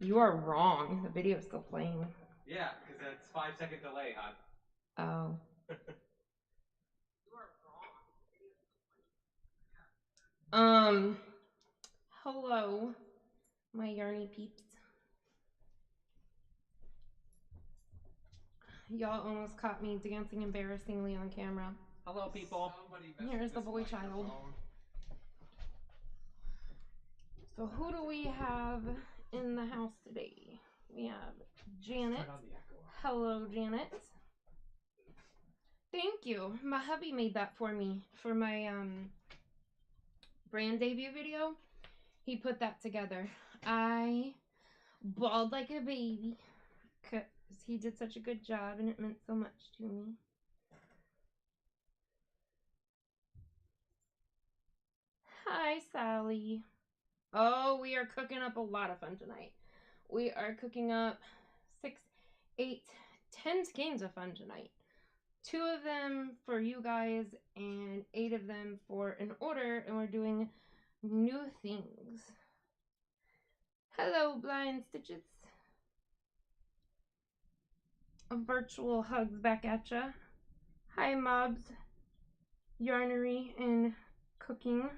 You are wrong. The video is still playing. Yeah, because that's 5-second delay, hon. Oh. Hello, my yarny peeps. Y'all almost caught me dancing embarrassingly on camera. Hello, people. Here's the boy child. So who do we have in the house today? We have Janet. Hello, Janet. Thank you. My hubby made that for me for my brand debut video. He put that together. I bawled like a baby because he did such a good job and it meant so much to me. Hi, Sally. Oh, we are cooking up a lot of fun tonight. We are cooking up 6, 8, 10 skeins of fun tonight. 2 of them for you guys and 8 of them for an order, and we're doing new things. Hello, Blind Stitches. A virtual hugs back at ya. Hi, Mobs. Yarnery and cooking.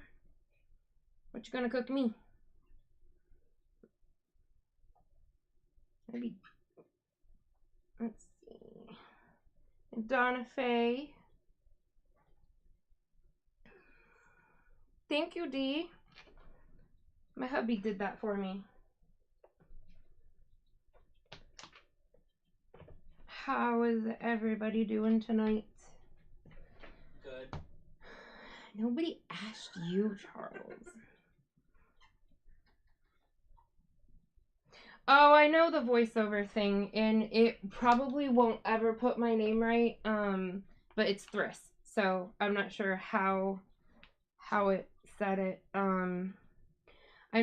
What you gonna cook me? Maybe. Let's see. Donna Faye. Thank you, Dee. My hubby did that for me. How is everybody doing tonight? Good. Nobody asked you, Charles. Oh, I know the voiceover thing, and it probably won't ever put my name right. But it's Thriss, so I'm not sure how it said it. I'm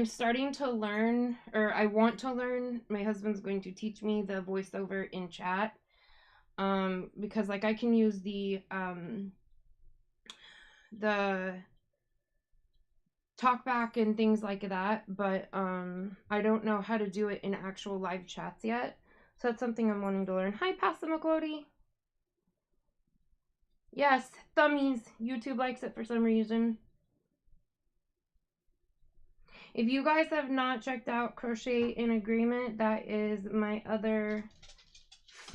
starting to learn, or I want to learn. My husband's going to teach me the voiceover in chat. Because like I can use the talk back and things like that, but I don't know how to do it in actual live chats yet. So that's something I'm wanting to learn. Hi, Passamaquoddy. Yes, thummies. YouTube likes it for some reason. If you guys have not checked out Crochet in Agreement, that is my other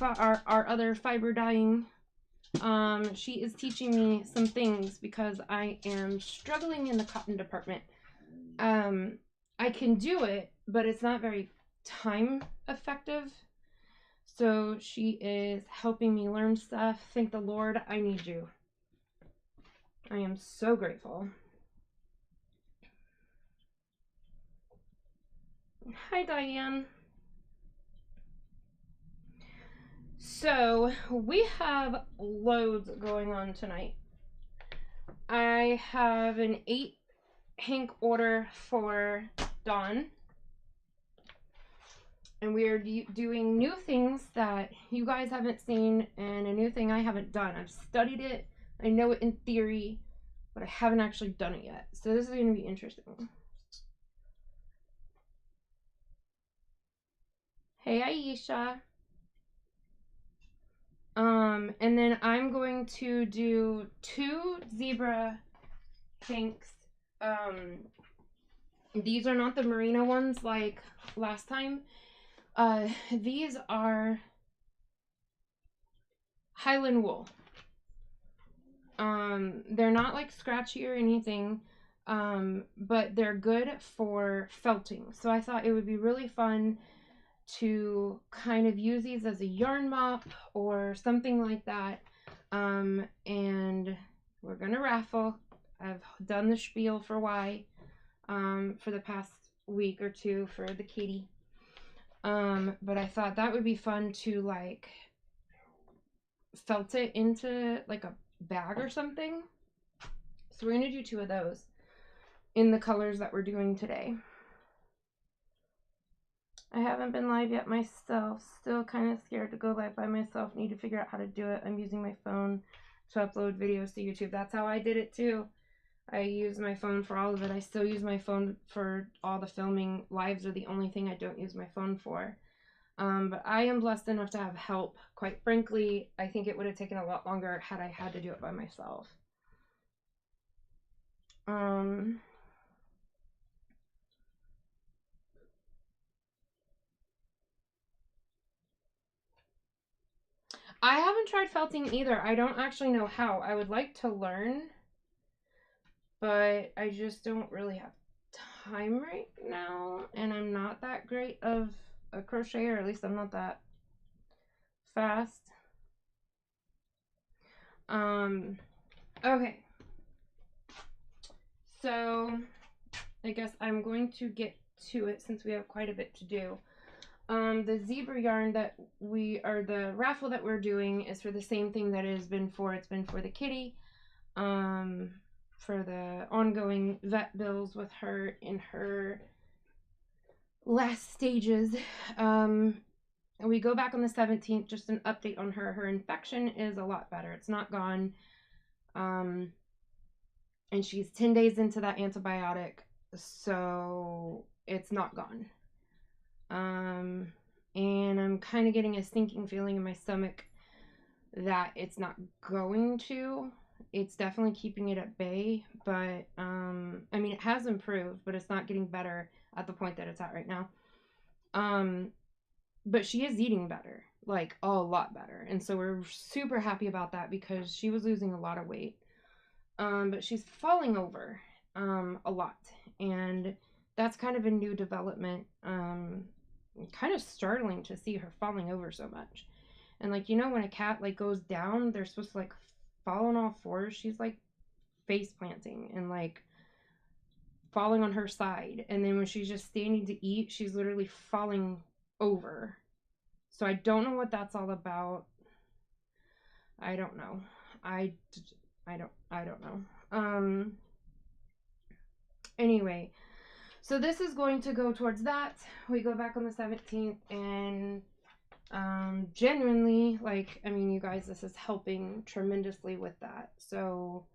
our other fiber dyeing. She is teaching me some things because I am struggling in the cotton department. I can do it, but it's not very time effective. So she is helping me learn stuff. Thank the Lord, I need you. I am so grateful. Hi, Diane. So we have loads going on tonight. I have an 8 hank order for Dawn. And we are doing new things that you guys haven't seen and a new thing I haven't done. I've studied it, I know it in theory, but I haven't actually done it yet. So this is going to be interesting. Hey, Aisha. And then I'm going to do 2 zebra hanks. These are not the merino ones like last time. These are Highland wool. They're not like scratchy or anything, but they're good for felting. So I thought it would be really fun to kind of use these as a yarn mop or something like that. And we're gonna raffle. I've done the spiel for why for the past week or 2 for the kitty. But I thought that would be fun to like felt it into like a bag or something. So we're gonna do 2 of those in the colors that we're doing today. I haven't been live yet myself. Still kind of scared to go live by myself. Need to figure out how to do it. I'm using my phone to upload videos to YouTube. That's how I did it too. I use my phone for all of it. I still use my phone for all the filming. Lives are the only thing I don't use my phone for. But I am blessed enough to have help. Quite frankly, I think it would have taken a lot longer had I had to do it by myself. I haven't tried felting either. I don't actually know how. I would like to learn, but I just don't really have time right now, and I'm not that great of a crocheter, or at least I'm not that fast. Okay. So I guess I'm going to get to it since we have quite a bit to do. The zebra yarn that the raffle that we're doing is for the same thing that it has been for. It's been for the kitty, for the ongoing vet bills with her in her last stages. We go back on the 17th, just an update on her. Her infection is a lot better. It's not gone. And she's 10 days into that antibiotic, so it's not gone. And I'm kind of getting a stinking feeling in my stomach that it's not going to. It's definitely keeping it at bay, but I mean, it has improved, but it's not getting better at the point that it's at right now. But she is eating better, like a lot better, and so we're super happy about that because she was losing a lot of weight. But she's falling over a lot, and that's kind of a new development. Kind of startling to see her falling over so much. And like, you know, when a cat like goes down, they're supposed to like fall on all fours. She's like face planting and like falling on her side, and then when she's just standing to eat, she's literally falling over. So I don't know what that's all about. I don't know. I don't know. Anyway, so this is going to go towards that. We go back on the 17th, and genuinely, like, I mean, you guys, this is helping tremendously with that. So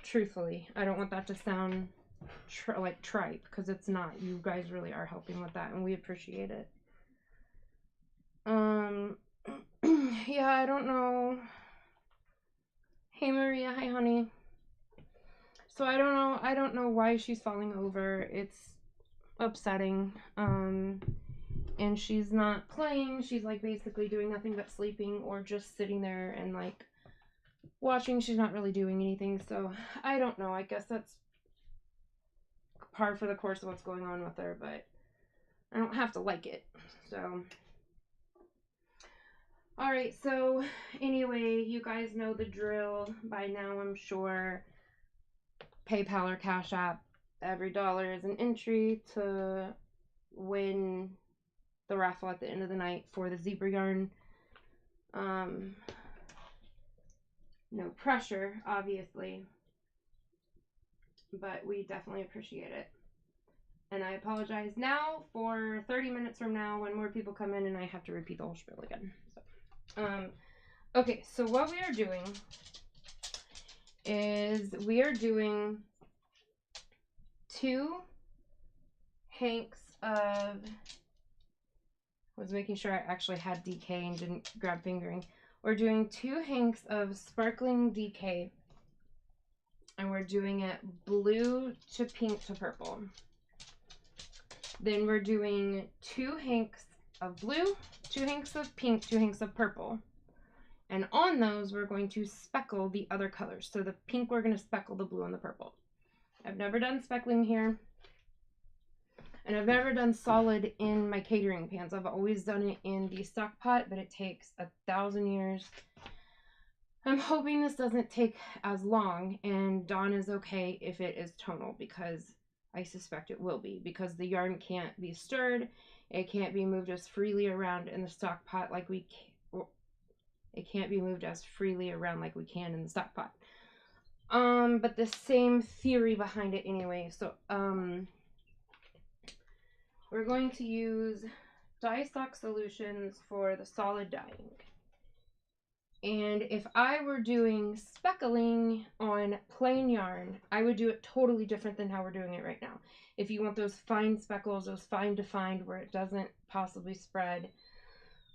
truthfully, I don't want that to sound like tripe, because it's not. You guys really are helping with that, and we appreciate it. Yeah, I don't know. Hey Maria, hi honey. So I don't know why she's falling over. It's upsetting. And she's not playing. She's like basically doing nothing but sleeping or just sitting there and like watching. She's not really doing anything. So I don't know. I guess that's par for the course of what's going on with her, but I don't have to like it. So all right, so anyway, you guys know the drill by now, I'm sure. PayPal or Cash App, every dollar is an entry to win the raffle at the end of the night for the zebra yarn. No pressure, obviously, but we definitely appreciate it. And I apologize now for 30 minutes from now when more people come in and I have to repeat the whole spiel again. So, okay, so what we are doing is we are doing 2 hanks of, was making sure I actually had DK and didn't grab fingering. We're doing 2 hanks of sparkling DK, and we're doing it blue to pink to purple. Then we're doing 2 hanks of blue, 2 hanks of pink, 2 hanks of purple. And on those, we're going to speckle the other colors. So the pink, we're going to speckle the blue and the purple. I've never done speckling here. And I've never done solid in my catering pans. I've always done it in the stock pot, but it takes 1,000 years. I'm hoping this doesn't take as long, and Dawn is okay if it is tonal, because I suspect it will be, because the yarn can't be stirred. It can't be moved as freely around in the stock pot like we can. It can't be moved as freely around like we can in the stock pot. But the same theory behind it anyway. So, we're going to use dye stock solutions for the solid dyeing. And if I were doing speckling on plain yarn, I would do it totally different than how we're doing it right now. If you want those fine speckles, those fine defined where it doesn't possibly spread,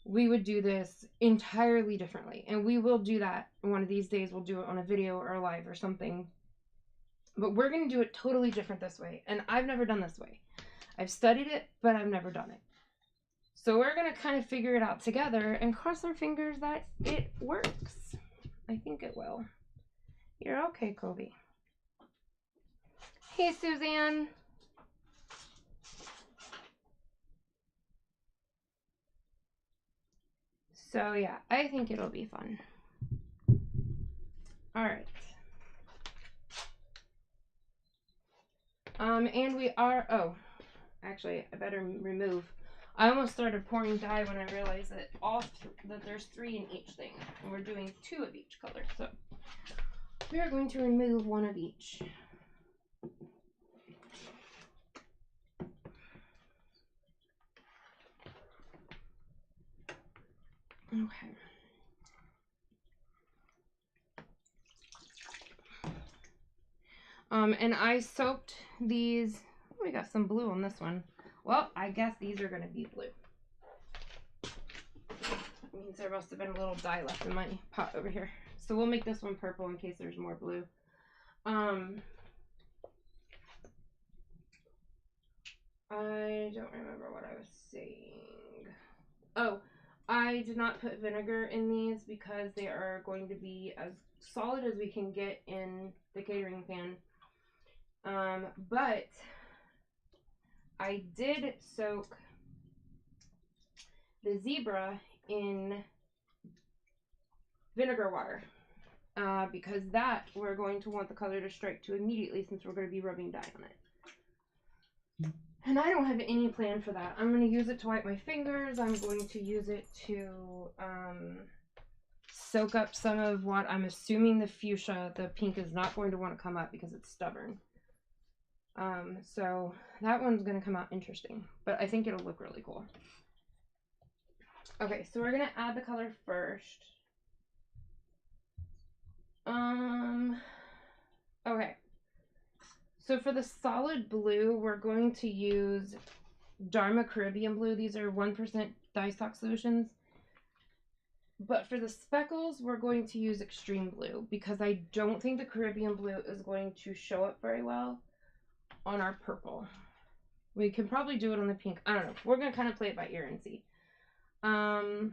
we would do this entirely differently. And we will do that one of these days. We'll do it on a video or a live or something. But we're going to do it totally different this way. And I've never done this way. I've studied it, but I've never done it. So we're going to kind of figure it out together and cross our fingers that it works. I think it will. You're okay, Kobe. Hey, Suzanne. So yeah, I think it'll be fun. All right. And we are, oh, actually, I better remove. I almost started pouring dye when I realized that that there's 3 in each thing, and we're doing 2 of each color. So we are going to remove 1 of each. Okay. And I soaked these. Oh, we got some blue on this one. Well, I guess these are going to be blue. That means there must have been a little dye left in my pot over here. So we'll make this one purple in case there's more blue. I don't remember what I was saying. Oh, I did not put vinegar in these because they are going to be as solid as we can get in the catering pan. But I did soak the zebra in vinegar water because that we're going to want the color to strike to immediately since we're going to be rubbing dye on it. And I don't have any plan for that. I'm going to use it to wipe my fingers. I'm going to use it to soak up some of what I'm assuming the fuchsia, the pink, is not going to want to come up because it's stubborn. So that one's going to come out interesting, but I think it'll look really cool. Okay, so we're going to add the color first. Okay. So for the solid blue, we're going to use Dharma Caribbean Blue. These are 1% dye stock solutions. But for the speckles, we're going to use Extreme Blue because I don't think the Caribbean Blue is going to show up very well on our purple. We can probably do it on the pink. I don't know. We're going to kind of play it by ear and see. Alright,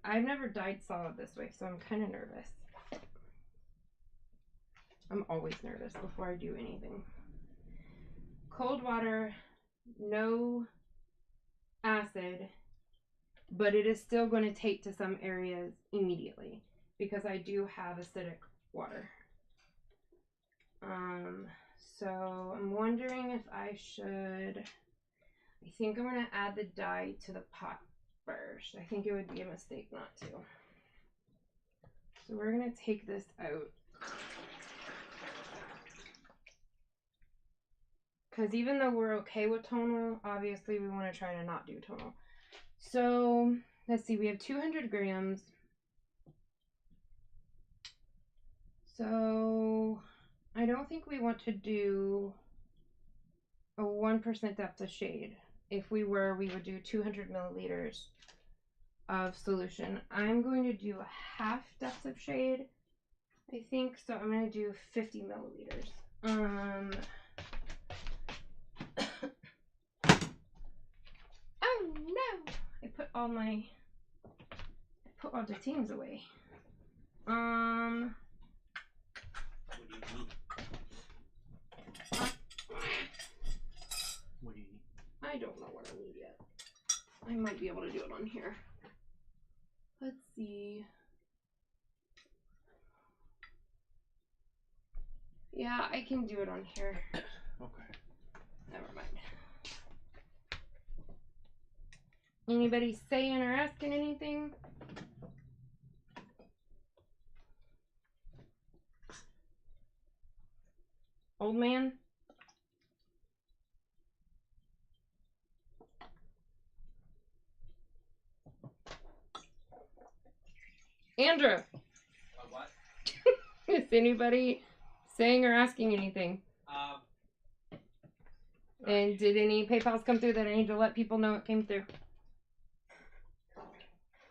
I've never dyed solid this way, so I'm kind of nervous. I'm always nervous before I do anything. Cold water, no acid, but it is still going to take to some areas immediately because I do have acidic water. So I'm wondering if I should, I think I'm going to add the dye to the pot first. I think it would be a mistake not to. So we're going to take this out. Because even though we're okay with tonal, obviously we want to try to not do tonal. So, let's see, we have 200 grams. So, I don't think we want to do a 1% depth of shade. If we were, we would do 200 milliliters of solution. I'm going to do a half depth of shade, I think. So, I'm going to do 50 milliliters. Oh no! I put all the things away. What do you need? What do you need? I don't know what I need yet. I might be able to do it on here. Let's see. Yeah, I can do it on here. Okay. Never mind. Anybody saying or asking anything? Old man? Andrew, What? is anybody saying or asking anything? And did any PayPals come through that I need to let people know it came through?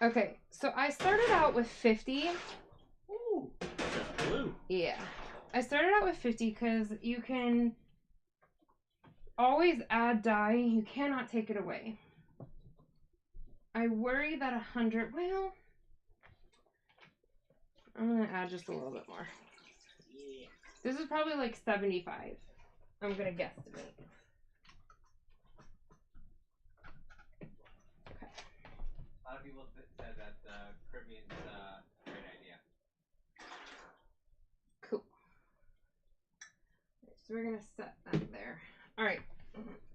Okay, so I started out with 50. Ooh, that's blue. Yeah. I started out with 50 because you can always add dye. You cannot take it away. I worry that 100, well, I'm going to add just a little bit more. Yeah. This is probably like 75. I'm going to guesstimate. Okay. A lot of people said that Caribbean's a great idea. Cool. So we're going to set that there. All right.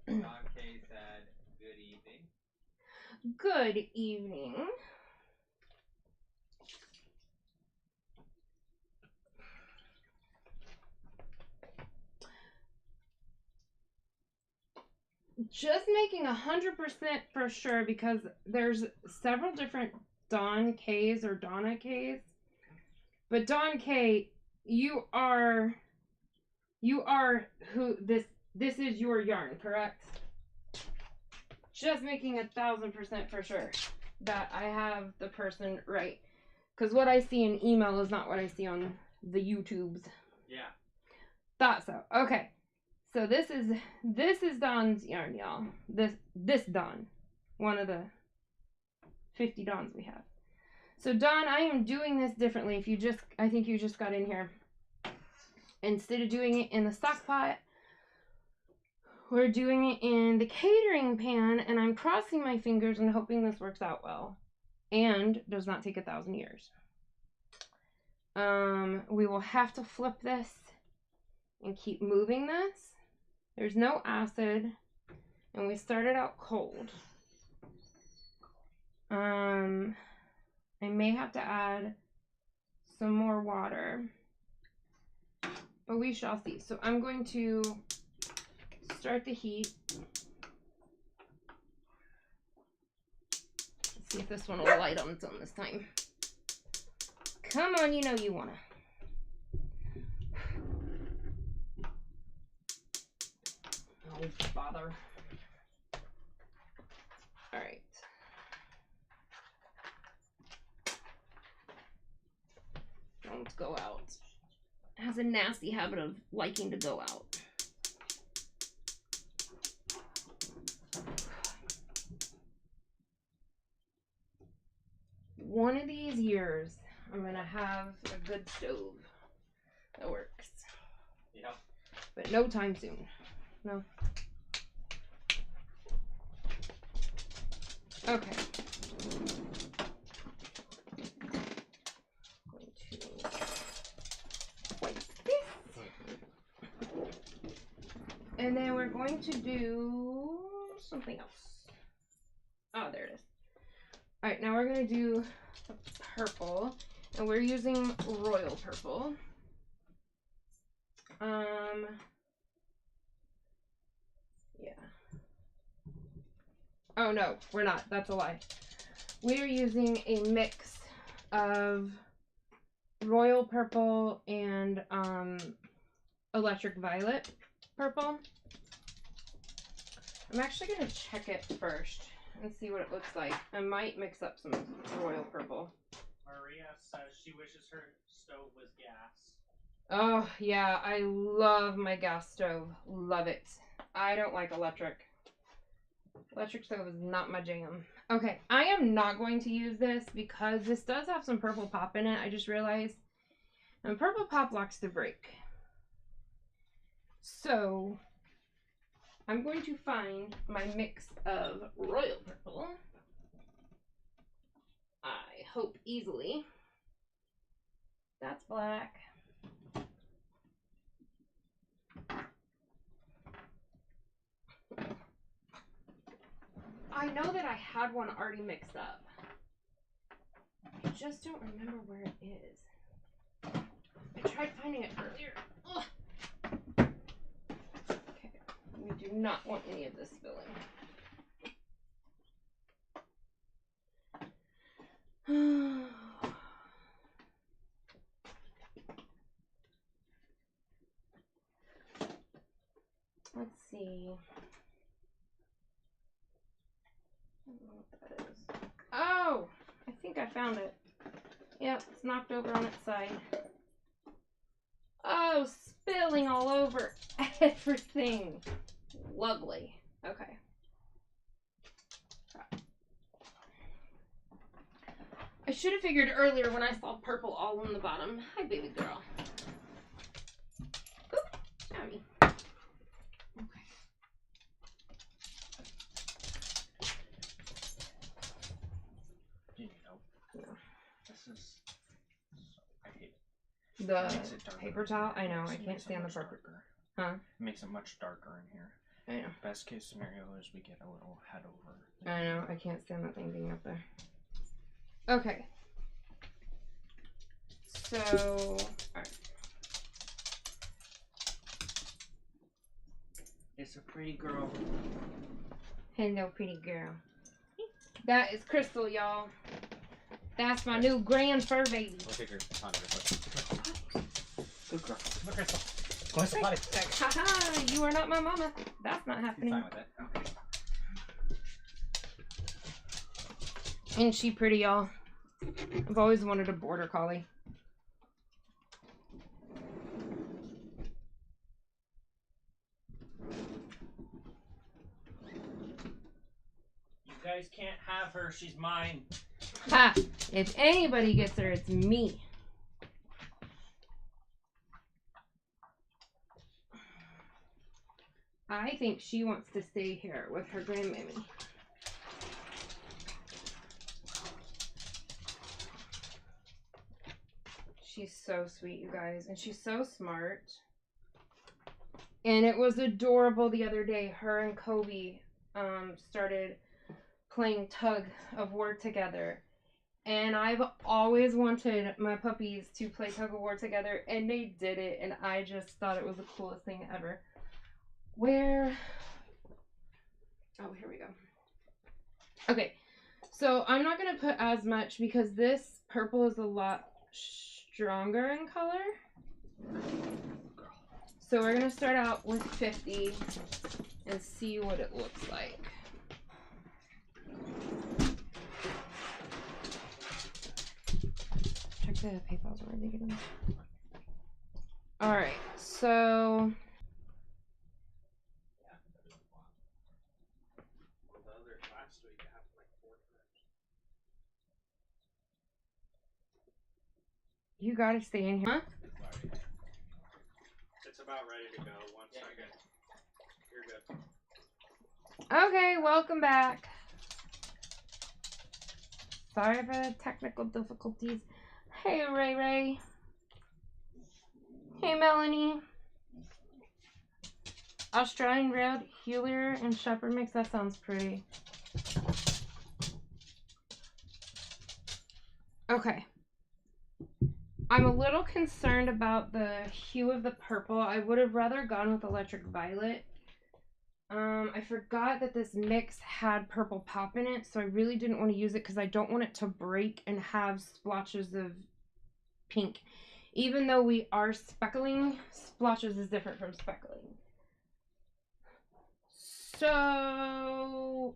Don K said, good evening. Good evening. Just making 100% for sure because there's several different Don K's or Donna K's. But Don K, you are who this is your yarn, correct? Just making 1,000% for sure that I have the person right. Because what I see in email is not what I see on the YouTubes. Yeah. Thought so. Okay. So this is Don's yarn, y'all. This Don. One of the 50 Dons we have. So Don, I am doing this differently. I think you just got in here. Instead of doing it in the stock pot, we're doing it in the catering pan, and I'm crossing my fingers and hoping this works out well. And does not take 1,000 years. We will have to flip this and keep moving this. There's no acid, and we started out cold. I may have to add some more water, but we shall see. So I'm going to start the heat. Let's see if this one will light on its own this time. Come on, you know you wanna. Oh, bother. All right. Don't go out. It has a nasty habit of liking to go out. One of these years, I'm gonna have a good stove that works. Yep. But no time soon. No. Okay. Going to wipe this. And then we're going to do something else. Oh, there it is. All right, now we're going to do the purple, and we're using royal purple. Yeah. Oh, no, we're not. That's a lie. We're using a mix of royal purple and electric violet purple. I'm actually going to check it first and see what it looks like. I might mix up some royal purple. Maria says she wishes her stove was gas. Oh, yeah, I love my gas stove. Love it. I don't like electric. Electric stove is not my jam. Okay, I am not going to use this because this does have some purple pop in it. I just realized. And purple pop likes to break. So, I'm going to find my mix of royal purple. I hope easily. That's black. I know that I had one already mixed up. I just don't remember where it is. I tried finding it earlier. Ugh. Okay, we do not want any of this spilling. I don't know what that is. Oh! I think I found it. Yep, it's knocked over on its side. Oh, spilling all over everything. Lovely. Okay. I should have figured earlier when I saw purple all on the bottom. Hi, baby girl. Oop, Abby. Okay. Do you need help? No. This is. I hate it. The It makes it darker. paper towel? I know, I It can't makes it stand the much purple. darker. Huh? It makes it much darker in here. I know. Best case scenario is we get a little head over. I know, I can't stand that thing being up there. Okay. So, alright. It's a pretty girl. Hello, pretty girl. That is Crystal, y'all. That's my new grand fur baby. We'll take her potty real quick. Good girl. Come on, Crystal. Go into the potty. Haha, you are not my mama. That's not She's happening. fine with it. Okay. Ain't she pretty, y'all? I've always wanted a border collie. You guys can't have her. She's mine. Ha! If anybody gets her, it's me. I think she wants to stay here with her grandmammy. She's so sweet, you guys, and she's so smart. And it was adorable the other day. Her and Kobe started playing tug of war together. And I've always wanted my puppies to play tug of war together, and they did it, and I just thought it was the coolest thing ever. Where? Oh, here we go. Okay, so I'm not going to put as much because this purple is a lot stronger in color. So we're going to start out with 50 and see what it looks like. Check the PayPal's where they get them. Alright, so you gotta stay in here. Huh? It's about ready to go. 1 second. You're good. Okay, welcome back. Sorry for the technical difficulties. Hey, Ray Ray. Hey, Melanie. Australian Red, Hewler, and Shepherd mix. That sounds pretty. Okay. I'm a little concerned about the hue of the purple. I would have rather gone with Electric Violet. I forgot that this mix had purple pop in it, so I really didn't want to use it because I don't want it to break and have splotches of pink. Even though we are speckling, splotches is different from speckling. So,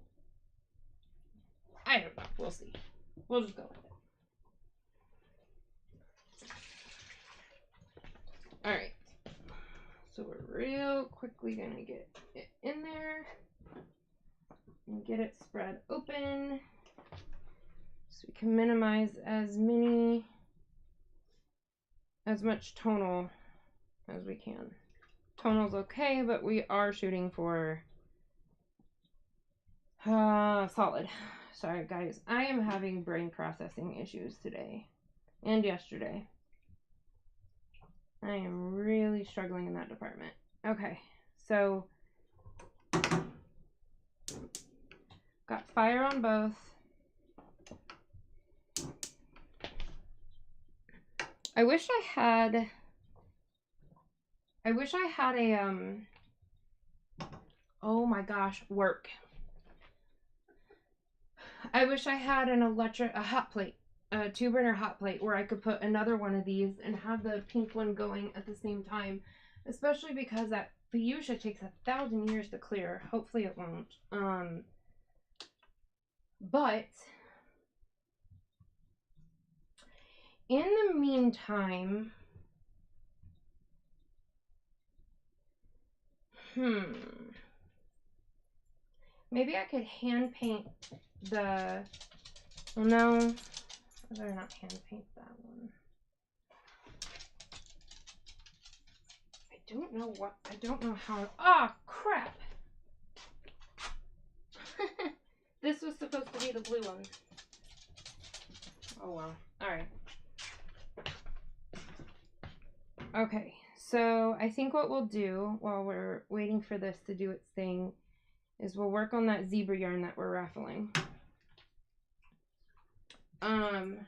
I don't know. We'll see. We'll just go with it. Alright. So we're real quickly going to get it in there and get it spread open so we can minimize as much tonal as we can. Tonal's okay, but we are shooting for solid. Sorry guys, I am having brain processing issues today and yesterday. I am really struggling in that department. Okay, so got fire on both. I wish I had a oh my gosh, work. I wish I had a hot plate, a 2-burner hot plate where I could put another one of these and have the pink one going at the same time, especially because that fuchsia takes 1,000 years to clear. Hopefully it won't. But in the meantime, maybe I could hand paint the, well, no, I'd rather not hand paint that one. I don't know how, ah, crap. This was supposed to be the blue one. Oh, well. All right. Okay, so I think what we'll do while we're waiting for this to do its thing is we'll work on that zebra yarn that we're raffling. And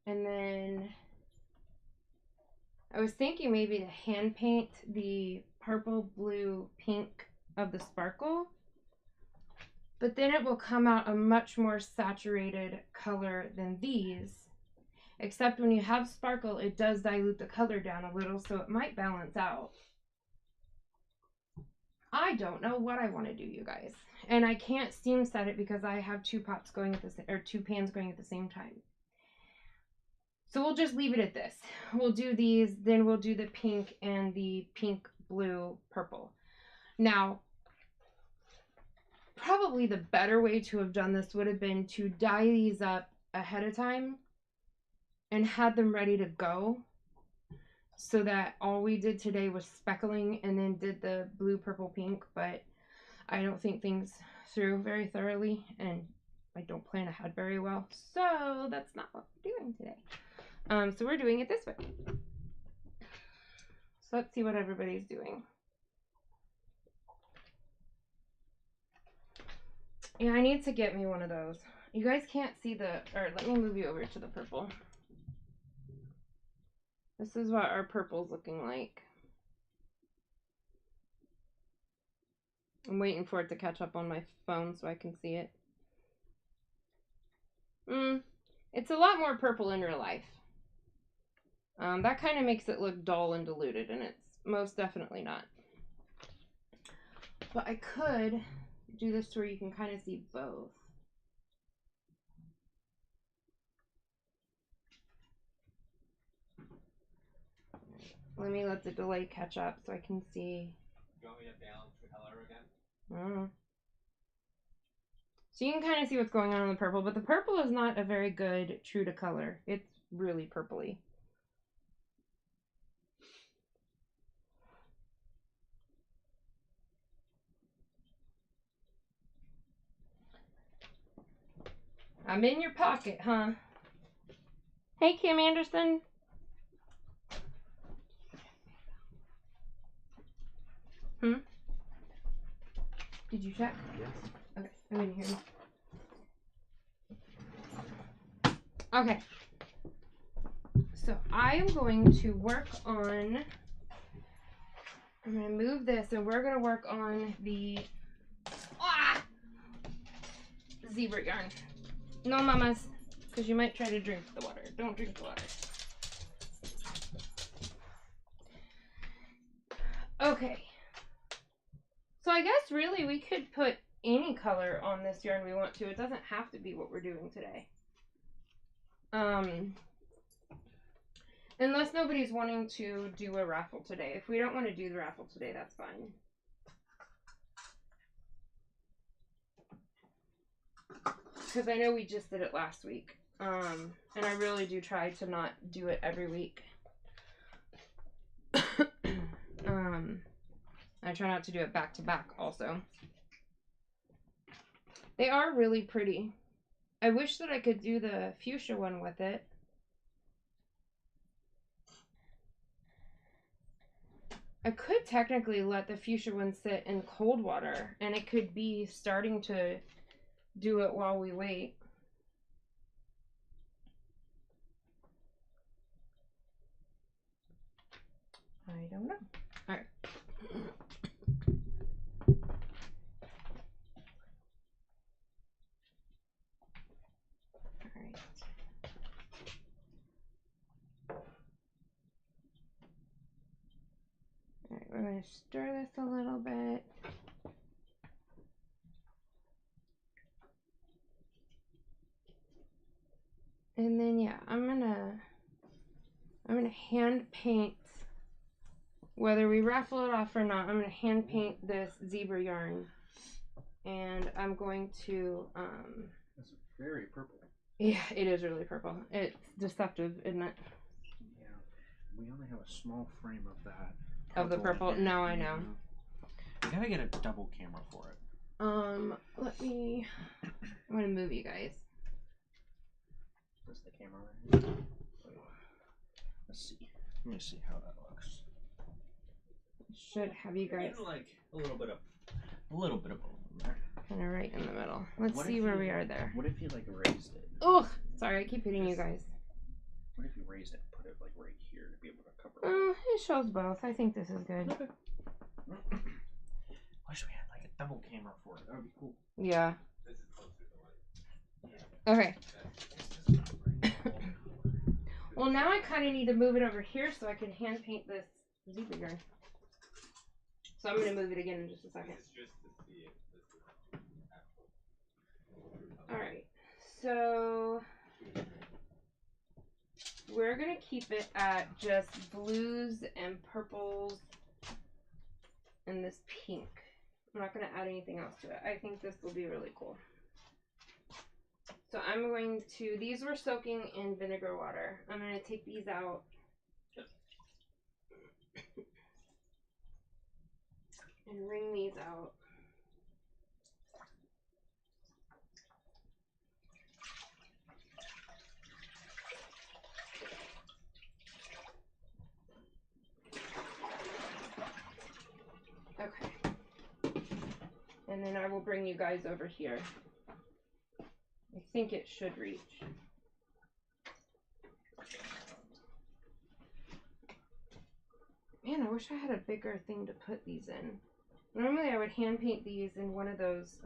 then I was thinking maybe to hand paint the purple, blue, pink of the sparkle, but then it will come out a much more saturated color than these, except when you have sparkle, it does dilute the color down a little, so it might balance out. I don't know what I want to do, you guys, and I can't steam set it because I have two pots going at the same, or two pans going at the same time. So we'll just leave it at this. We'll do these, then we'll do the pink and the pink, blue, purple. Now, probably the better way to have done this would have been to dye these up ahead of time and had them ready to go, so that all we did today was speckling and then did the blue, purple, pink, but I don't think things through very thoroughly and I don't plan ahead very well, so that's not what we're doing today. So we're doing it this way. So let's see what everybody's doing. Yeah, I need to get me one of those. You guys can't see the, or let me move you over to the purple. This is what our purple's looking like. I'm waiting for it to catch up on my phone so I can see it. It's a lot more purple in real life. That kind of makes it look dull and diluted, and it's most definitely not. But I could do this to where you can kind of see both. Let me let the delay catch up so I can see. You want me to balance the color again? So you can kind of see what's going on in the purple, but the purple is not a very good true to color. It's really purpley. I'm in your pocket, huh? Hey, Kim Anderson. Did you check? Yes. Okay, I'm in here. Okay. So I am going to work on, I'm going to move this and we're going to work on the zebra yarn. No, mamas, because you might try to drink the water. Don't drink the water. Okay. So I guess really we could put any color on this yarn we want to. It doesn't have to be what we're doing today. Unless nobody's wanting to do a raffle today. If we don't want to do the raffle today, that's fine. Because I know we just did it last week. And I really do try to not do it every week. I try not to do it back to back also. They are really pretty. I wish that I could do the fuchsia one with it. I could technically let the fuchsia one sit in cold water and it could be starting to do it while we wait. I don't know. All right. gonna stir this a little bit. And then yeah, I'm gonna hand paint, whether we raffle it off or not, I'm gonna hand paint this zebra yarn. And I'm going to It's very purple. yeah, it is really purple. It's deceptive, isn't it? Yeah. We only have a small frame of that. Of the purple? No, I know. We gotta get a double camera for it. Let me I'm gonna move you guys. Is this the camera right here? Let's see. Let me see how that looks. Should have you guys Like a little bit of both in there. kind of right in the middle. Let's What see if where you- we are there. What if you like raised it? Ugh! Sorry, I keep hitting you guys. What if you raised it and put it like right here to be able to cover it? It shows both. I think this is good. Okay. Wish we had like a double camera for it. That would be cool. Yeah. This is closer to what. Yeah. Okay. Well, now I kind of need to move it over here so I can hand paint this zebra yarn. So I'm going to move it again in just a second. It's just to see if this is actual. Alright. So we're going to keep it at just blues and purples and this pink. I'm not going to add anything else to it. I think this will be really cool. So I'm going to, these were soaking in vinegar water. I'm going to take these out. And wring these out. Okay. And then I will bring you guys over here. I think it should reach. Man, I wish I had a bigger thing to put these in. Normally I would hand paint these in one of those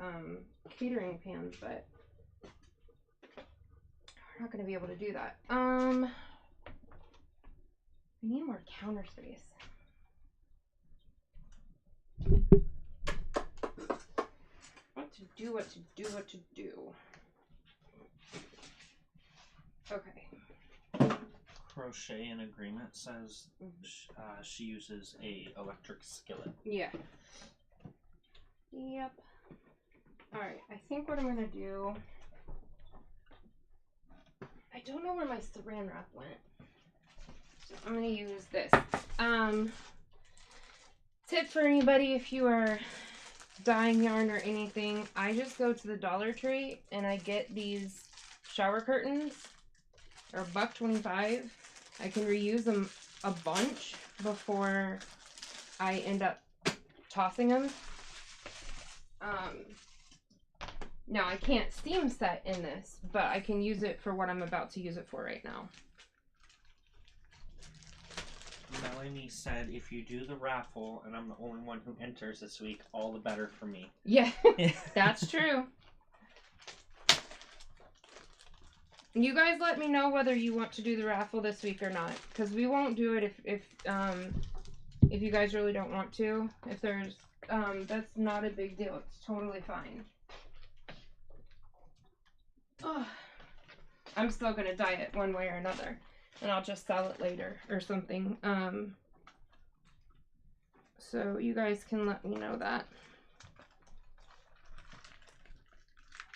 catering pans, but we're not going to be able to do that. I need more counter space. What to do. Okay. Crochet in agreement says she uses a electric skillet. Yeah. Yep. Alright, I think what I'm gonna do, I don't know where my saran wrap went. So I'm gonna use this. Tip for anybody, if you are dyeing yarn or anything, I just go to the Dollar Tree and I get these shower curtains. Or $1.25. I can reuse them a bunch before I end up tossing them. Now I can't steam set in this, but I can use it for what I'm about to use it for right now. Melanie said if you do the raffle and I'm the only one who enters this week, all the better for me. Yeah, that's true. You guys let me know whether you want to do the raffle this week or not, because we won't do it if you guys really don't want to. If there's that's not a big deal. It's totally fine. Oh, I'm still gonna dye it one way or another, and I'll just sell it later or something. So you guys can let me know that.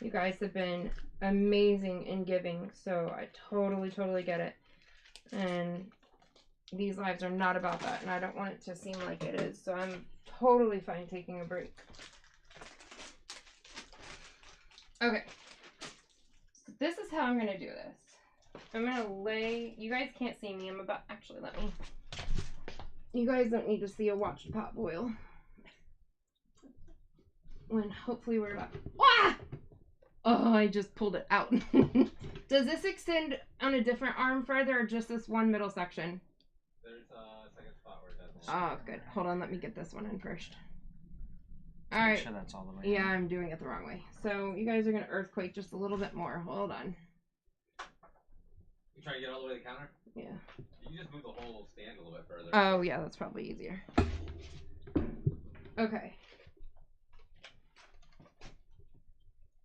You guys have been amazing in giving, so I totally get it. And these lives are not about that, and I don't want it to seem like it is, so I'm totally fine taking a break. Okay. So this is how I'm going to do this. I'm going to lay, you guys can't see me, I'm about, actually let me, you guys don't need to see a watch pot boil. When hopefully we're about, ah! Oh, I just pulled it out. Does this extend on a different arm further or just this one middle section? There's a second spot where it doesn't. Oh, good. Hold on, let me get this one in first. Make Alright. sure that's all the way. Yeah, I'm doing it the wrong way. So you guys are going to earthquake just a little bit more. Hold on. You trying to get all the way to the counter? Yeah. You can just move the whole stand a little bit further. Oh, yeah, that's probably easier. Okay.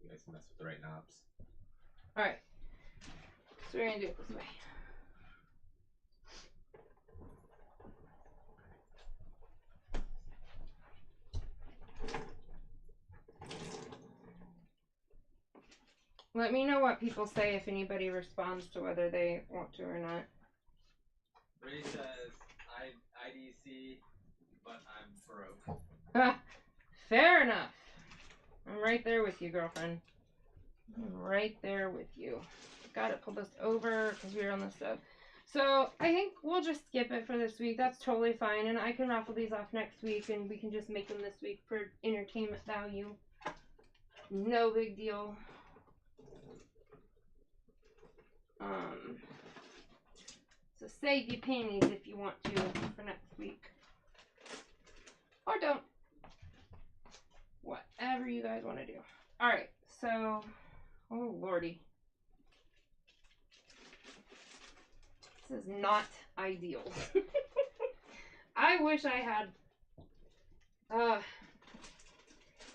You guys mess with the right knobs. Alright. So we're gonna do it this way. Let me know what people say if anybody responds to whether they want to or not. Ray says, IDC, but I'm broke. Fair enough. I'm right there with you, girlfriend. I'm right there with you. Gotta pull this over because we were on the stove. So I think we'll just skip it for this week. That's totally fine. And I can raffle these off next week and we can just make them this week for entertainment value. No big deal. So save your pennies if you want to for next week. Or don't. Whatever you guys want to do. Alright, so... Oh, lordy. This is not ideal. I wish I had...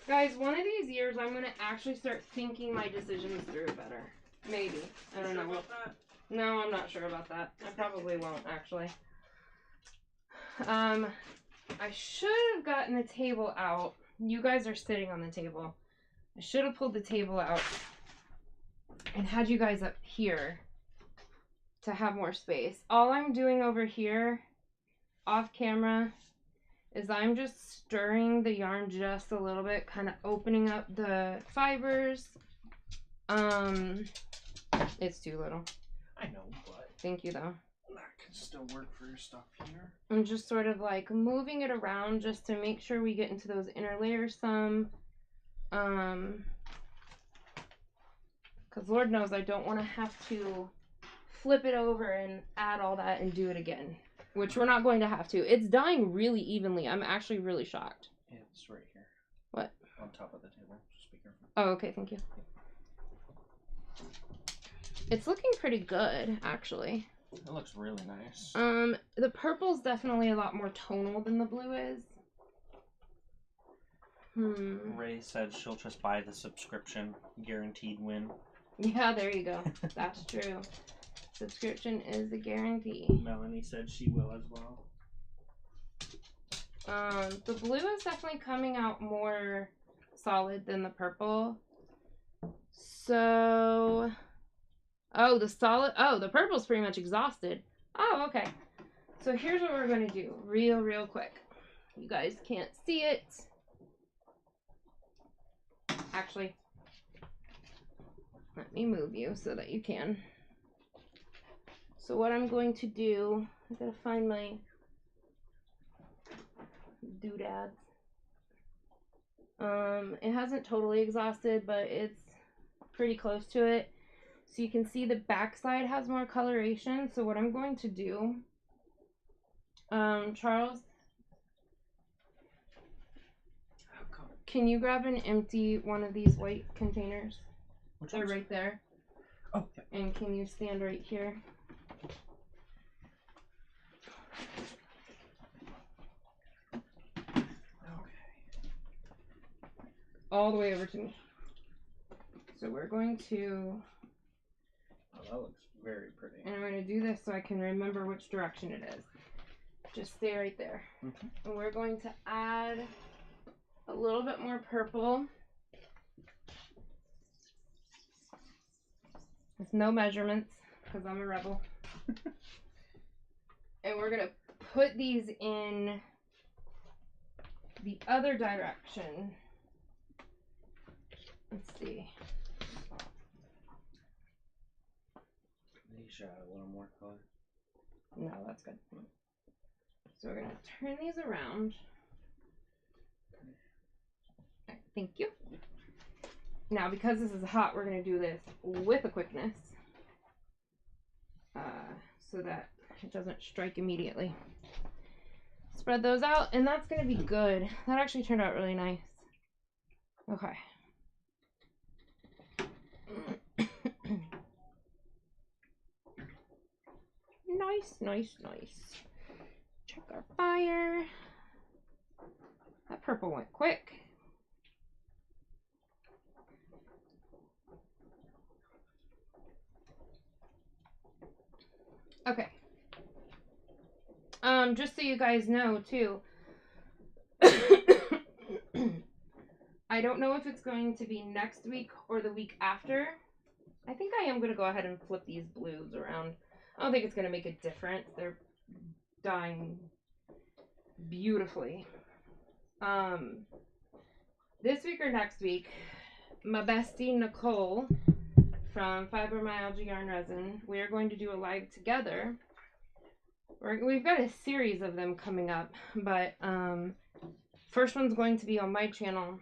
Guys, one of these years I'm going to actually start thinking my decisions through better. Maybe. I don't know. Sure about that? No, I'm not sure about that. I probably won't, actually. I should have gotten the table out. You guys are sitting on the table. I should have pulled the table out and had you guys up here to have more space. All I'm doing over here, off camera, is I'm just stirring the yarn just a little bit, kind of opening up the fibers. It's too little. I know, but Thank you, though. that can still work for your stuff here. I'm just sort of like moving it around just to make sure we get into those inner layers some. Because Lord knows I don't want to have to flip it over and add all that and do it again. Which we're not going to have to. It's dyeing really evenly. I'm actually really shocked. It's right here. What? On top of the table. Just be careful. Oh, okay, thank you. It's looking pretty good, actually. It looks really nice. The purple's definitely a lot more tonal than the blue is. Ray said she'll just buy the subscription. Guaranteed win. Yeah, there you go. That's true. Subscription is a guarantee. Melanie said she will as well. The blue is definitely coming out more solid than the purple. So... Oh, the purple's pretty much exhausted. Oh, okay. So here's what we're going to do real quick. You guys can't see it. Actually, let me move you so that you can. So what I'm going to do, I gotta find my doodads. It hasn't totally exhausted, but it's pretty close to it. So you can see the backside has more coloration. So what I'm going to do, Charles, can you grab an empty one of these white containers? Which They're ones? right there. Oh, yeah. And can you stand right here? Okay. All the way over to me. So we're going to... Oh, that looks very pretty. And I'm going to do this so I can remember which direction it is. Just stay right there. Mm-hmm. And we're going to add a little bit more purple. With no measurements, because I'm a rebel. And we're going to put these in the other direction. Let's see. You should add a little more color. No, that's good. So we're going to turn these around. Right, thank you. Now, because this is hot, we're going to do this with a quickness. So that it doesn't strike immediately. Spread those out, and that's going to be good. That actually turned out really nice. Okay. Nice. Check our fire. That purple went quick. Okay. Just so you guys know too, I don't know if it's going to be next week or the week after. I think I am going to go ahead and flip these blues around. I don't think it's going to make a difference. They're dyeing beautifully. This week or next week, my bestie Nicole from Fibromyalgia Yarn Resin, we are going to do a live together. We've got a series of them coming up, but first one's going to be on my channel,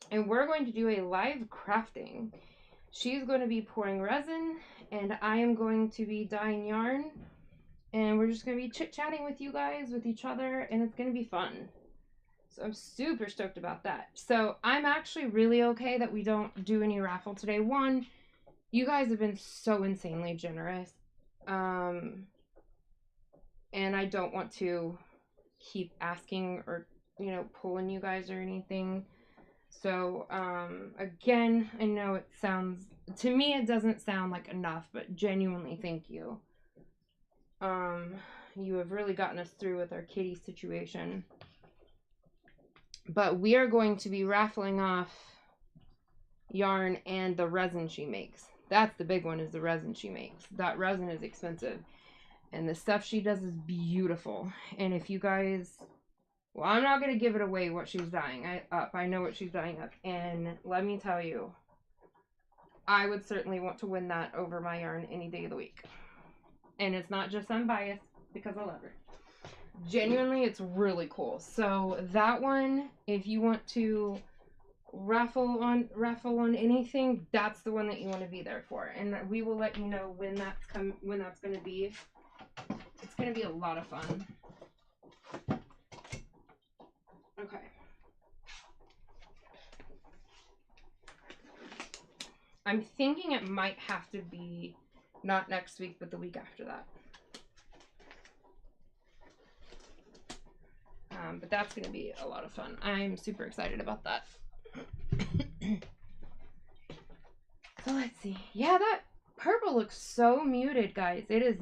and we're going to do a live crafting. She's going to be pouring resin, and I am going to be dyeing yarn, and we're just going to be chit-chatting with you guys, with each other, and it's going to be fun. So I'm super stoked about that. So I'm actually really okay that we don't do any raffle today. One, you guys have been so insanely generous. And I don't want to keep asking or, you know, pulling you guys or anything. So, again, I know it sounds, to me it doesn't sound like enough, but genuinely thank you. You have really gotten us through with our kitty situation. But we are going to be raffling off yarn and the resin she makes. That's the big one, is the resin she makes. That resin is expensive. And the stuff she does is beautiful. And if you guys... Well, I'm not going to give it away what she's dyeing up. I know what she's dyeing up. And let me tell you, I would certainly want to win that over my yarn any day of the week. And it's not just unbiased, because I love her. Genuinely, it's really cool. So that one, if you want to raffle on anything, that's the one that you want to be there for. And we will let you know when that's going to be. It's going to be a lot of fun. Okay. I'm thinking it might have to be not next week, but the week after that. But that's going to be a lot of fun. I'm super excited about that. So let's see. Yeah, that purple looks so muted, guys. It is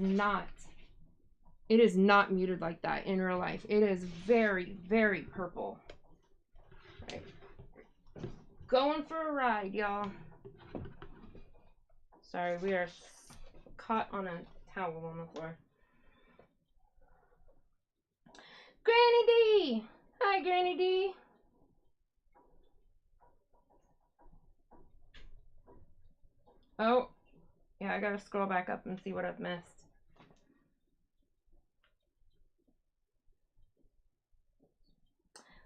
not muted like that in real life. It is very, very purple. Right. Going for a ride, y'all. Sorry, we are caught on a towel on the floor. Granny D! Hi, Granny D! Oh, yeah, I gotta scroll back up and see what I've missed.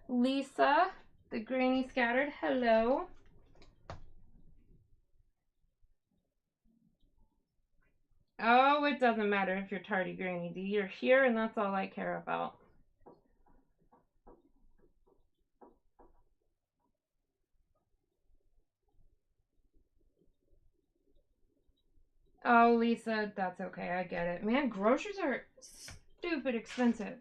Lisa, the Granny Scattered, hello. Oh, it doesn't matter if you're tardy, Granny D. You're here, and that's all I care about. Oh, Lisa, that's okay. I get it. Man, groceries are stupid expensive.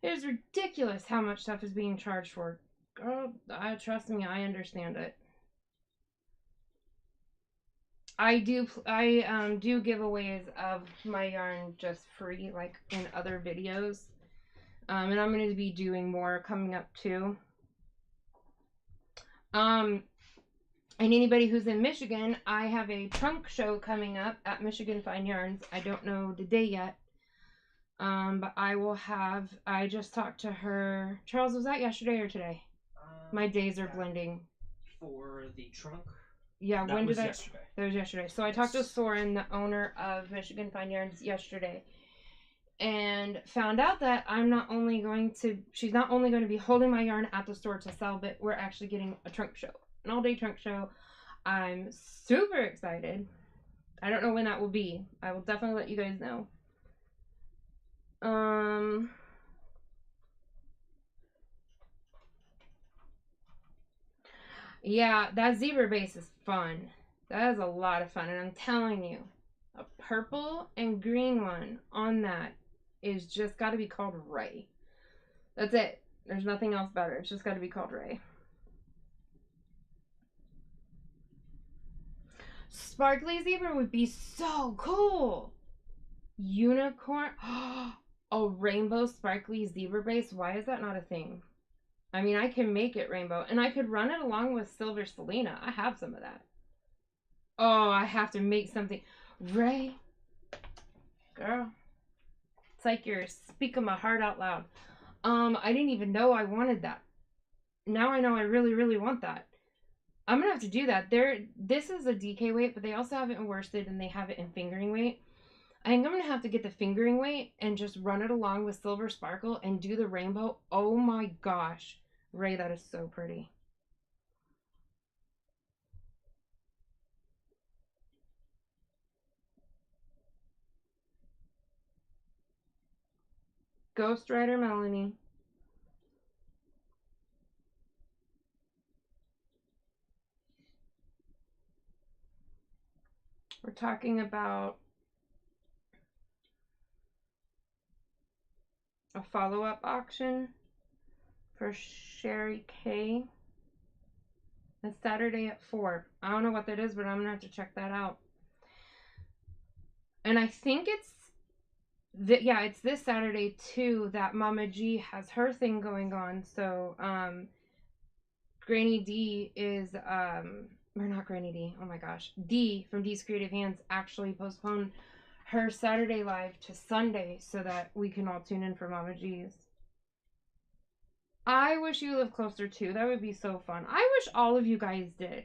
It is ridiculous how much stuff is being charged for. Girl, trust me, I understand it. I do giveaways of my yarn just free, like in other videos. And I'm going to be doing more coming up too. And anybody who's in Michigan, I have a trunk show coming up at Michigan Fine Yarns. I don't know the day yet. But I just talked to her. Charles, was that yesterday or today? My days are blending. For the trunk? Yeah, That was yesterday. That was yesterday. So I talked to Soren, the owner of Michigan Fine Yarns, yesterday. And found out that she's not only going to be holding my yarn at the store to sell, but we're actually getting a trunk show. An all-day trunk show. I'm super excited. I don't know when that will be. I will definitely let you guys know. Yeah, that zebra base is fun. That is a lot of fun. And I'm telling you, a purple and green one on that is just got to be called Ray. That's it. There's nothing else better. It's just got to be called Ray. Sparkly zebra would be so cool. Unicorn. A rainbow sparkly zebra base. Why is that not a thing? I mean, I can make it rainbow. And I could run it along with silver Selena. I have some of that. Oh, I have to make something. Ray. Girl. It's like you're speaking my heart out loud. I didn't even know I wanted that. Now I know I really, really want that. I'm gonna have to do that. This is a DK weight, but they also have it in worsted and they have it in fingering weight. I think I'm gonna have to get the fingering weight and just run it along with silver sparkle and do the rainbow. Oh my gosh, Ray, that is so pretty. Ghost Rider Melanie. We're talking about a follow-up auction for Sherry K. It's Saturday at 4. I don't know what that is, but I'm gonna have to check that out. And I think it's it's this Saturday too that Mama G has her thing going on. So Granny D is or not Granny D. Oh my gosh, D from D's Creative Hands actually postponed her Saturday live to Sunday so that we can all tune in for Mama G's. I wish you lived closer too. That would be so fun. I wish all of you guys did.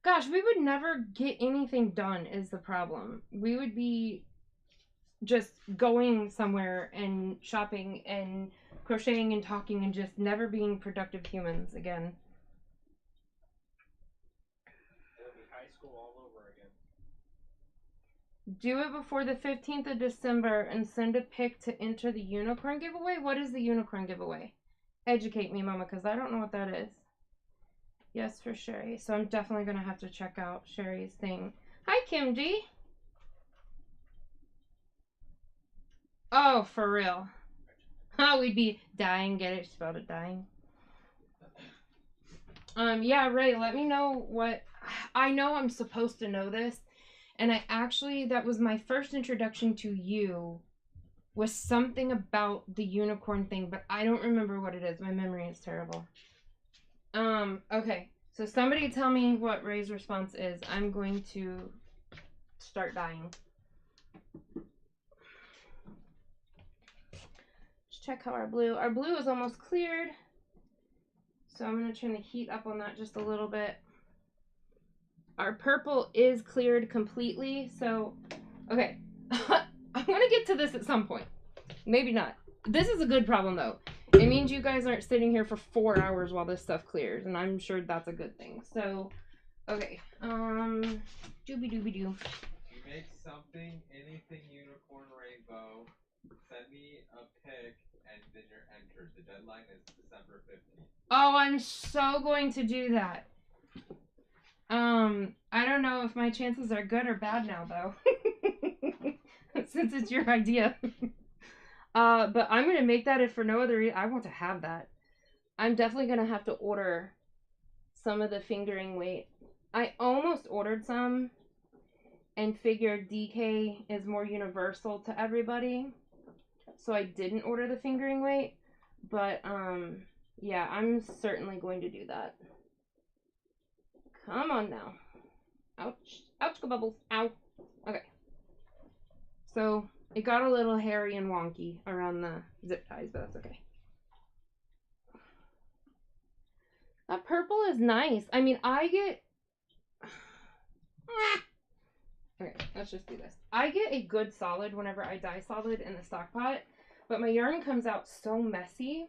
Gosh, we would never get anything done is the problem. We would be just going somewhere and shopping and crocheting and talking and just never being productive humans again. It'll be high school all over again. Do it before the 15th of December and send a pic to enter the unicorn giveaway. What is the unicorn giveaway? Educate me, Mama, because I don't know what that is. Yes, for Sherry. So I'm definitely going to have to check out Sherry's thing. Hi, Kim G. Oh, for real. Oh, we'd be dying. Get it? She spelled it dying. Yeah, Ray, let me know what... I know I'm supposed to know this. And I actually... That was my first introduction to you. Was something about the unicorn thing. But I don't remember what it is. My memory is terrible. Okay. So somebody tell me what Ray's response is. I'm going to start dying. Check how our blue is almost cleared, so I'm going to turn the heat up on that just a little bit. Our purple is cleared completely, so okay. I'm going to get to this at some point, maybe not. This is a good problem though. It means you guys aren't sitting here for 4 hours while this stuff clears, and I'm sure that's a good thing. So okay, doobie doobie doo. You make something, anything unicorn rainbow, send me a pic, and then you're entered. The deadline is December 15th. Oh, I'm so going to do that. I don't know if my chances are good or bad now, though. Since it's your idea. But I'm going to make that if for no other reason. I want to have that. I'm definitely going to have to order some of the fingering weight. I almost ordered some and figured DK is more universal to everybody. So I didn't order the fingering weight. But, yeah, I'm certainly going to do that. Come on now. Ouch. Ouch, bubbles. Ow. Okay. So, it got a little hairy and wonky around the zip ties, but that's okay. That purple is nice. I mean, I get... Okay, let's just do this. I get a good solid whenever I dye solid in the stock pot, but my yarn comes out so messy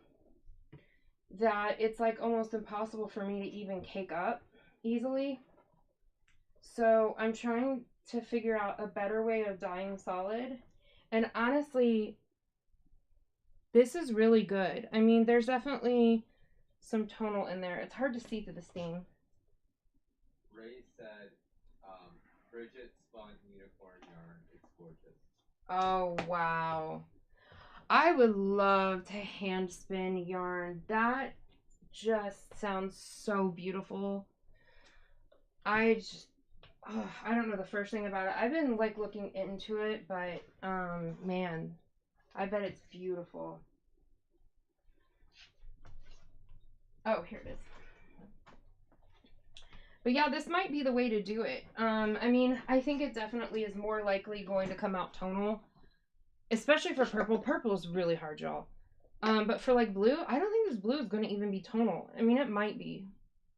that it's like almost impossible for me to even cake up easily. So I'm trying to figure out a better way of dyeing solid. And honestly, this is really good. I mean, there's definitely some tonal in there. It's hard to see through the stain. Ray said, Bridget spun unicorn yarn. It's gorgeous. Oh, wow. I would love to hand spin yarn. That just sounds so beautiful. I don't know the first thing about it. I've been like looking into it, but man, I bet it's beautiful. Oh, here it is. But yeah, this might be the way to do it. I mean, I think it definitely is more likely going to come out tonal, especially for purple. Purple is really hard, y'all. But for like blue, I don't think this blue is going to even be tonal. I mean, it might be.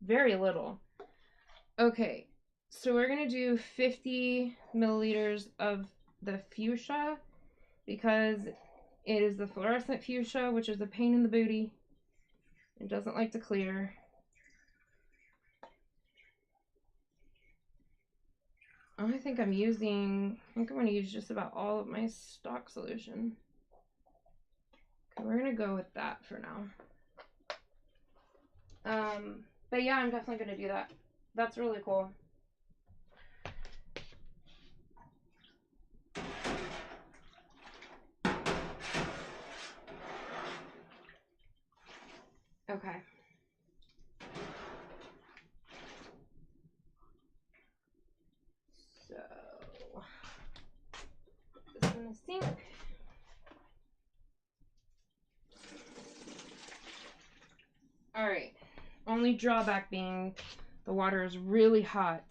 Very little. Okay, so we're going to do 50 milliliters of the fuchsia because it is the fluorescent fuchsia, which is a pain in the booty. It doesn't like to clear. I think I'm going to use just about all of my stock solution. Okay, we're going to go with that for now. But yeah, I'm definitely going to do that. That's really cool. Okay. So, put this in the sink. Alright. Only drawback being the water is really hot.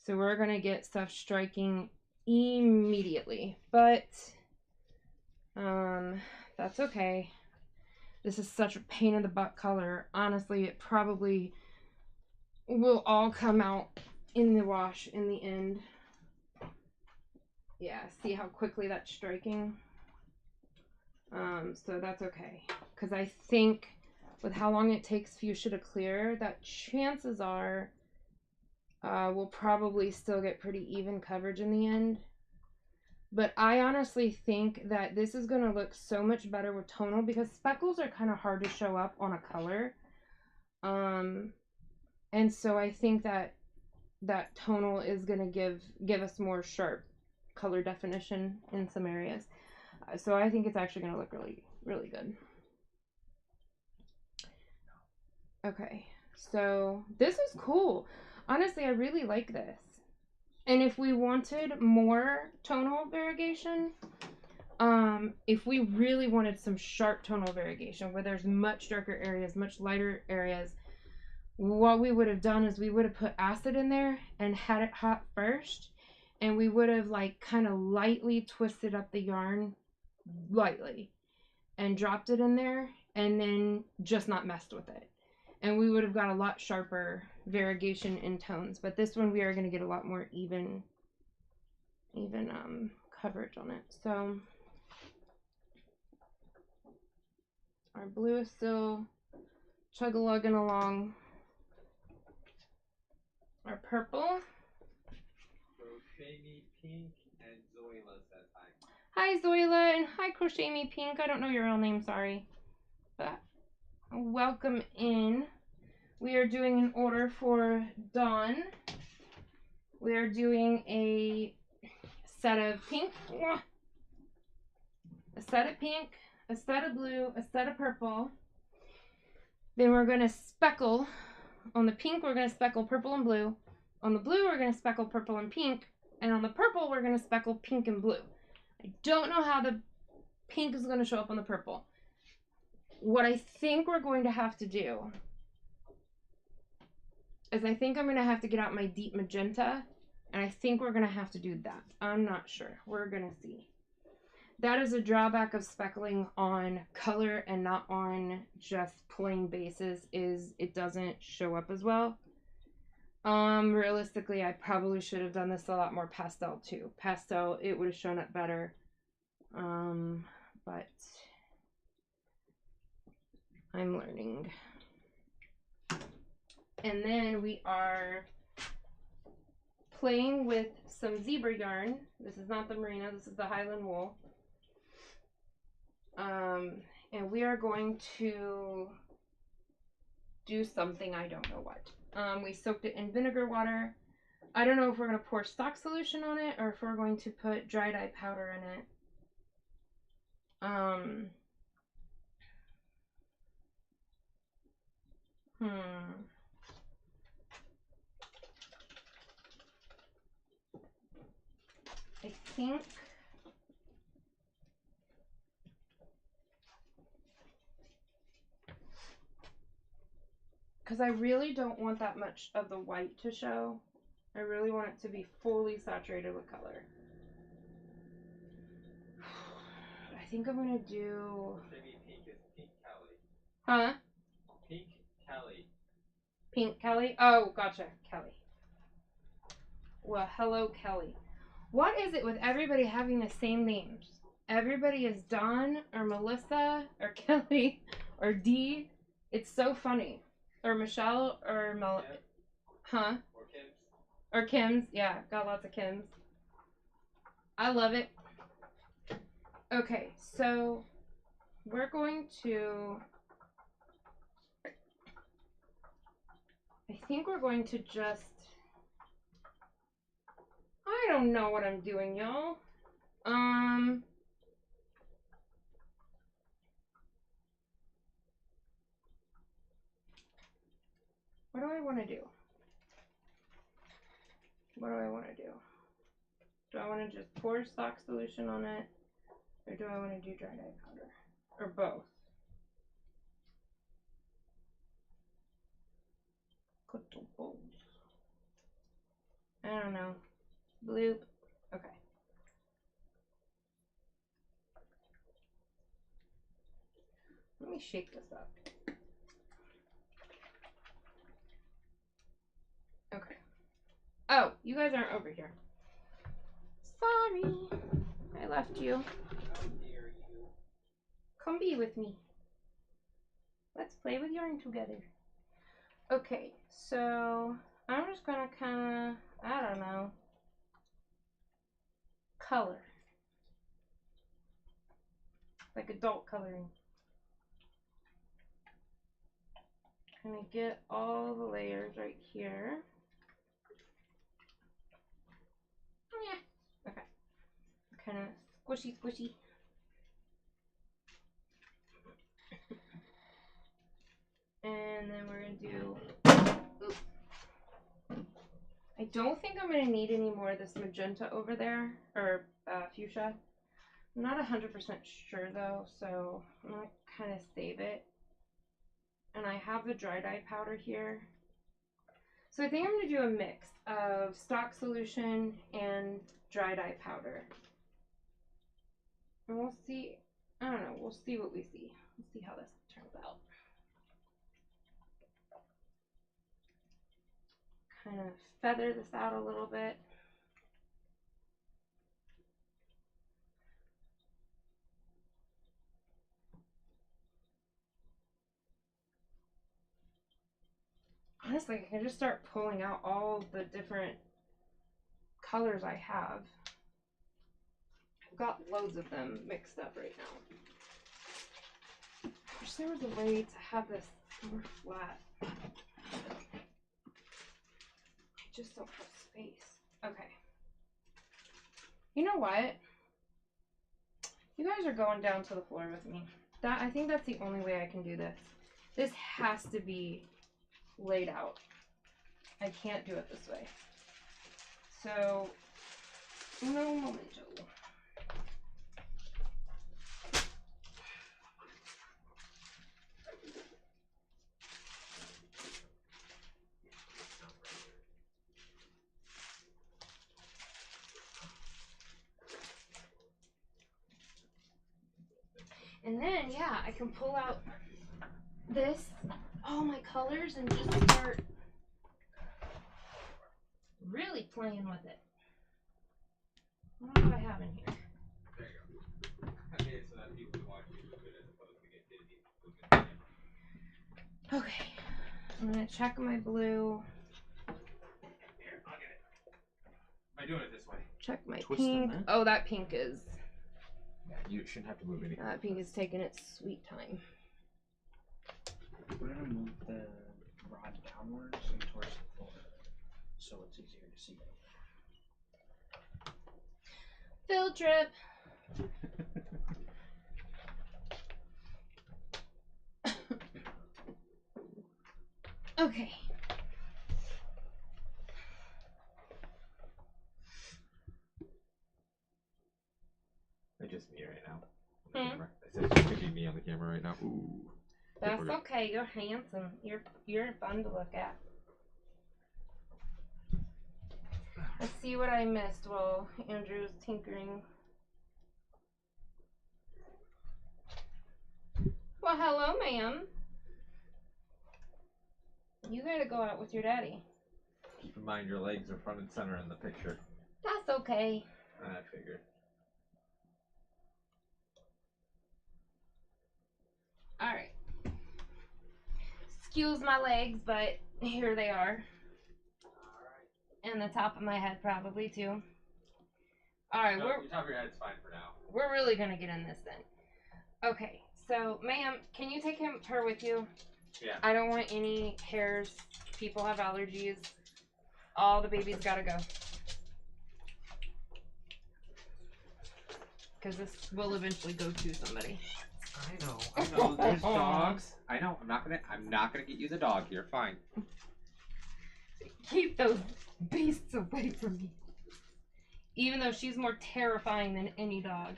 So we're going to get stuff striking immediately. But, that's okay. This is such a pain in the butt color. Honestly, it probably will all come out in the wash in the end. Yeah, see how quickly that's striking? So that's okay. Because I think with how long it takes fuchsia to clear, that chances are we'll probably still get pretty even coverage in the end. But I honestly think that this is going to look so much better with tonal because speckles are kind of hard to show up on a color. And so I think that tonal is going to give us more sharp color definition in some areas. So I think it's actually going to look really, really good. Okay, so this is cool. Honestly, I really like this. And if we wanted more tonal variegation, if we really wanted some sharp tonal variegation where there's much darker areas, much lighter areas, what we would have done is we would have put acid in there and had it hot first, and we would have like kind of lightly twisted up the yarn lightly and dropped it in there and then just not messed with it. And we would have got a lot sharper variegation in tones. But this one we are going to get a lot more even coverage on it. So our blue is still chug-a-lugging along. Our purple. Crochet Me Pink and Zoila says hi. Hi Zoila and hi Crochet Me Pink. I don't know your real name, sorry. But welcome in. We are doing an order for Dawn. We are doing a set of pink, a set of pink, a set of blue, a set of purple. Then we're going to speckle. On the pink, we're going to speckle purple and blue. On the blue, we're going to speckle purple and pink. And on the purple, we're going to speckle pink and blue. I don't know how the pink is going to show up on the purple. What I think we're going to have to do is I think I'm going to have to get out my deep magenta. And I think we're going to have to do that. I'm not sure. We're going to see. That is a drawback of speckling on color and not on just plain bases, is it doesn't show up as well. Realistically, I probably should have done this a lot more pastel too. Pastel, it would have shown up better. But I'm learning. And then we are playing with some zebra yarn. This is not the merino, this is the Highland wool. And we are going to do something, I don't know what. We soaked it in vinegar water. I don't know if we're going to pour stock solution on it or if we're going to put dry dye powder in it. I think because I really don't want that much of the white to show. I really want it to be fully saturated with color. I think I'm gonna do. Maybe pink is Pink Kelly. Huh? Pink Kelly. Pink Kelly? Oh, gotcha. Kelly. Well, hello, Kelly. What is it with everybody having the same names? Everybody is Dawn or Melissa or Kelly or Dee. It's so funny. Or Michelle or Mel. Kim Huh? or Kim's. Or Kim's. Yeah, got lots of Kim's. I love it. Okay, so we're going to. I think we're going to just. I don't know what I'm doing, y'all. What do I want to do? What do I want to do? Do I want to just pour stock solution on it? Or do I want to do dry dye powder? Or both? I don't know. Bloop. Okay. Let me shake this up. Okay. Oh, you guys aren't over here. Sorry. I left you. How dare you? Come be with me. Let's play with yarn together. Okay, so I'm just gonna kinda, I don't know, color. Like adult coloring. Gonna get all the layers right here. Yeah. Okay. Kind of squishy, squishy. And then we're gonna do. Oops. I don't think I'm gonna need any more of this magenta over there, or fuchsia. I'm not 100% sure though, so I'm gonna kind of save it. And I have the dry dye powder here. So I think I'm gonna do a mix of stock solution and dry dye powder. And we'll see, I don't know, we'll see what we see. We'll see how this turns out. Kind of feather this out a little bit. Honestly, I can just start pulling out all the different colors I have. I've got loads of them mixed up right now. I wish there was a way to have this more flat. I just don't have space. Okay. You know what? You guys are going down to the floor with me. I think that's the only way I can do this. This has to be laid out. I can't do it this way. So, uno momento. And then, yeah, I can pull out this, all my colors, and just start really playing with it. What do I have in here? There you go. I made it so that people can watch you move it as opposed to get dizzy moving the camera. Okay, I'm gonna check my blue. Here, I'll get it. Am I doing it this way? Check my Twist on pink. that. Oh, that pink is. Yeah, you shouldn't have to move anything. That pink is taking its sweet time. We're gonna move the rod downwards and towards the floor, so it's easier to see. Field trip. Okay. It's just me right now. On the Hmm? camera. I said it's just gonna be me on the camera right now. Ooh. That's we're good. okay. You're handsome. You're fun to look at. Let's see what I missed while Andrew's tinkering. Well, hello, ma'am. You gotta go out with your daddy. Keep in mind your legs are front and center in the picture. That's okay. I figured. Alright. Excuse my legs, but here they are. And the top of my head, probably, too. Alright, No, the top of your head's fine for now. we're really gonna get in this then. Okay, so, ma'am, can you take her with you? Yeah. I don't want any hairs. People have allergies. All the babies gotta go. Because this will eventually go to somebody. I know. There's dogs. I know. I'm not gonna get you the dog. You're fine. Keep those beasts away from me. Even though she's more terrifying than any dog.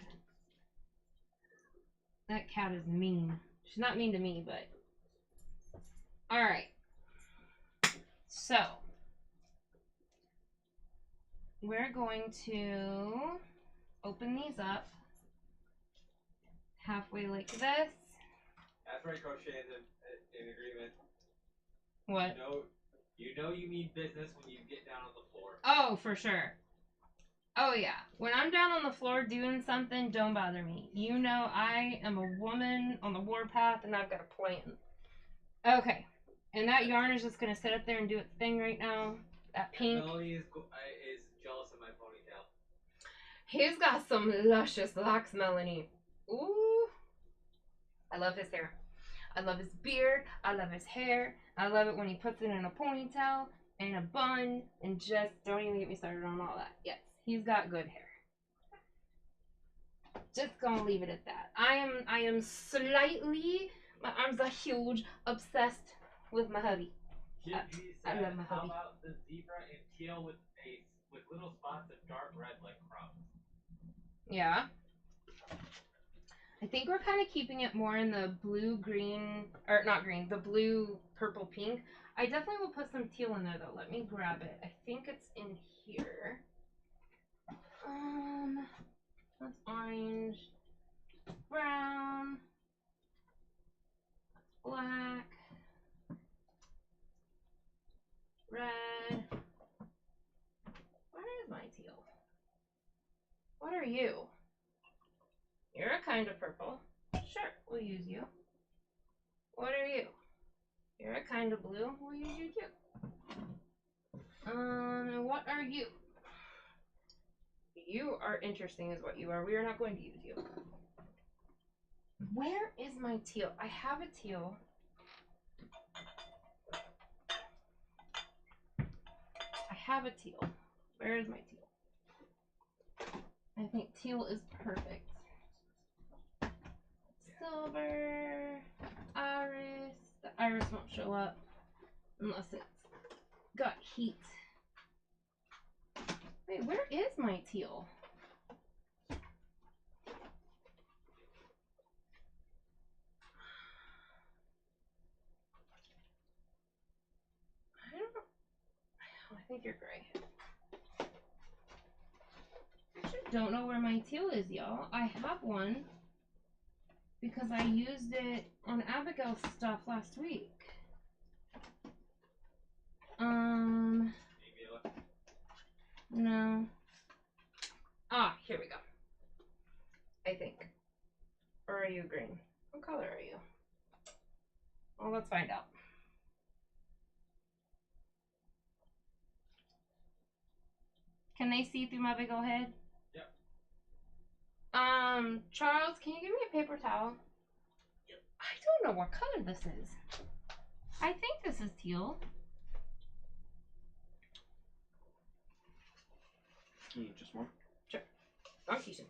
That cat is mean. She's not mean to me, but... Alright. So. We're going to open these up. Halfway like this. That's right, Crochet is in agreement. What? You know you mean business when you get down on the floor. Oh, for sure. Oh, yeah. When I'm down on the floor doing something, don't bother me. You know I am a woman on the warpath and I've got a plan. Okay. And that yarn is just going to sit up there and do its thing right now. That pink. Melanie is jealous of my ponytail. He's got some luscious locks, Melanie. Ooh. I love his hair. I love his beard. I love his hair. I love it when he puts it in a ponytail and a bun and just don't even get me started on all that. Yes, he's got good hair. Just gonna leave it at that. I am slightly, my arms are huge, obsessed with my hubby. I love my hubby. How about the zebra in teal with little spots of dark red like crumbs? Yeah. I think we're kind of keeping it more in the blue, green, or not green, the blue, purple, pink. I definitely will put some teal in there though. Let me grab it. I think it's in here. That's orange, brown, black, red. Where is my teal? What are you? You're a kind of purple. Sure, we'll use you. What are you? You're a kind of blue. We'll use you too. And what are you? You are interesting is what you are. We are not going to use you. Where is my teal? I have a teal. I have a teal. Where is my teal? I think teal is perfect. Silver, iris. The iris won't show up unless it's got heat. Wait, where is my teal? I think you're gray. I actually don't know where my teal is, y'all. I have one because I used it on Abigail's stuff last week. No. Ah, here we go. I think. Or are you green? What color are you? Well, let's find out. Can they see through my big old head? Yep. Charles, can you give me a paper towel? Yep. I don't know what color this is. I think this is teal. You need just one? Sure. Monkey shoes.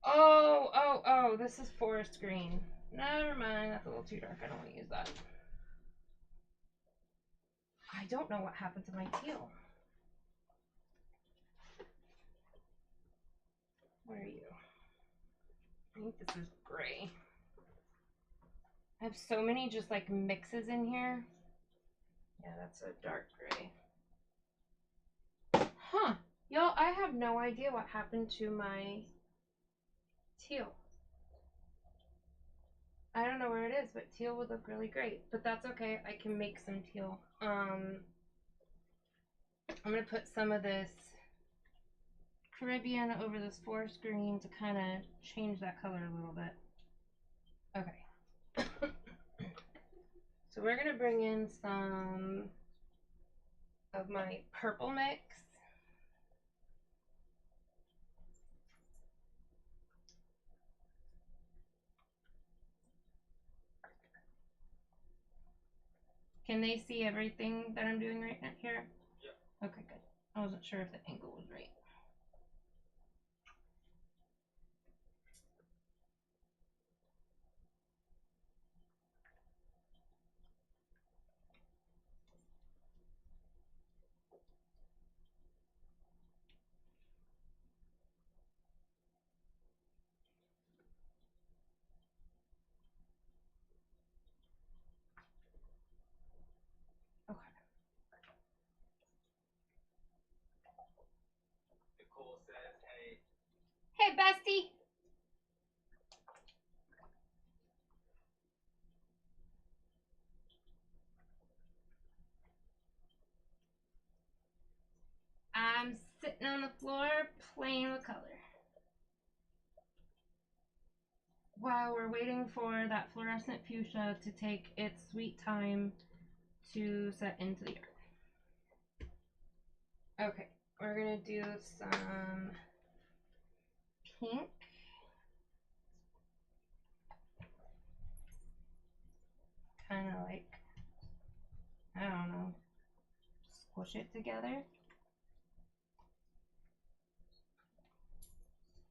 Oh, this is forest green. Never mind, that's a little too dark. I don't want to use that. I don't know what happened to my teal. Where are you? I think this is gray. I have so many just like mixes in here. Yeah, that's a dark gray. Huh. Y'all, I have no idea what happened to my teal. I don't know where it is, but teal would look really great. But that's okay. I can make some teal. I'm gonna put some of this Caribbean over this forest green to kind of change that color a little bit. Okay. So we're gonna bring in some of my purple mix. Can they see everything that I'm doing right now here? Yep. Okay, good. I wasn't sure if the angle was right. Okay. Nicole says, hey, Hey, bestie. I'm sitting on the floor playing with color. While we're waiting for that fluorescent fuchsia to take its sweet time to set into the yard. Okay, we're gonna do some pink. Kind of like, I don't know, squish it together.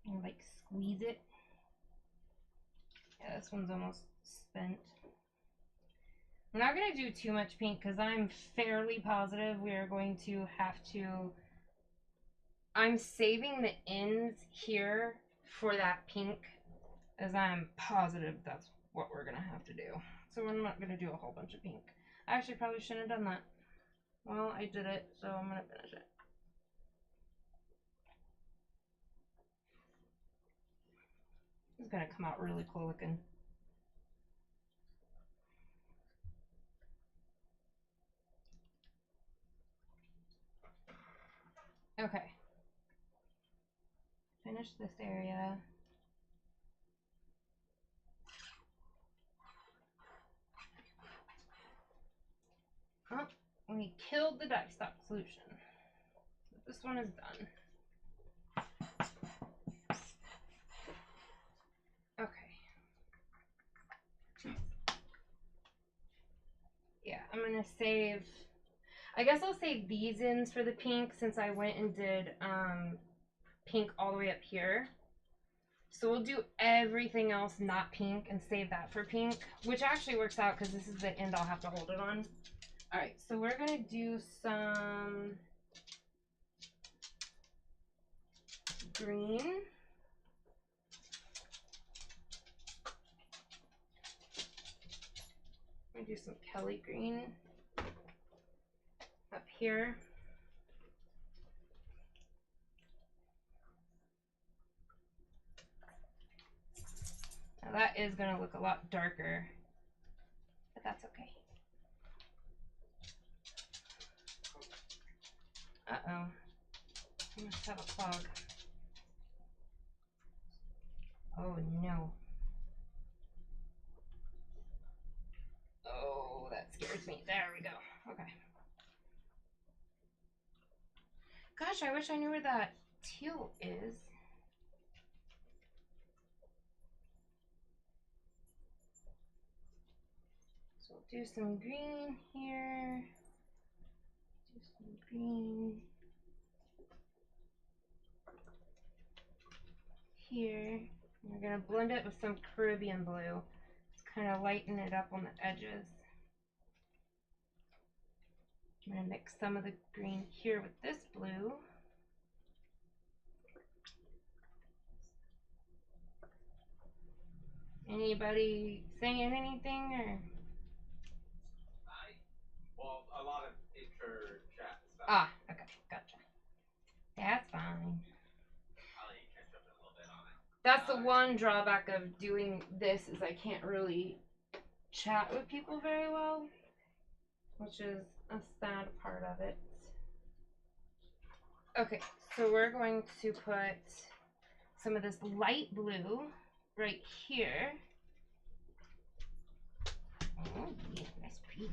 And like squeeze it. Yeah, this one's almost spent. I'm not going to do too much pink because I'm fairly positive we are going to have to... I'm saving the ends here for that pink as I'm positive that's what we're going to have to do. So I'm not going to do a whole bunch of pink. I actually probably shouldn't have done that. Well, I did it, so I'm going to finish it. It's going to come out really cool looking. Okay. Finish this area. Oh, we killed the dye stock solution. So this one is done. Okay. Yeah, I'm gonna save... I guess I'll save these ends for the pink since I went and did pink all the way up here. So we'll do everything else not pink and save that for pink, which actually works out because this is the end I'll have to hold it on. Alright, so we're gonna do some green. I'm gonna do some Kelly green up here. Now that is gonna look a lot darker, but that's okay. Uh-oh. I must have a clog. Oh no. Oh, that scares me. There we go. Okay. Gosh, I wish I knew where that teal is. So we'll do some green here. Do some green here. We're gonna blend it with some Caribbean blue. Just kind of lighten it up on the edges. I'm gonna mix some of the green here with this blue. Anybody saying anything or? Well, a lot of inter-chat stuff. Ah, okay, gotcha. That's fine. I'll let you catch up in a little bit on it. That's the one drawback of doing this is I can't really chat with people very well, which is a sad part of it. Okay, so we're going to put some of this light blue right here. Oh, yeah, that's pretty.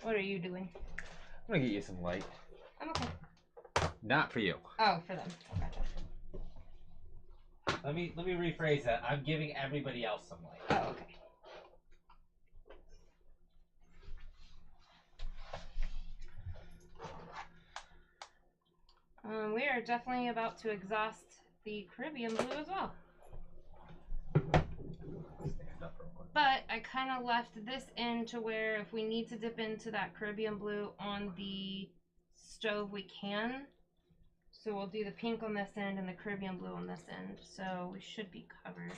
What are you doing? I'm gonna get you some light. I'm okay. Not for you. Oh, for them. Gotcha. Let me rephrase that. I'm giving everybody else some light. Oh, okay. We are definitely about to exhaust the Caribbean blue as well. Stand up real quick. But I kind of left this in to where if we need to dip into that Caribbean blue on the stove, we can. So we'll do the pink on this end and the Caribbean blue on this end. So we should be covered.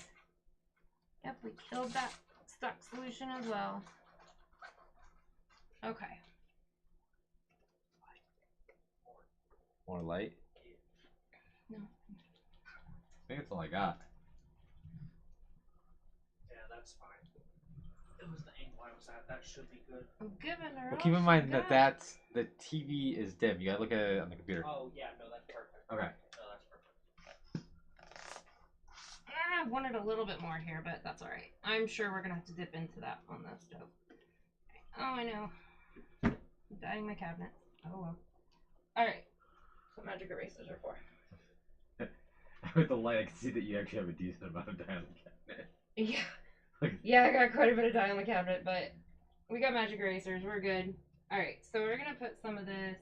Yep, we killed that stock solution as well. Okay. More light? No. I think that's all I got. Yeah, that's fine. It was the angle I was at. That should be good. I'm giving her. Well, keep in mind that the TV is dim. You gotta look at it on the computer. Oh, yeah, no, that's perfect. Okay. No, that's perfect. I wanted a little bit more here, but that's alright. I'm sure we're gonna have to dip into that on the stove. Oh, I know. I'm dyeing my cabinet. Oh well. Alright. That's what magic erasers are for. With the light, I can see that you actually have a decent amount of dye on the cabinet. Yeah. Yeah, I got quite a bit of dye on the cabinet, but we got magic erasers. We're good. Alright, so we're gonna put some of this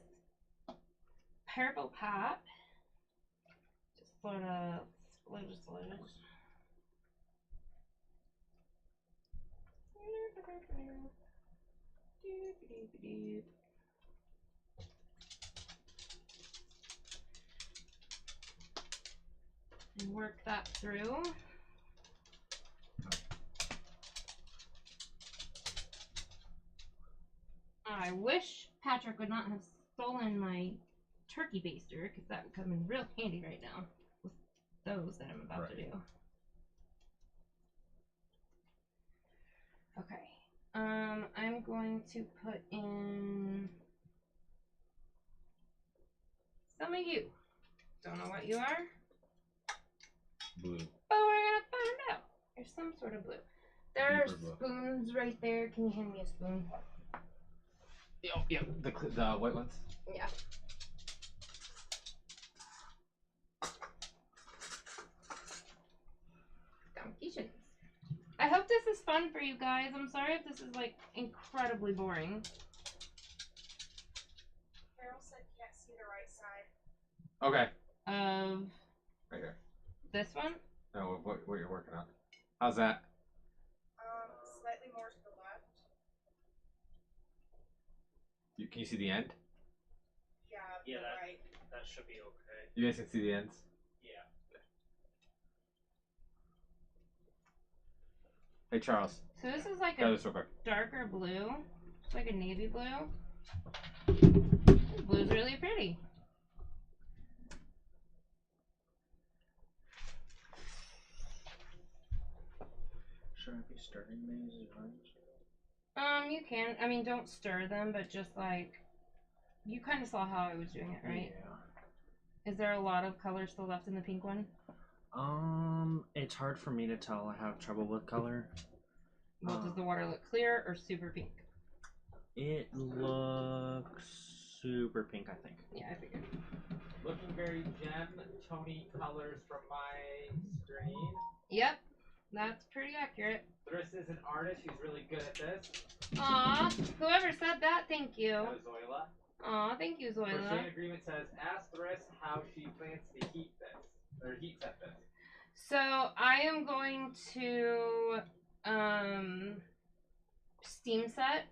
purple pop. Just sort of splooge. And work that through. I wish Patrick would not have stolen my turkey baster, because that would come in real handy right now with those that I'm about to do. Okay. I'm going to put in some of you. Don't know what you are. Blue. But we're gonna find out. There's some sort of blue. There are Deeper blue. spoons right there. Can you hand me a spoon? Oh, yeah, the white ones. Yeah. Competitions. I hope this is fun for you guys. I'm sorry if this is like incredibly boring. Carol said can't see the right side. Okay. Of Right here. this one? No, what you're working on. How's that? Slightly more to the left. Can you see the end? Yeah, Yeah, the right. that should be okay. You guys can see the ends? Yeah. Hey, Charles. So this is like Grab a this real quick. darker blue. It's like a navy blue. Blue's really pretty. Should I be stirring these ones? You can. I mean, don't stir them, but just like, you kind of saw how I was doing it, right? Yeah. Is there a lot of color still left in the pink one? It's hard for me to tell. I have trouble with color. Well, does the water look clear or super pink? It looks super pink, I think. Yeah, I figured. Looking very gem Tony colors from my screen. Yep, that's pretty accurate. Thriss is an artist. She's really good at this. Aw, whoever said that, thank you. That was Zoila. Aw, thank you, Crochet Zoila. Agreement says, ask Thriss how she plans to heat this, or heat set this. So I am going to steam set.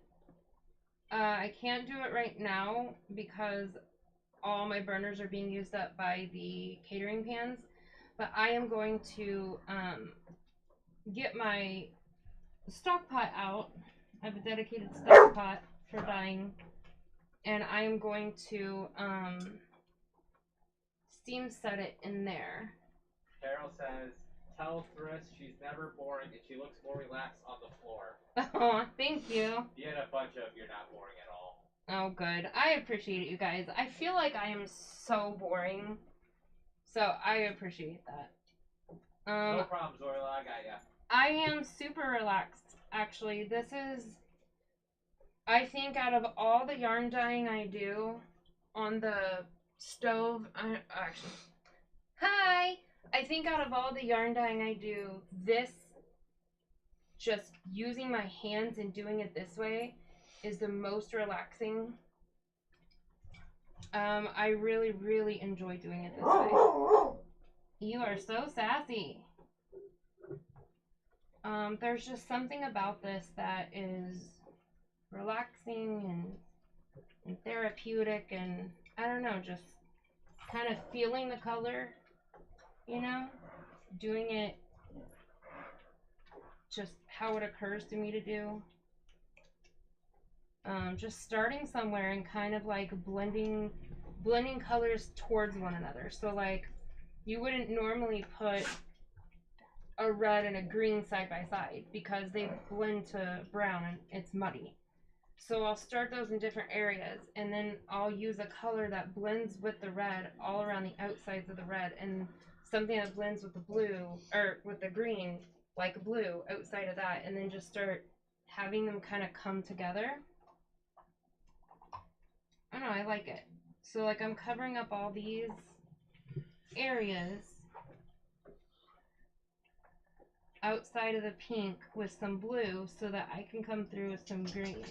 I can't do it right now because all my burners are being used up by the catering pans. But I am going to get my stock pot out. I have a dedicated stock pot for dyeing. And I am going to steam set it in there. Carol says, tell Thriss she's never boring and she looks more relaxed on the floor. Oh, thank you. You had a bunch of you're not boring at all. Oh, good. I appreciate it, you guys. I feel like I am so boring. So I appreciate that. No problem, Zoila, I got ya. I am super relaxed, actually. This is, I think, out of all the yarn dyeing I do on the stove, hi! I think out of all the yarn dyeing I do, this, just using my hands and doing it this way, is the most relaxing. I really, really enjoy doing it this way. You are so sassy. There's just something about this that is relaxing and therapeutic, and I don't know, just kind of feeling the color, you know, doing it just how it occurs to me to do. Just starting somewhere and kind of like blending colors towards one another. So like you wouldn't normally put a red and a green side by side because they blend to brown and it's muddy. So I'll start those in different areas, and then I'll use a color that blends with the red all around the outsides of the red, and something that blends with the blue, or with the green, like blue, outside of that, and then just start having them kind of come together. I don't know, I like it. So like I'm covering up all these areas outside of the pink with some blue so that I can come through with some green.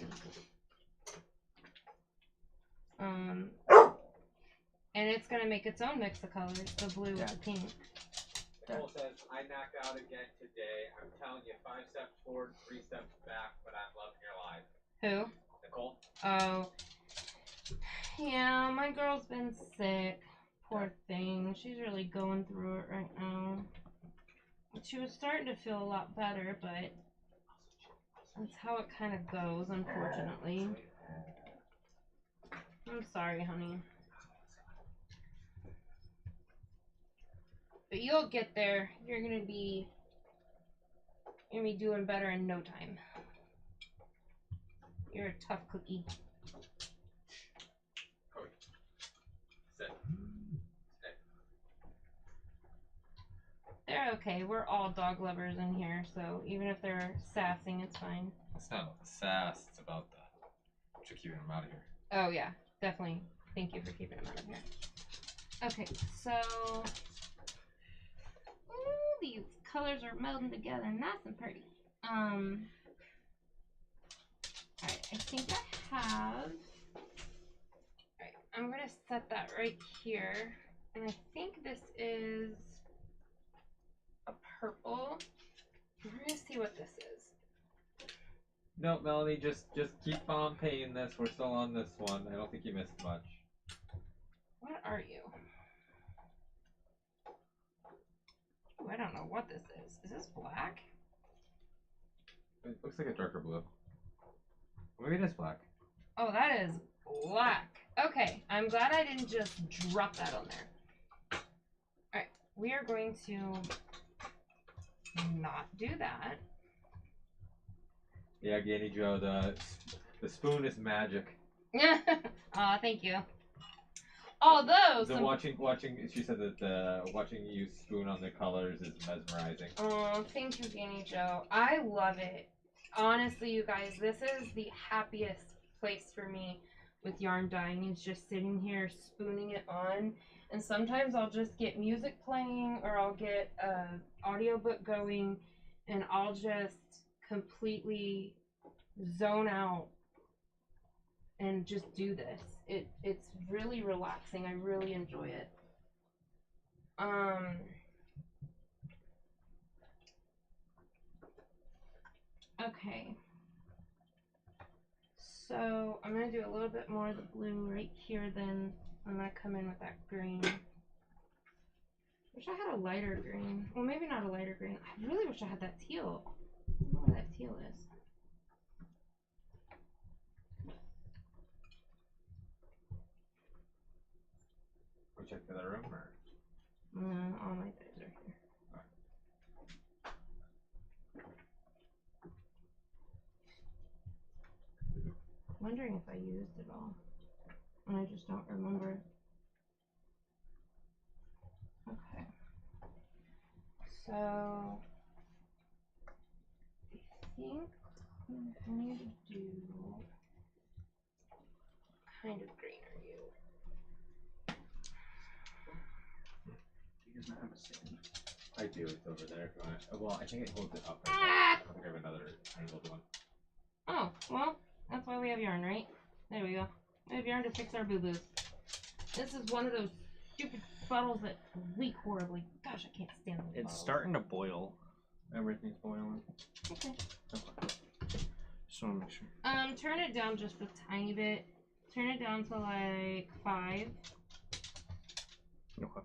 And it's gonna make its own mix of colors, the blue with the pink. Nicole says, I knocked out again today. I'm telling you, 5 steps forward, 3 steps back, but I'm loving your live. Who? Nicole? Oh. Yeah, my girl's been sick. Poor thing. She's really going through it right now. She was starting to feel a lot better, but that's how it kind of goes, unfortunately. I'm sorry, honey. But you'll get there. You're gonna be doing better in no time. You're a tough cookie. Sit. They're okay. We're all dog lovers in here, so even if they're sassing, it's fine. It's not about the sass, it's about the keeping them out of here. Oh yeah, definitely. Thank you for keeping them out of here. Okay, so these colors are melding together nice and pretty. Alright, I think I have. Alright, I'm gonna set that right here. And I think this is a purple. We're gonna see what this is. No, Melanie, just keep on paying this. We're still on this one. I don't think you missed much. What are you? Oh, I don't know what this is. Is this black? It looks like a darker blue. Maybe it is black. Oh, that is black. Okay, I'm glad I didn't just drop that on there. Alright, we are going to not do that. Yeah, Ganny Joe, the spoon is magic. Aw, thank you. Although The watching she said that watching you spoon on the colors is mesmerizing. Oh, thank you, Ganny Joe. I love it. Honestly, you guys, this is the happiest place for me with yarn dyeing, is just sitting here spooning it on. And sometimes I'll just get music playing, or I'll get a audiobook going, and I'll just completely zone out and just do this. It's really relaxing. I really enjoy it. Okay. So I'm gonna do a little bit more of the blue right here, then I'm gonna come in with that green. Wish I had a lighter green. Well, maybe not a lighter green. I really wish I had that teal. I don't know where that teal is. We check the other room, or? All my dice are here. Wondering if I used it all, and I just don't remember. Okay. So I think I'm going to do. What kind of green are you? You guys not have a sand? I do. It's over there. If you want it. Well, I think it holds it up. Right there. I think I have another angled one. Oh, well, that's why we have yarn, right? There we go. We have yarn to fix our boo-boos. This is one of those stupid bottles that leak horribly. Gosh, I can't stand those It's bottles. starting to boil. Everything's boiling. Okay. Just want to make sure. Turn it down just a tiny bit. Turn it down to like 5. Okay.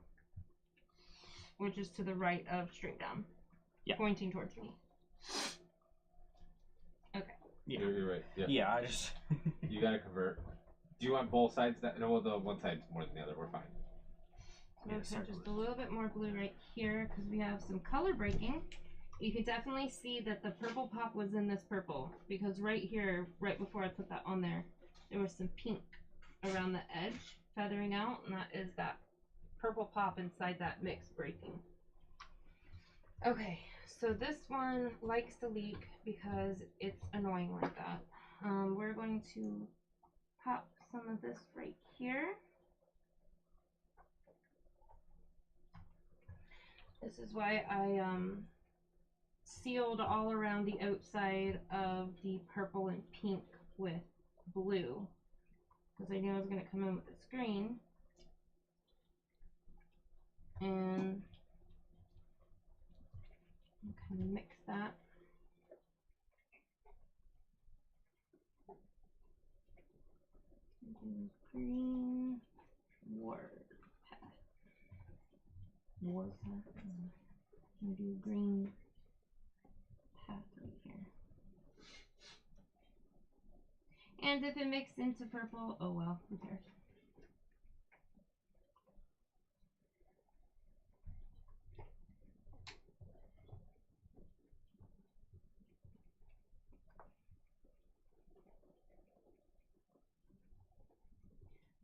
Which is to the right of straight down. Yeah. Pointing towards me. Okay. Yeah. You're right. Yeah. Yeah, I just. You gotta convert. Do you want both sides? No, well, the one side's more than the other. We're fine. I'm going to put just a little bit more blue right here because we have some color breaking. You can definitely see that the purple pop was in this purple because right here, right before I put that on there, there was some pink around the edge feathering out, and that is that purple pop inside that mix breaking. Okay, so this one likes to leak because it's annoying like that. We're going to pop some of this right here. This is why I sealed all around the outside of the purple and pink with blue because I knew I was going to come in with this green. And kind of mix that. Do green word path. War path. And do green path right here. And if it mixed into purple, oh well, who cares?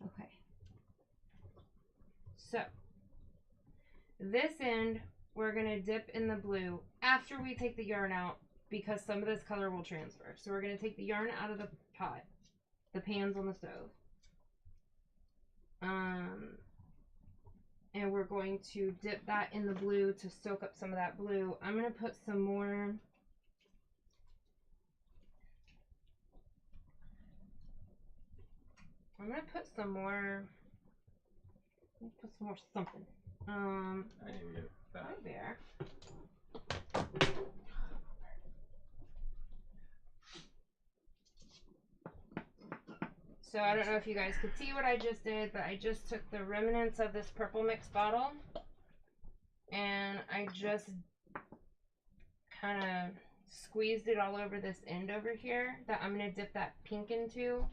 Okay. So, this end, we're going to dip in the blue after we take the yarn out because some of this color will transfer. So we're going to take the yarn out of the pot, the pans on the stove. And we're going to dip that in the blue to soak up some of that blue. I'm going to put some more... something. I need to get that. Hi there. So I don't know if you guys could see what I just did, but I just took the remnants of this purple mix bottle and I just kind of squeezed it all over this end over here that I'm going to dip that pink into.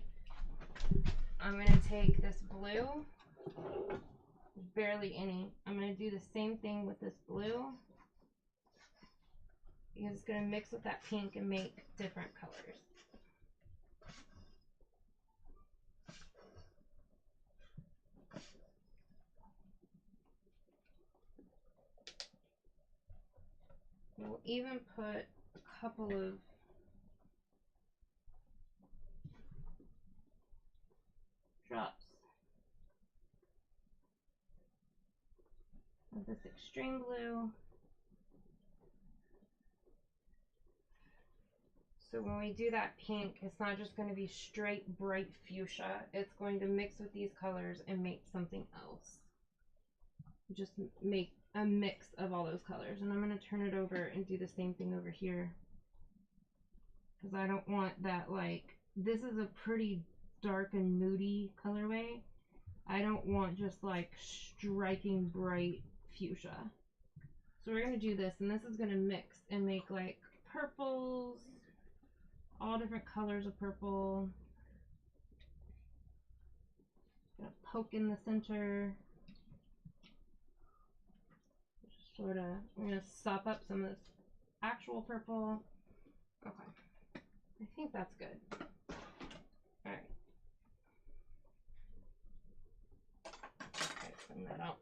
I'm going to take this blue, barely any. I'm going to do the same thing with this blue because it's going to mix with that pink and make different colors. We'll even put a couple of drops of this extreme blue So when we do that pink, it's not just going to be straight bright fuchsia. It's going to mix with these colors and make something else. Just make a mix of all those colors. And I'm going to turn it over and do the same thing over here. Because I don't want that, like, this is a pretty dark and moody colorway. I don't want just like striking bright fuchsia. So we're going to do this, and this is going to mix and make like purples, all different colors of purple. Gonna poke in the center. Just sort of, I'm gonna sop up some of this actual purple. Okay, I think that's good. All right. Okay, clean that out.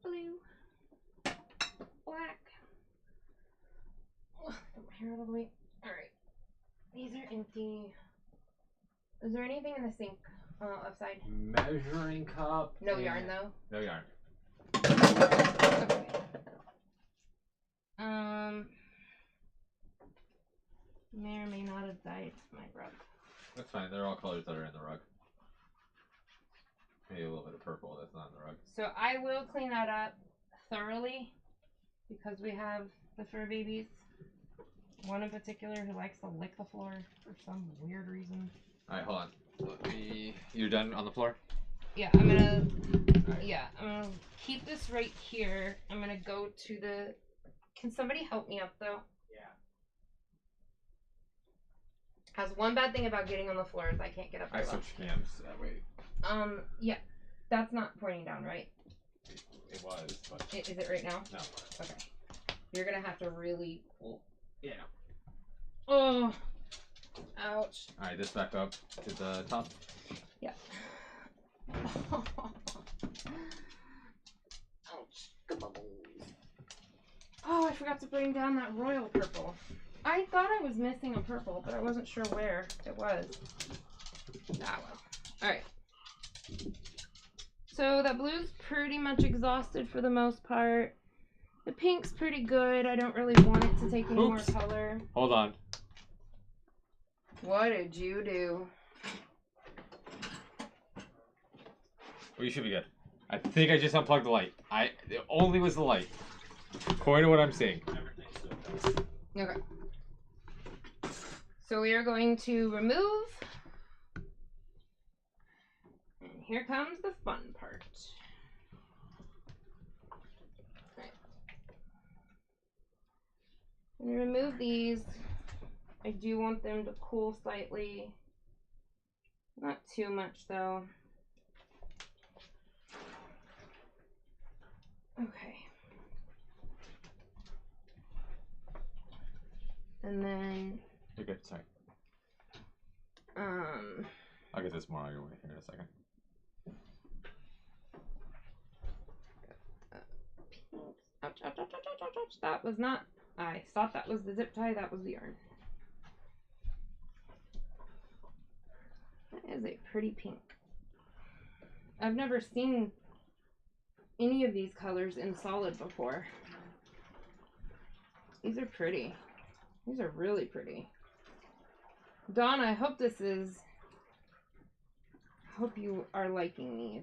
Blue, black. Oh, put my hair out of the way. All right. These are empty. Is there anything in the sink upside? Measuring cup. No yarn though. No yarn. Okay. May or may not have dyed my rug. That's fine. They're all colors that are in the rug. Maybe a little bit of purple that's not in the rug. So I will clean that up thoroughly because we have the fur babies. One in particular who likes to lick the floor for some weird reason. Alright, hold on. Let me. You're done on the floor? Yeah, I'm gonna. Yeah, I'm gonna keep this right here. I'm gonna go to the. Can somebody help me up though? Yeah. Has one bad thing about getting on the floor is I can't get up I very well. switched cams that way. Yeah, that's not pointing down, right? It was, but. Is it right now? No. Okay. You're gonna have to really pull. Yeah. Oh. Ouch. Alright, this back up to the top. Yeah. Ouch. Oh, I forgot to bring down that royal purple. I thought I was missing a purple, but I wasn't sure where it was. Ah, well. Alright. So that blue's pretty much exhausted for the most part. The pink's pretty good. I don't really want it to take any more color. Hold on. What did you do? Well, you should be good. I think I just unplugged the light. It only was the light. According to what I'm seeing. Okay. So we are going to remove. And here comes the fun part. Right. I'm going to remove these. I do want them to cool slightly. Not too much though. Okay. And then You're good, sorry. I'll get this more on your way here in a second. Ouch, ouch, ouch, ouch, ouch, ouch, ouch. That was not, I thought that was the zip tie, that was the yarn. That is a pretty pink. I've never seen any of these colors in solid before. These are pretty. These are really pretty. Dawn, I hope this is, I hope you are liking these.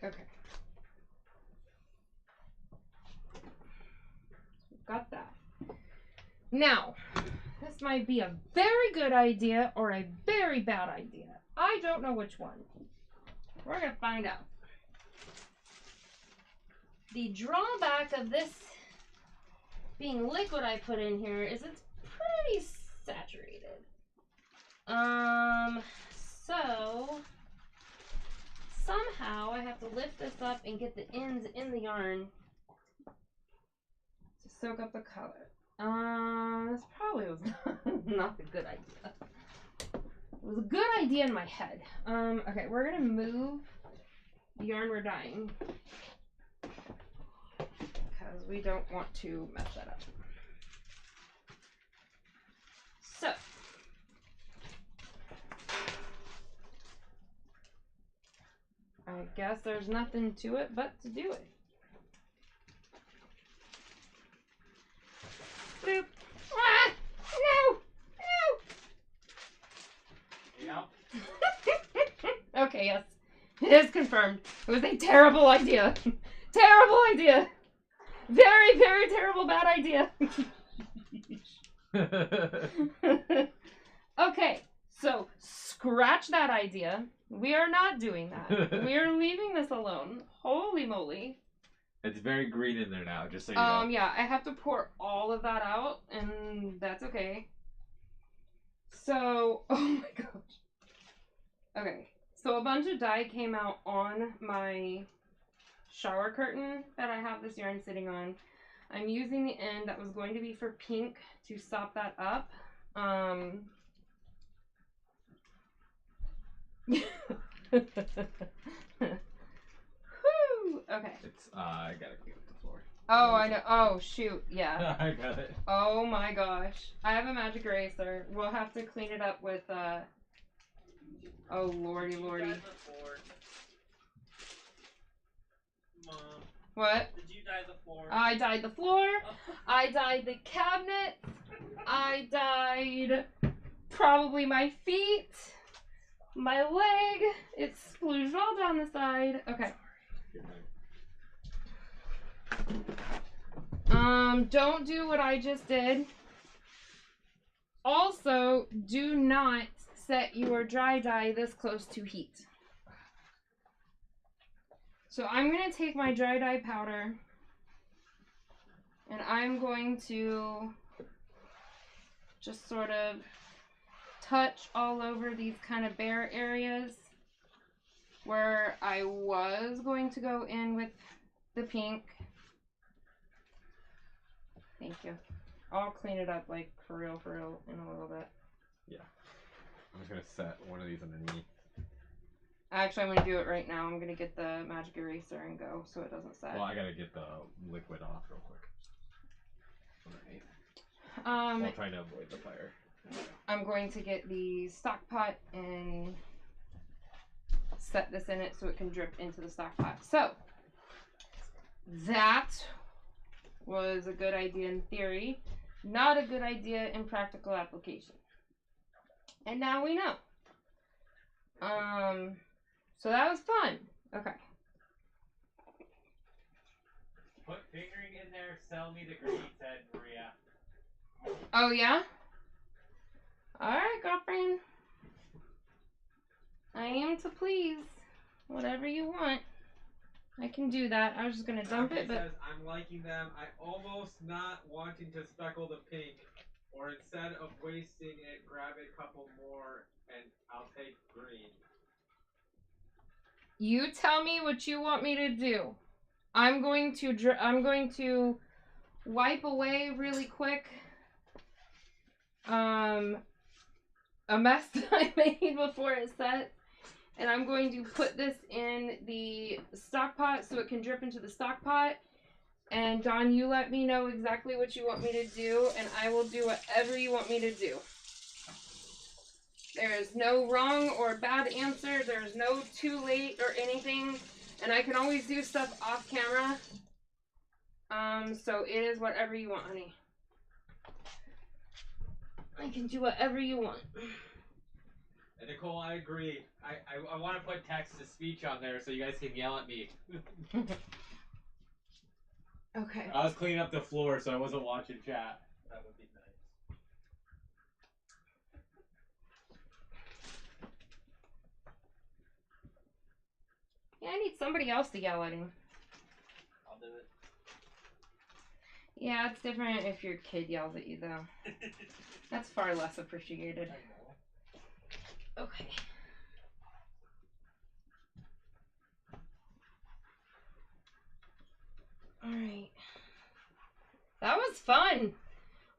Okay. Got that. Now, this might be a very good idea or a very bad idea. I don't know which one. We're going to find out. The drawback of this being liquid I put in here is it's pretty saturated. So somehow I have to lift this up and get the ends in the yarn to soak up the color. This probably was not a good idea. It was a good idea in my head. Okay, we're gonna move the yarn we're dyeing because we don't want to mess that up. So, I I guess there's nothing to it but to do it. Boop. Ah! No! No! Yep. Okay, yes. It is confirmed. It was a terrible idea. Terrible idea. Very, very terrible bad idea. Okay, so scratch that idea. We are not doing that. We are leaving this alone. Holy moly. It's very green in there now, just so you know. Yeah, I have to pour all of that out, and that's okay. So, oh my gosh. Okay, so a bunch of dye came out on my shower curtain that I have this yarn sitting on. I'm using the end that was going to be for pink to stop that up. Whew, okay. It's, I gotta clean up the floor. Oh, I know. Oh, shoot. Yeah. I got it. Oh my gosh. I have a magic eraser. We'll have to clean it up with, oh, lordy, lordy. Did you dye the floor? Mom, What? did you dye the floor? I dyed the floor. I dyed the cabinet. I dyed probably my feet. My leg. It's splooged all down the side. Okay. Don't do what I just did. Also, do not set your dry dye this close to heat. So I'm going to take my dry dye powder and I'm going to just sort of touch all over these kind of bare areas where I was going to go in with the pink. Thank you. I'll clean it up like for real in a little bit. Yeah. I'm just gonna set one of these underneath. Actually, I'm going to do it right now. I'm going to get the magic eraser and go so it doesn't set. Well, I gotta get the liquid off real quick. Underneath. While trying to avoid the fire. I'm going to get the stock pot and set this in it so it can drip into the stock pot. So, that was a good idea in theory, not a good idea in practical application. And now we know. So that was fun. Okay. Put fingering in there, sell me the green, said Maria. Oh, yeah? Alright, girlfriend. I am to please. Whatever you want. I can do that. I was just gonna dump it, but says, I'm liking them. I almost not wanting to speckle the pink, or instead of wasting it, grab a couple more, and I'll take green. you tell me what you want me to do. I'm going to wipe away really quick a mess that I made before it sets. And I'm going to put this in the stock pot so it can drip into the stock pot. And Dawn, you let me know exactly what you want me to do, and I will do whatever you want me to do. There is no wrong or bad answer. There's no too late or anything. And I can always do stuff off camera. So it is whatever you want, honey. I can do whatever you want. And Nicole, I agree. I want to put text to speech on there so you guys can yell at me. Okay. I was cleaning up the floor, so I wasn't watching chat. That would be nice. Yeah, I need somebody else to yell at him. I'll do it. Yeah, it's different if your kid yells at you, though. That's far less appreciated. Okay. Alright. That was fun.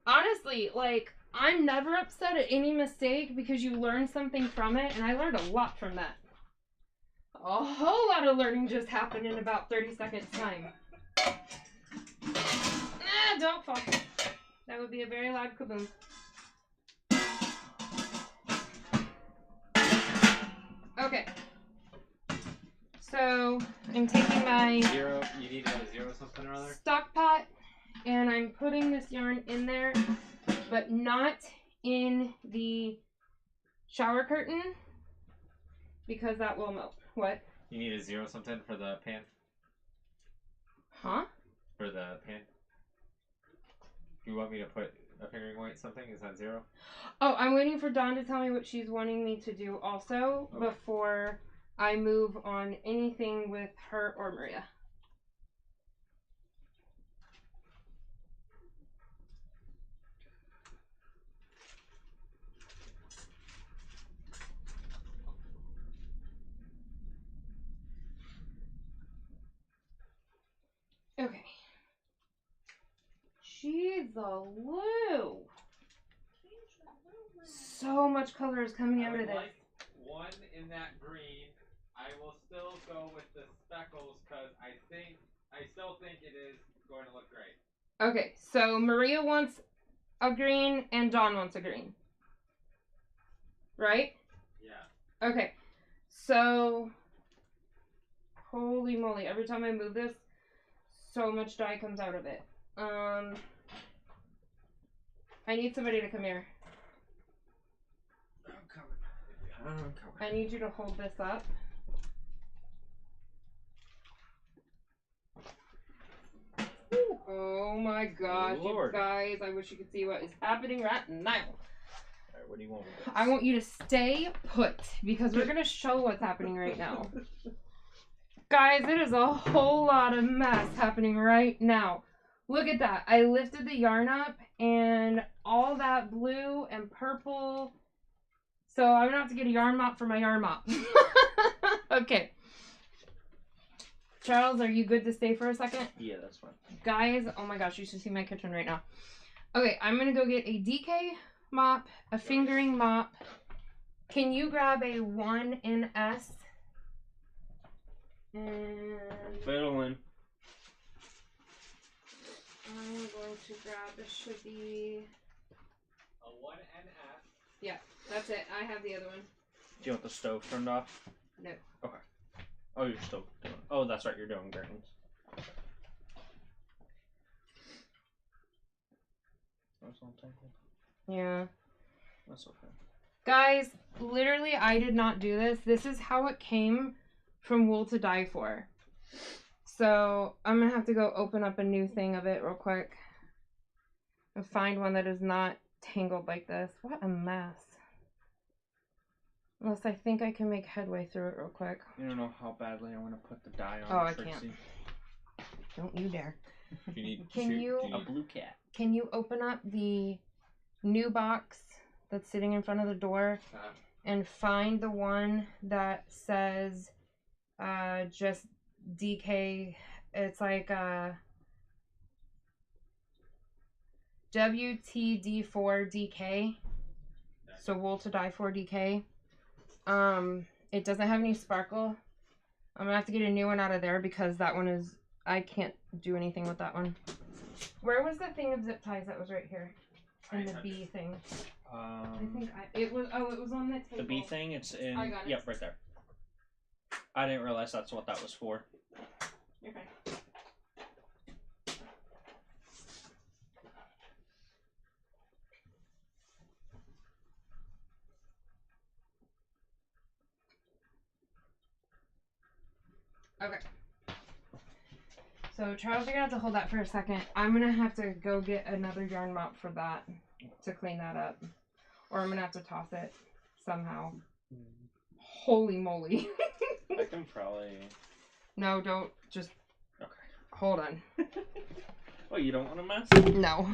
Honestly, like, I'm never upset at any mistake because you learn something from it, and I learned a lot from that. A whole lot of learning just happened in about 30 seconds time. Ah, don't fall. That would be a very loud kaboom. Okay. So I'm taking my Zero. You need a zero something or other. stock pot and I'm putting this yarn in there, but not in the shower curtain because that will melt. What? You need a zero something for the pan. Huh? For the pan. Do you want me to put a fingering weight something? Is that zero? Oh, I'm waiting for Dawn to tell me what she's wanting me to do also before I move on anything with her or Maria. Okay. She's a Lou. So much color is coming out of this. Like one in that green. I will still go with the speckles because I still think it is going to look great. Okay, so Maria wants a green and Dawn wants a green. Right? Yeah. Okay. So, holy moly, every time I move this, so much dye comes out of it. I need somebody to come here. I'm coming. I need you to hold this up. Oh my gosh, you guys, I wish you could see what is happening right now. Alright, what do you want with this? I want you to stay put because we're going to show what's happening right now. Guys, it is a whole lot of mess happening right now. Look at that. I lifted the yarn up and all that blue and purple. So I'm going to have to get a yarn mop for my yarn mop. Okay. Charles, are you good to stay for a second? Yeah, that's fine. Guys, oh my gosh, you should see my kitchen right now. Okay, I'm going to go get a DK mop, a fingering mop. Can you grab a 1NS? And Fiddling. I'm going to grab, this should be, A 1NS. yeah, that's it. I have the other one. Do you want the stove turned off? No. Okay. Oh, you're still doing. Oh, that's right. You're doing greens. That's all tangled. Yeah. That's okay. Guys, literally, I did not do this. This is how it came from Wool to Die For. So, I'm going to have to go open up a new thing of it real quick. And find one that is not tangled like this. What a mess. Unless I think I can make headway through it real quick. You don't know how badly I want to put the dye on. Oh, I Trixie. can't. Don't you dare. Do you need? Can you- A blue cat. Can you open up the new box that's sitting in front of the door and find the one that says just DK? It's like WTD4DK. So Wool to Die For DK. It doesn't have any sparkle. I'm gonna have to get a new one out of there because that one is, I can't do anything with that one. Where was the thing of zip ties that was right here? And the bee thing. I think it was on the table. The bee thing, it's in. I got it. Yep, right there. I didn't realize that's what that was for. You're fine. Okay. So Charles, you're gonna have to hold that for a second. I'm gonna have to go get another yarn mop for that to clean that up. Or I'm gonna have to toss it somehow. Holy moly. I can probably. No, don't. Just Okay. hold on. Oh, you don't want to mess? No.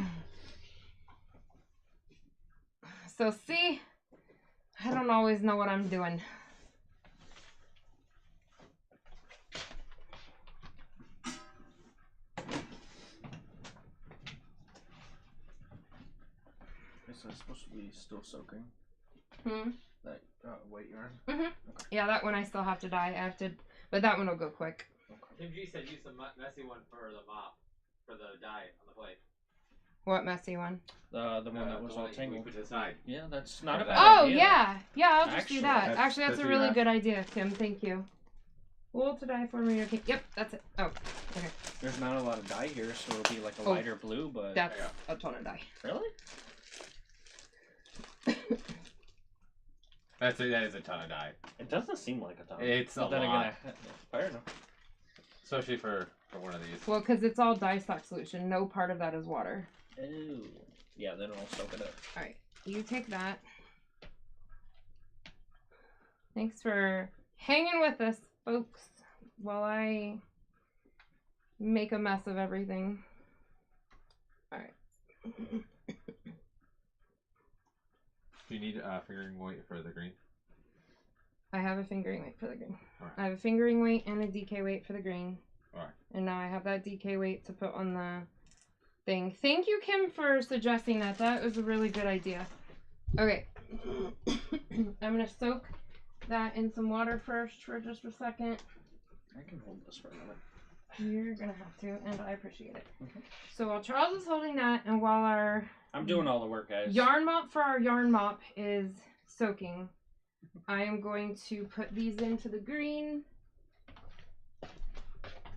So see, I don't always know what I'm doing. Is that supposed to be still soaking? That white yarn? Okay. Yeah, that one I still have to dye. I have to, but that one will go quick. Tim G said use the messy one for the mop, for the dye on the plate. What messy one? The one that was all tangled. We put aside. Yeah, that's not a bad Oh idea. yeah, yeah. I'll just Actually, do that. that's- Actually, that's that's a what you really have. good idea, Tim. Thank you. Wool to dye for me. Okay. Yep, that's it. Oh, okay. There's not a lot of dye here, so it'll be like a Oh, lighter blue, but That's a ton of dye. really? That is a ton of dye. It doesn't seem like a ton. It's a But then lot. again, fair enough. Especially for one of these. Well, because it's all dye stock solution. No part of that is water. Oh, yeah, then it'll soak it up. All right, you take that. Thanks for hanging with us, folks, while I make a mess of everything. All right. Do you need fingering weight for the green? I have a fingering weight for the green. Alright. I have a fingering weight and a DK weight for the green. Alright. And now I have that DK weight to put on the thing. Thank you, Kim, for suggesting that. That was a really good idea. Okay. I'm going to soak that in some water first for just a second. I can hold this for a minute. You're going to have to, and I appreciate it. Okay. So while Charles is holding that, and while our I'm doing all the work, guys. yarn mop for our yarn mop is soaking, I am going to put these into the green.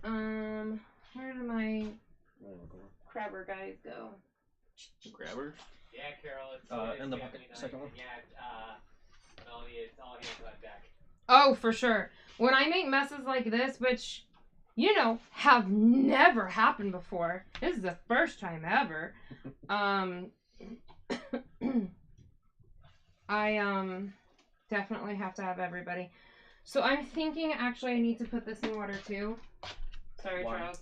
Where do my crabber guys go? Grabbers. Yeah, Carol, it's in the family bucket, night, second one. and yeah, Melanie, it's all hands on deck. Oh, for sure. When I make messes like this, which, you know, have never happened before. This is the first time ever. I definitely have to have everybody. So I'm thinking actually I need to put this in water too. Sorry, Why? Charles.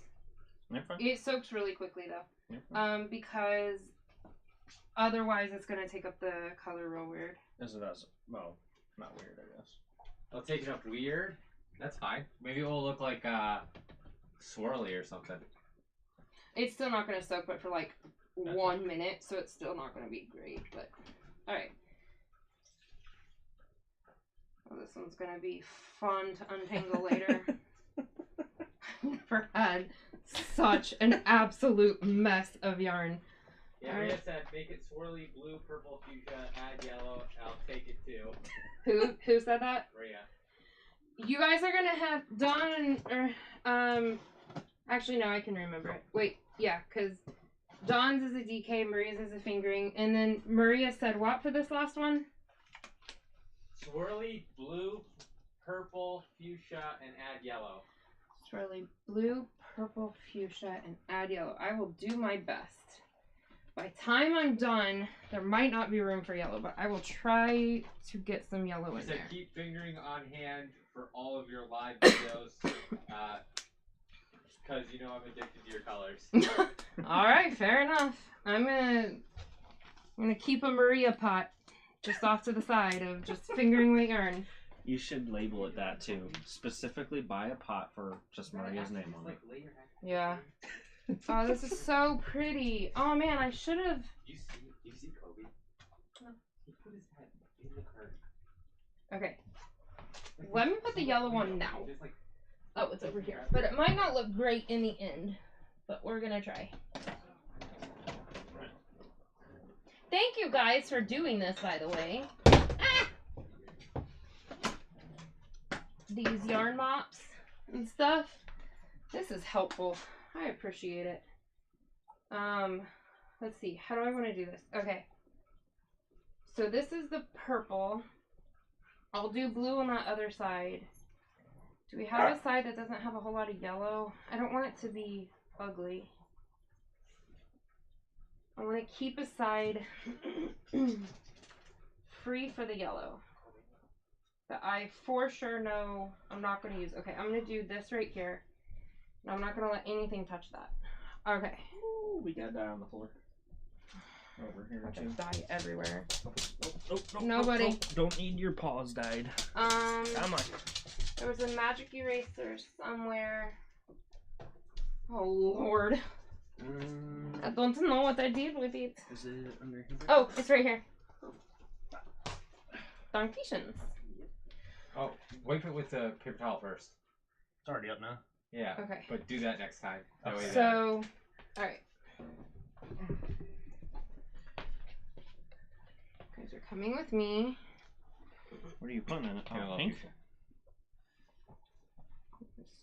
You're fine. It soaks really quickly though. You're fine. Because otherwise it's gonna take up the color real weird. Is it as well? Not weird, I guess. I'll take it up weird. That's fine. Maybe it will look like swirly or something. It's still not gonna soak, but for like That's 1 minute, so it's still not gonna be great. But all right. Well, this one's gonna be fun to untangle later. I've never had such an absolute mess of yarn. Yeah, Maria said make it swirly blue, purple, fuchsia, add yellow. I'll take it too. Who said that? Maria. You guys are gonna have Dawn or actually no, I can remember it. Wait, yeah, because Dawn's is a DK, Maria's is a fingering, and then Maria said what for this last one? Swirly blue, purple, fuchsia, and add yellow. Swirly blue, purple, fuchsia, and add yellow. I will do my best. By the time I'm done, there might not be room for yellow, but I will try to get some yellow She in said there. keep fingering on hand for all of your live videos. Because you know I'm addicted to your colors. All right, fair enough. I'm gonna keep a Maria pot just off to the side of just fingering weight yarn. You should label it that too. Specifically buy a pot for just Maria's name on it. Yeah. Oh, this is so pretty. Oh man, I should have. You see Kobe? No. He put his head in the curtain. Okay. Let me put the yellow one now. Just like, Oh, it's over here. But it might not look great in the end. But we're gonna try. Thank you guys for doing this, by the way. Ah! These yarn mops and stuff. This is helpful. I appreciate it. Let's see. How do I want to do this? Okay. So this is the purple. I'll do blue on that other side. Do we have a side that doesn't have a whole lot of yellow? I don't want it to be ugly. I want to keep a side free for the yellow. That I for sure know I'm not going to use. Okay, I'm going to do this right here. And I'm not going to let anything touch that. Okay. Ooh, we got dye on the floor. Over here too. There's dye everywhere. Nope, Nobody. Don't need your paws dyed. Come on. There was a magic eraser somewhere. Oh Lord. I don't know what I did with it. Is it under here? Oh, it's right here. Dankeschön. oh, wipe it with the paper towel first. It's already up now. Yeah. Okay. But do that next time. That way So, alright. You guys are coming with me. What are you putting in it? Yeah, Oh, pink?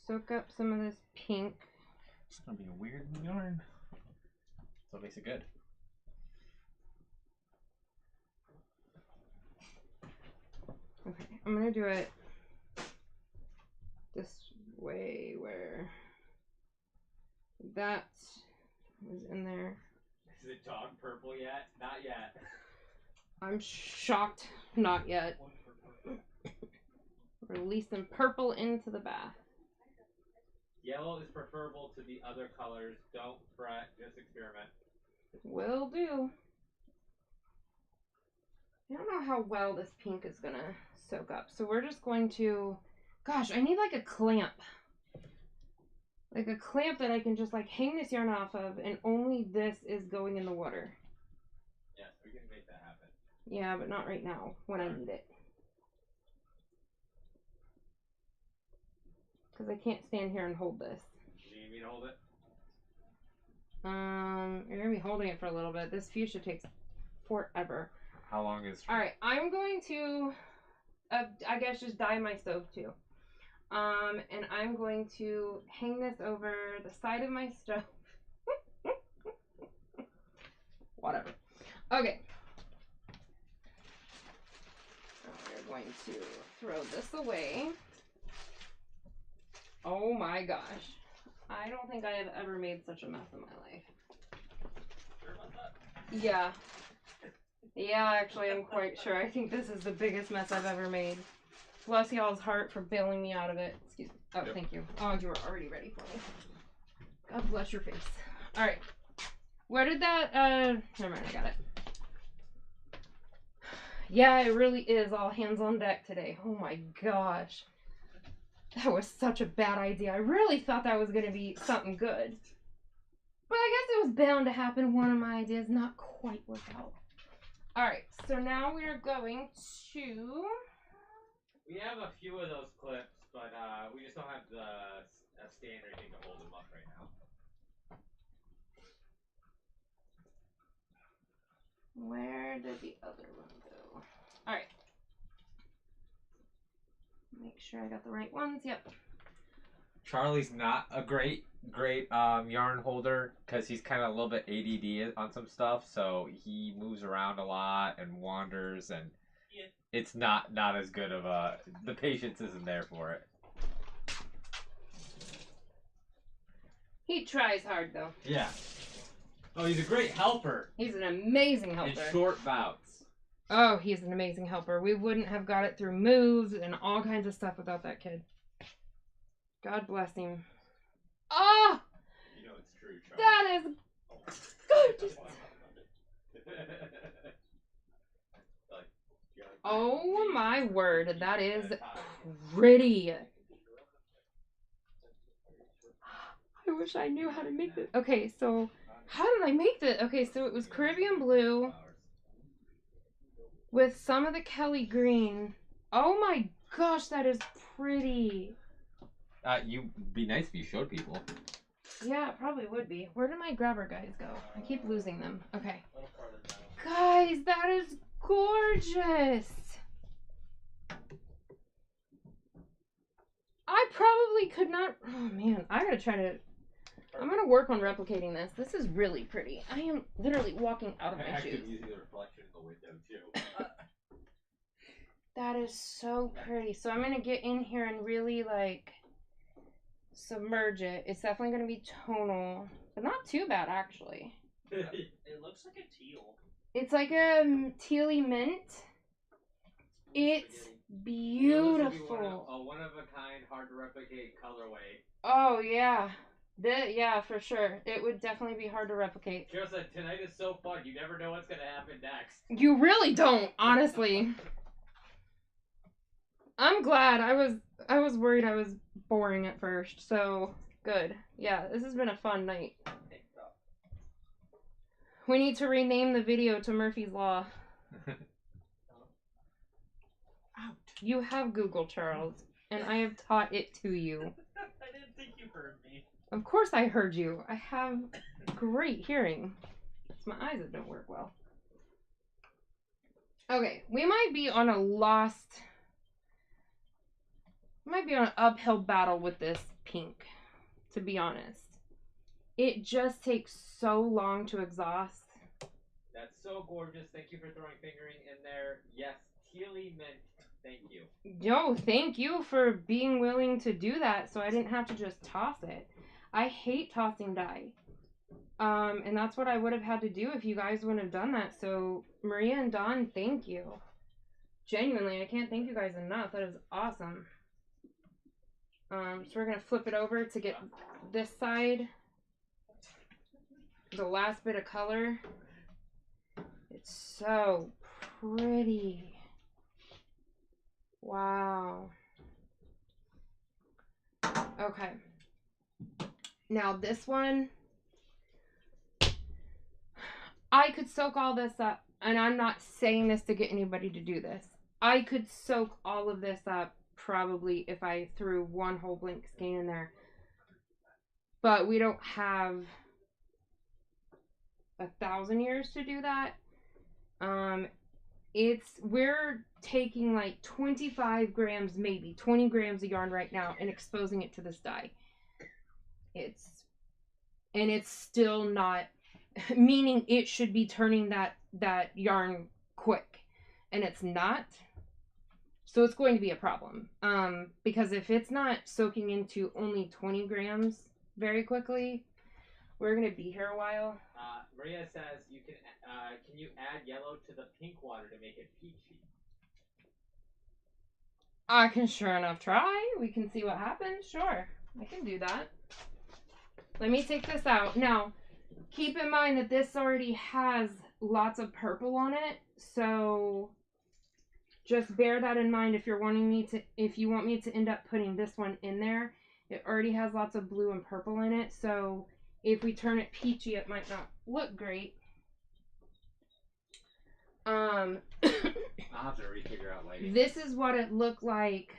Soak up some of this pink. It's gonna be a weird yarn. So it makes it good. Okay, I'm gonna do it this way where that is in there. Is it dog purple yet? Not yet. I'm shocked. Not yet. Release some purple into the bath. Yellow is preferable to the other colors. Don't fret. Just experiment. Will do. I don't know how well this pink is gonna soak up. So we're just going to, gosh, I need like a clamp. Like a clamp that I can just like hang this yarn off of, and only this is going in the water. Yes, we can make that happen. Yeah, but not right now when I need it. Because I can't stand here and hold this. Do you need me to hold it? You're gonna be holding it for a little bit. This fuchsia takes forever. How long is? All right, I'm going to, I guess, just dye my stove too. And I'm going to hang this over the side of my stove. Whatever. Okay. We're going to throw this away. Oh my gosh. I don't think I have ever made such a mess in my life. Sure about that? Yeah. Yeah, actually, I'm quite sure. I think this is the biggest mess I've ever made. Bless y'all's heart for bailing me out of it. Excuse me. Oh, Yep. Thank you. Oh, you were already ready for me. God bless your face. All right. Where did that, never mind, I got it. Yeah, it really is all hands on deck today. Oh my gosh. That was such a bad idea. I really thought that was going to be something good. But I guess it was bound to happen. One of my ideas not quite work out. Alright, so now we are going to... We have a few of those clips, but we just don't have the stand or anything to hold them up right now. Where did the other one go? Alright. Make sure I got the right ones. Yep. Charlie's not a great yarn holder because he's kind of a little bit ADD on some stuff, so he moves around a lot and wanders, and it's not as good of a, the patience isn't there for it. He tries hard though. Yeah. Oh, he's a great helper. He's an amazing In helper. short bouts. Oh, he's an amazing helper. We wouldn't have got it through moves and all kinds of stuff without that kid. God bless him. Oh! You know it's true, Charlie. That is gorgeous. Oh my word, that is pretty. I wish I knew how to make this. Okay, so how did I make this? Okay, so it was Caribbean blue with some of the Kelly green. Oh my gosh, that is pretty. You'd be nice if you showed people. Yeah, it probably would be. Where did my grabber guys go? I keep losing them. Okay. Guys, that is gorgeous. I probably could not. Oh man, I gotta try to. I'm gonna work on replicating this. This is really pretty. I am literally walking out of my shoes. Using the reflection in the window too. That is so pretty. So I'm gonna get in here and really like submerge it. It's definitely gonna be tonal, but not too bad actually. It looks like a teal. It's like a tealy mint. It's beautiful. A one of a kind, hard to replicate colorway. Oh yeah, yeah, for sure. It would definitely be hard to replicate. Cheryl said, "Tonight is so fun. You never know what's gonna happen next." You really don't, honestly. I'm glad. I was worried I was boring at first. So good. Yeah, this has been a fun night. We need to rename the video to Murphy's Law. Out. You have Google, Charles, and I have taught it to you. I didn't think you heard me. Of course I heard you. I have great hearing. It's my eyes that don't work well. Okay, we might be on a lost might be an uphill battle with this pink, to be honest. It just takes so long to exhaust. That's so gorgeous. Thank you for throwing fingering in there. Yes, Teely meant thank you. Yo, thank you for being willing to do that so I didn't have to just toss it. I hate tossing dye. And that's what I would have had to do if you guys wouldn't have done that. So, Maria and Dawn, thank you. Genuinely, I can't thank you guys enough. That is awesome. So we're going to flip it over to get this side. The last bit of color. It's so pretty. Wow. Okay. Now this one, I could soak all this up, and I'm not saying this to get anybody to do this. I could soak all of this up probably if I threw one whole blank skein in there. But we don't have 1,000 years to do that. We're taking like 25 grams, maybe 20 grams of yarn right now and exposing it to this dye. It's still not, meaning it should be turning that yarn quick, and it's not. So it's going to be a problem. Because if it's not soaking into only 20 grams very quickly, we're gonna be here a while. Maria says you can you add yellow to the pink water to make it peachy? I can sure enough try. We can see what happens. Sure, I can do that. Let me take this out. Now, keep in mind that this already has lots of purple on it, so just bear that in mind if you want me to end up putting this one in there. It already has lots of blue and purple in it, so if we turn it peachy, it might not look great. I'll have to refigure out lighting. This is what it looked like.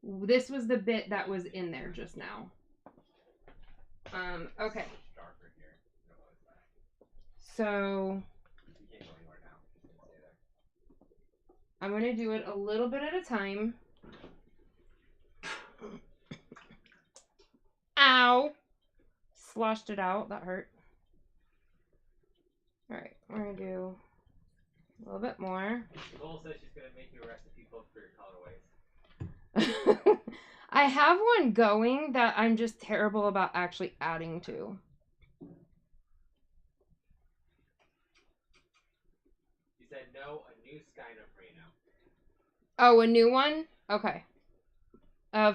This was the bit that was in there just now. Okay. Darker here. So You can't go anywhere now. Just gonna stay there. I'm going to do it a little bit at a time. Ow! Sloshed it out. That hurt. Alright, we're going to do a little bit more. Nicole says she's going to make you a recipe book for your colorways. I have one going that I'm just terrible about actually adding to. You said no, a new Skyrim Reno. Oh, a new one? Okay.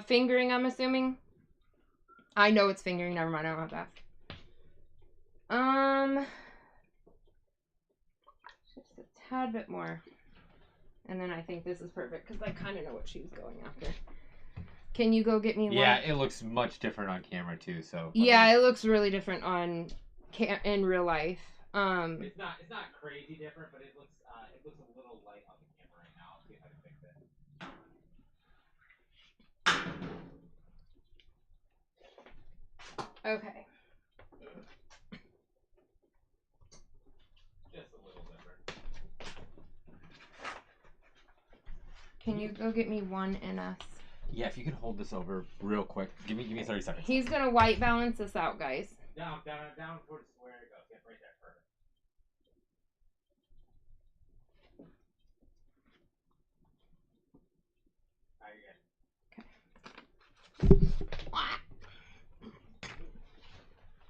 Fingering, I'm assuming. I know it's fingering. Never mind. I don't have to ask. Just a tad bit more. And then I think this is perfect because I kind of know what she's going after. Can you go get me one? Yeah, it looks much different on camera too. So yeah, it looks really different on in real life. It's not crazy different, but it looks a little light on the camera right now. I'll see if I can fix it. Okay. Just a little different. Can you go get me one NS? Yeah, if you can hold this over real quick. Give me 30 seconds. He's gonna white balance this out, guys. Down towards where it goes. Yep, right there. Perfect.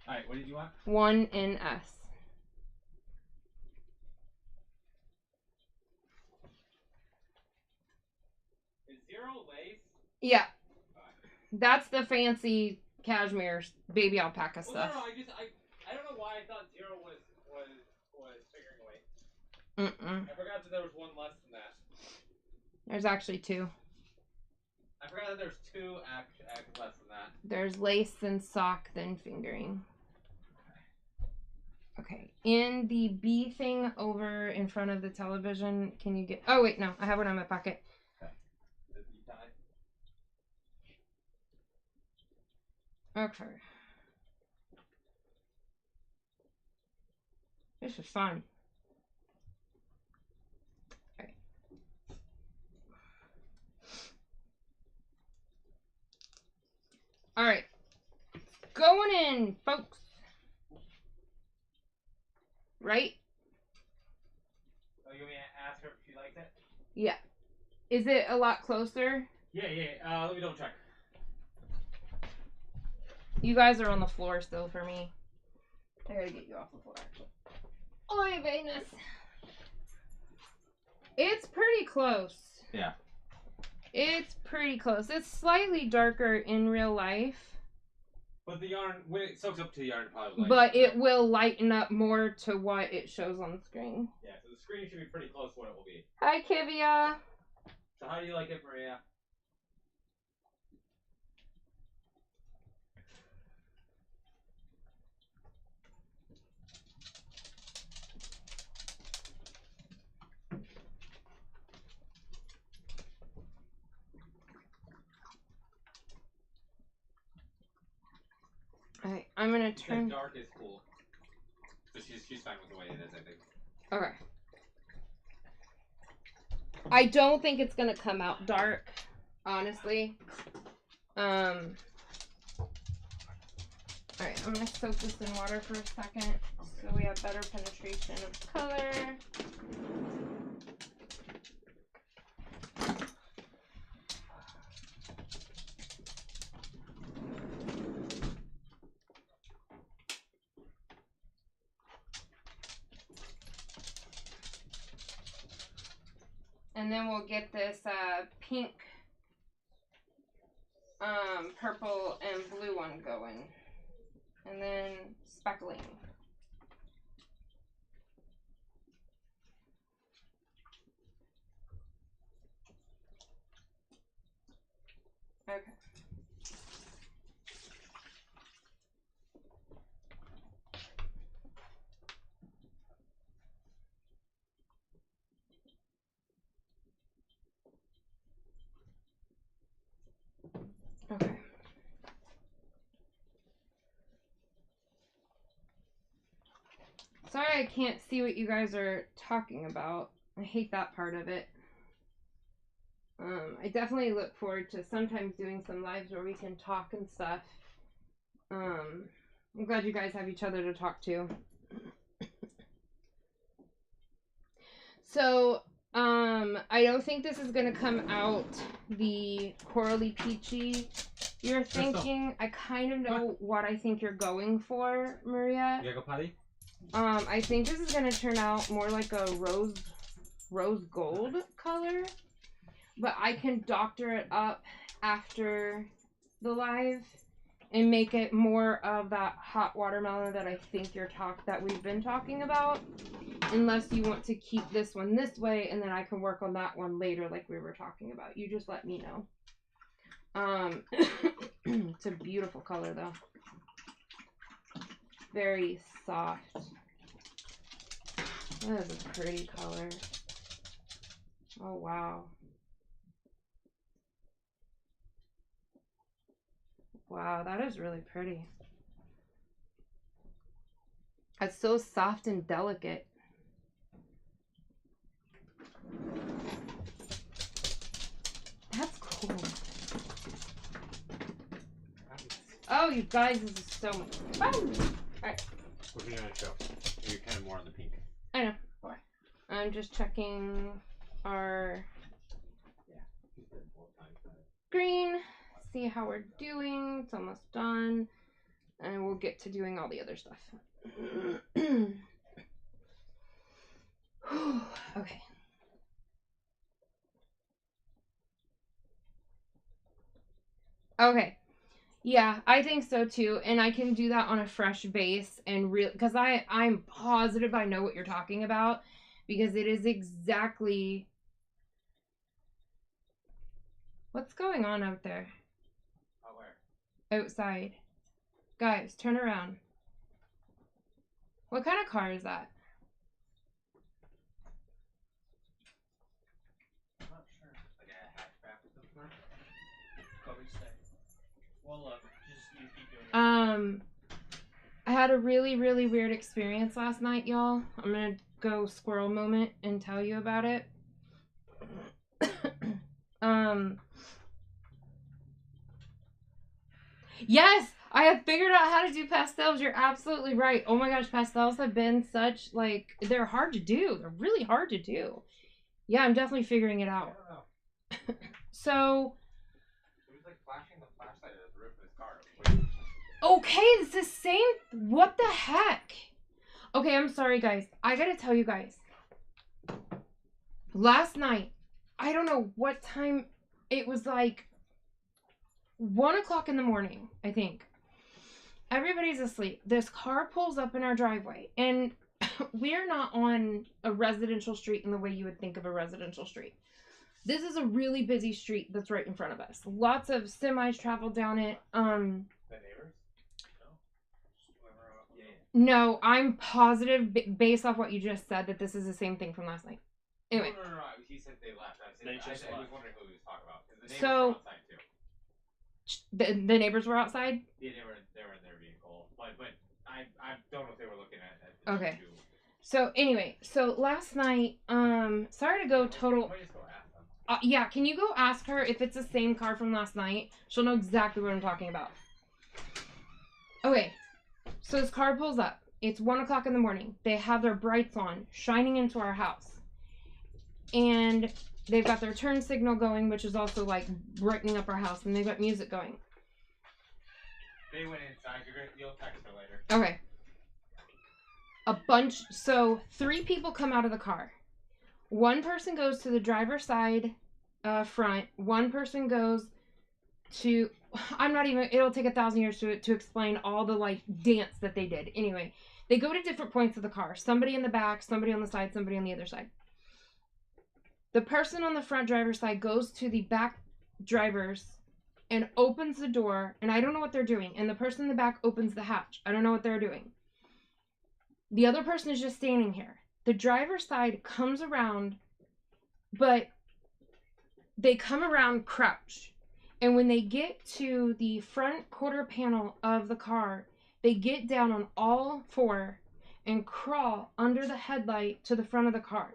Alright, what did you want? One NS. Is zero lace? Yeah. That's the fancy cashmere baby alpaca stuff. No, I don't know why I thought zero was figuring weight. I forgot that there was one less than that. There's actually two. I forgot that there's two act less than that. There's lace, then sock, then fingering. Okay. In the B thing over in front of the television, can you get... Oh, wait, no. I have one in my pocket. Okay. Is it B tie? Okay. This is fun. Okay. All right. Going in, folks. Right? Oh, you want me to ask her if she likes it? Yeah. Is it a lot closer? Yeah. Let me double check. You guys are on the floor still for me. I gotta get you off the floor, actually. Oy Venus. It's pretty close. Yeah. It's pretty close. It's slightly darker in real life. But the yarn, when it soaks up to the yarn, it probably will But lighten up. it will lighten up more to what it shows on the screen. Yeah, so the screen should be pretty close to what it will be. Hi, Kivia. So how do you like it, Maria? Alright, I'm gonna She said turn. dark is cool. But she's fine with the way it is, I think. Okay. I don't think it's gonna come out dark, honestly. Alright, I'm gonna soak this in water for a second so we have better penetration of color. And then we'll get this pink, purple, and blue one going. And then speckling. Okay. Okay. Sorry I can't see what you guys are talking about. I hate that part of it. I definitely look forward to sometimes doing some lives where we can talk and stuff. I'm glad you guys have each other to talk to. So, I don't think this is gonna come out the corally peachy you're thinking. I kind of know what I think you're going for, Maria. You gotta go potty? I think this is gonna turn out more like a rose gold color, but I can doctor it up after the live and make it more of that hot watermelon that I think that we've been talking about. Unless you want to keep this one this way, and then I can work on that one later, like we were talking about. You just let me know. It's a beautiful color, though. Very soft. That is a pretty color. Oh, wow. Wow, that is really pretty. It's so soft and delicate. That's cool. Oh, you guys, this is so much fun. Alright. What are you gonna show? You're kind of more on the pink. I know. Why? I'm just checking our green. See how we're doing. It's almost done. And we'll get to doing all the other stuff. Okay. Okay. Yeah, I think so too. And I can do that on a fresh base and real because I'm positive I know what you're talking about because it is exactly what's going on out there. Oh, where? Outside. Guys, turn around. What kind of car is that? I'm not sure. Like a hatchback or something? Probably stay. Well, just you keep doing it. I had a really, really weird experience last night, y'all. I'm gonna go squirrel moment and tell you about it. Yes, I have figured out how to do pastels. You're absolutely right. Oh my gosh, pastels have been such, like, they're hard to do. They're really hard to do. Yeah, I'm definitely figuring it I out. don't know. So, He was like flashing the flashlight at the roof of his car. Wait. okay, it's the same. What the heck? Okay, I'm sorry, guys. I gotta tell you guys. Last night, I don't know what time, it was like 1 o'clock in the morning, I think. Everybody's asleep. This car pulls up in our driveway, and we're not on a residential street in the way you would think of a residential street. This is a really busy street that's right in front of us. Lots of semis travel down it. The neighbors? Yeah. No, I'm positive, based off what you just said, that this is the same thing from last night. Anyway. No. He said they left. They I just was left. wondering who he was talking about. Because the neighbors So- were outside too. The neighbors were outside? Yeah, they were in their vehicle. But I don't know if they were looking at the Okay. two. So anyway, so last night, sorry to go total. Might just go ask them. Yeah, can you go ask her if it's the same car from last night? She'll know exactly what I'm talking about. Okay, so this car pulls up. It's 1 o'clock in the morning. They have their brights on, shining into our house. And they've got their turn signal going, which is also like brightening up our house, and they've got music going. They went inside. You'll text her later. Okay. So 3 people come out of the car. One person goes to the driver's side front. One person goes to, it'll take 1,000 years to explain all the like dance that they did. Anyway, they go to different points of the car. Somebody in the back, somebody on the side, somebody on the other side. The person on the front driver's side goes to the back driver's and opens the door, and I don't know what they're doing. And the person in the back opens the hatch. I don't know what they're doing. The other person is just standing here. The driver's side comes around, but they come around crouched. And when they get to the front quarter panel of the car, they get down on all 4 and crawl under the headlight to the front of the car.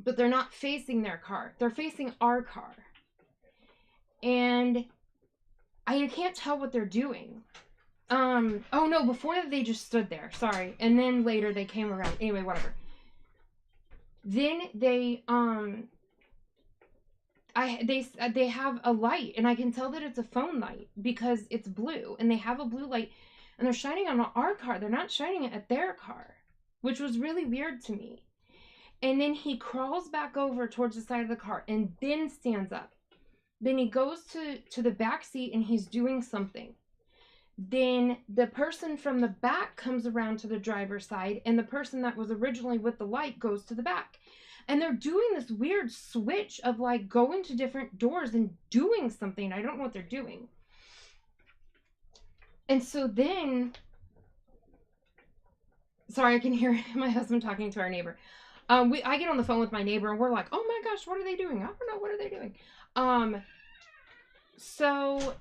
But they're not facing their car. They're facing our car. And I can't tell what they're doing. Oh no, before that they just stood there. Sorry. And then later they came around. Anyway, whatever. Then they they have a light, and I can tell that it's a phone light because it's blue, and they have a blue light, and they're shining on our car. They're not shining it at their car, which was really weird to me. And then he crawls back over towards the side of the car and then stands up. Then he goes to the back seat and he's doing something. Then the person from the back comes around to the driver's side, and the person that was originally with the light goes to the back. And they're doing this weird switch of like going to different doors and doing something. I don't know what they're doing. And so then, sorry, I can hear my husband talking to our neighbor. I get on the phone with my neighbor and we're like, oh my gosh, what are they doing? I don't know, what are they doing? So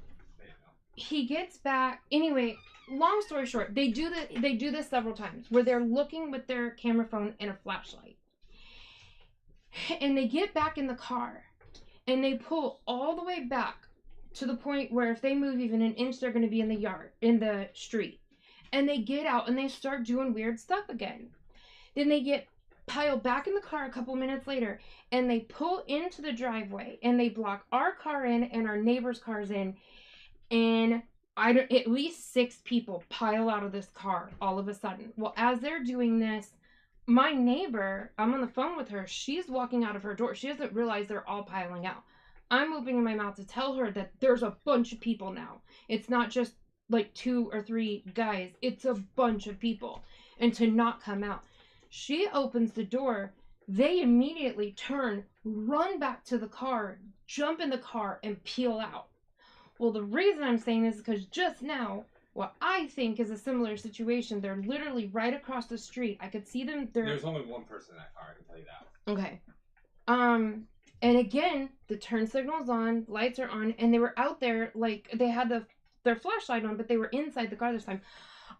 he gets back. Anyway, long story short, they do this several times where they're looking with their camera phone and a flashlight. And they get back in the car and they pull all the way back to the point where if they move even an inch, they're going to be in the street. And they get out and they start doing weird stuff again. Then they get piled back in the car a couple minutes later and they pull into the driveway and they block our car in and our neighbor's cars in. And at least 6 people pile out of this car all of a sudden. Well, as they're doing this, my neighbor, I'm on the phone with her. She's walking out of her door. She doesn't realize they're all piling out. I'm opening my mouth to tell her that there's a bunch of people now. It's not just like 2 or 3 guys. It's a bunch of people. And to not come out. She opens the door. They immediately turn, run back to the car, jump in the car, and peel out. Well, the reason I'm saying this is because just now, what I think is a similar situation, they're literally right across the street. I could see them. There's only one person in that car, I can tell you that. Okay. And again, the turn signal's on, lights are on, and they were out there, like, they had their flashlight on, but they were inside the car this time.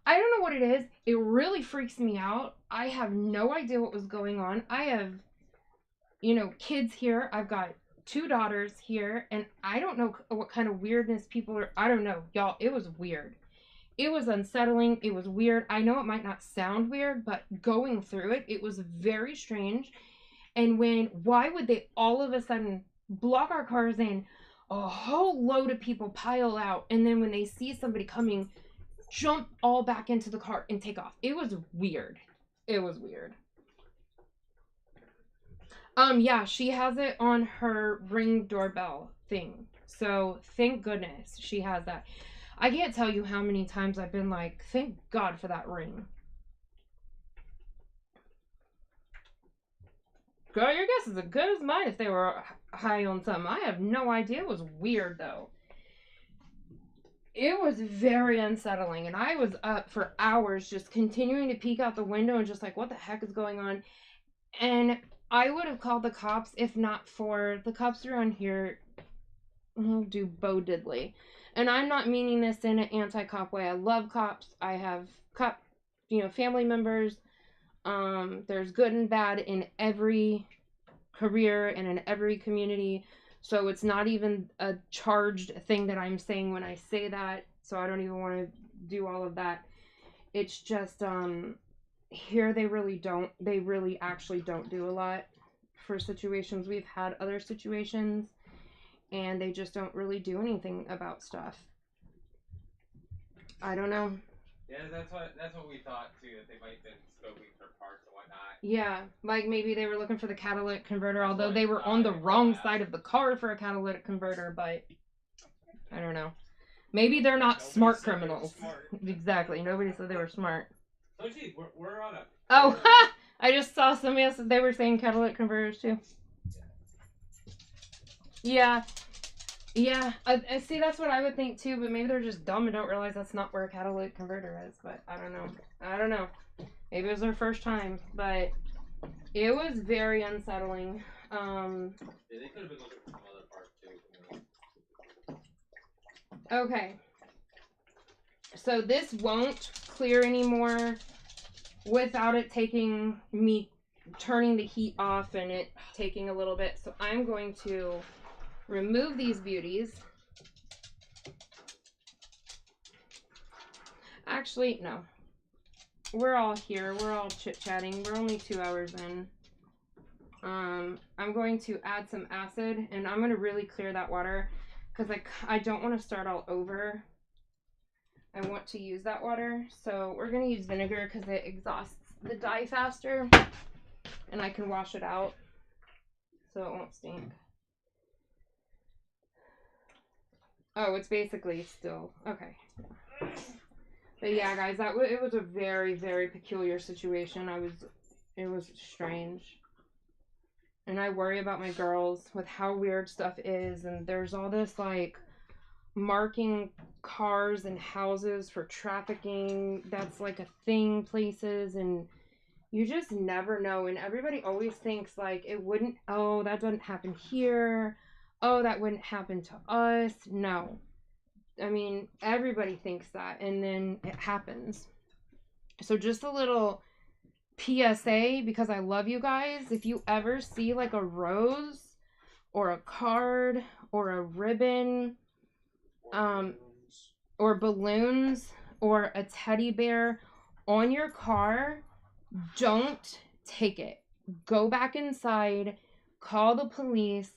I don't know what it is. It really freaks me out. I have no idea what was going on. I have, kids here. I've got 2 daughters here, and I don't know what kind of weirdness people are. I don't know, y'all. It was weird. It was unsettling. It was weird. I know it might not sound weird, but going through it, it was very strange. And why would they all of a sudden block our cars in? A whole load of people pile out, and then when they see somebody coming, jump all back into the car and take off. It was weird. It was weird. Yeah, she has it on her Ring doorbell thing. So thank goodness she has that. I can't tell you how many times I've been like, thank God for that ring. Girl, your guess is as good as mine if they were high on something. I have no idea. It was weird, though. It was very unsettling, and I was up for hours just continuing to peek out the window and just like, what the heck is going on? And I would have called the cops if not for the cops around here do Bo Diddley. And I'm not meaning this in an anti-cop way. I love cops. I have cop, family members. There's good and bad in every career and in every community. So it's not even a charged thing that I'm saying when I say that. So I don't even want to do all of that. It's just, here they really actually don't do a lot for situations. We've had other situations and they just don't really do anything about stuff. I don't know. Yeah, that's what we thought too, that they might have been scoping for parts and whatnot. Yeah, like maybe they were looking for the catalytic converter, That's although what they I were thought. on the wrong Yeah. side of the car for a catalytic converter, but I don't know. Maybe they're not Nobody smart said they were criminals. smart. Exactly. Nobody said they were smart. So gee, we're on a. Oh, ha! I just saw somebody else that they were saying catalytic converters too. Yeah. Yeah. I see, that's what I would think too, but maybe they're just dumb and don't realize that's not where a catalytic converter is, but I don't know. Maybe it was their first time, but it was very unsettling. Yeah, they could have been looking for some other parts too. Okay. So this won't clear anymore without it taking me turning the heat off and it taking a little bit. So I'm going to remove these beauties. Actually, no. We're all here. We're all chit-chatting. We're only 2 hours in. I'm going to add some acid, and I'm going to really clear that water because I don't want to start all over. I want to use that water. So we're going to use vinegar because it exhausts the dye faster, and I can wash it out so it won't stink. Oh, it's basically still... Okay. But yeah, guys, it was a very, very peculiar situation. It was strange. And I worry about my girls with how weird stuff is. And there's all this, like, marking cars and houses for trafficking. That's, like, a thing places. And you just never know. And everybody always thinks, like, it wouldn't... Oh, that doesn't happen here. Oh, that wouldn't happen to us. No. I mean, everybody thinks that, and then it happens. So just a little PSA, because I love you guys. If you ever see like a rose or a card or a ribbon, or balloons or a teddy bear on your car, don't take it. Go back inside, call the police.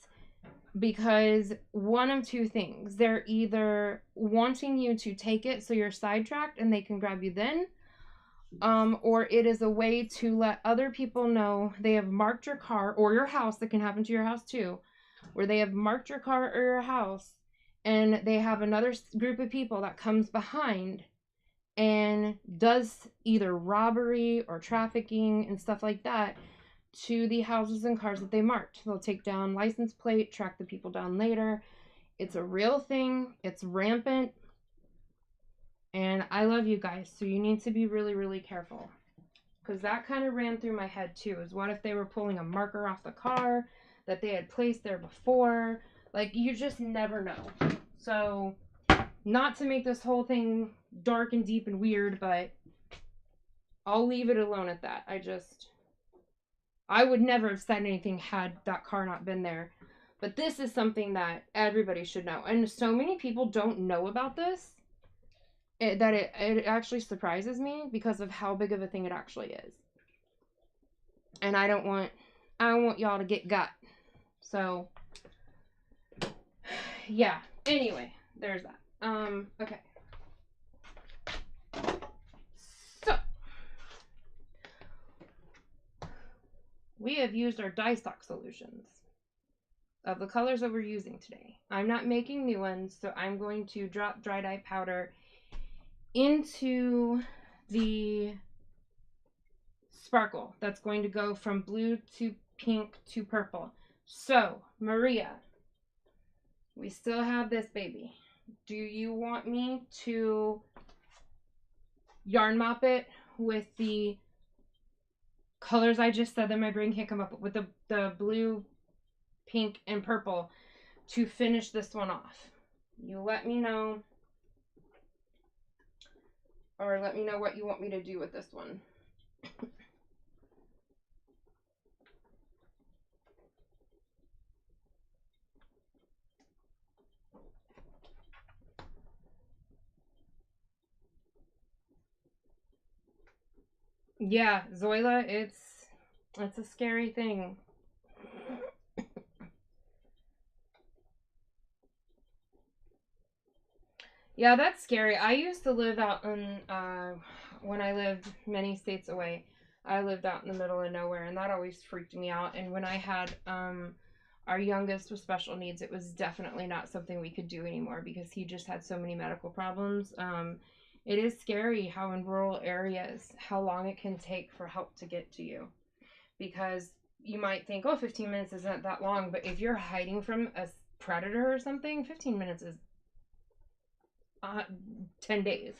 Because one of two things. They're either wanting you to take it so you're sidetracked and they can grab you then. Or it is a way to let other people know they have marked your car or your house. That can happen to your house too. Where they have marked your car or your house. And they have another group of people that comes behind and does either robbery or trafficking and stuff like that to the houses and cars that they marked. They'll take down license plate, track the people down later. It's a real thing. It's rampant. And I love you guys, so you need to be really, really careful. Because that kind of ran through my head too, is what if they were pulling a marker off the car that they had placed there before? Like, you just never know. So, not to make this whole thing dark and deep and weird, but I'll leave it alone at that. I would never have said anything had that car not been there. But this is something that everybody should know. And so many people don't know about this that it actually surprises me because of how big of a thing it actually is. And I don't want y'all to get got. So yeah. Anyway, there's that. Okay. So we have used our dye stock solutions of the colors that we're using today. I'm not making new ones, so I'm going to drop dry dye powder into the sparkle that's going to go from blue to pink to purple. So, Maria, we still have this baby. Do you want me to yarn mop it with the colors I just said that my brain can't come up with, the blue, pink, and purple to finish this one off? You let me know, or let me know what you want me to do with this one. Yeah, Zoila, it's a scary thing. Yeah, that's scary. I used to live out in, when I lived many states away, I lived out in the middle of nowhere, and that always freaked me out. And when I had our youngest with special needs, it was definitely not something we could do anymore because he just had so many medical problems. It is scary how in rural areas, how long it can take for help to get to you. Because you might think, oh, 15 minutes isn't that long, but if you're hiding from a predator or something, 15 minutes is 10 days.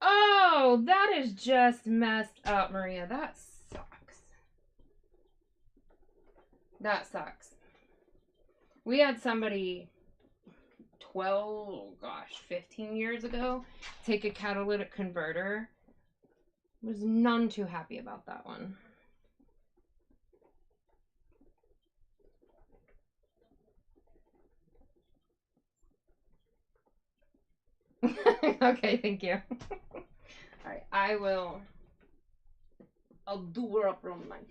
Oh, that is just messed up, Maria. That sucks. That sucks. We had somebody 15 years ago take a catalytic converter. Was none too happy about that one. Okay, thank you. Alright, I'll do her up real nice.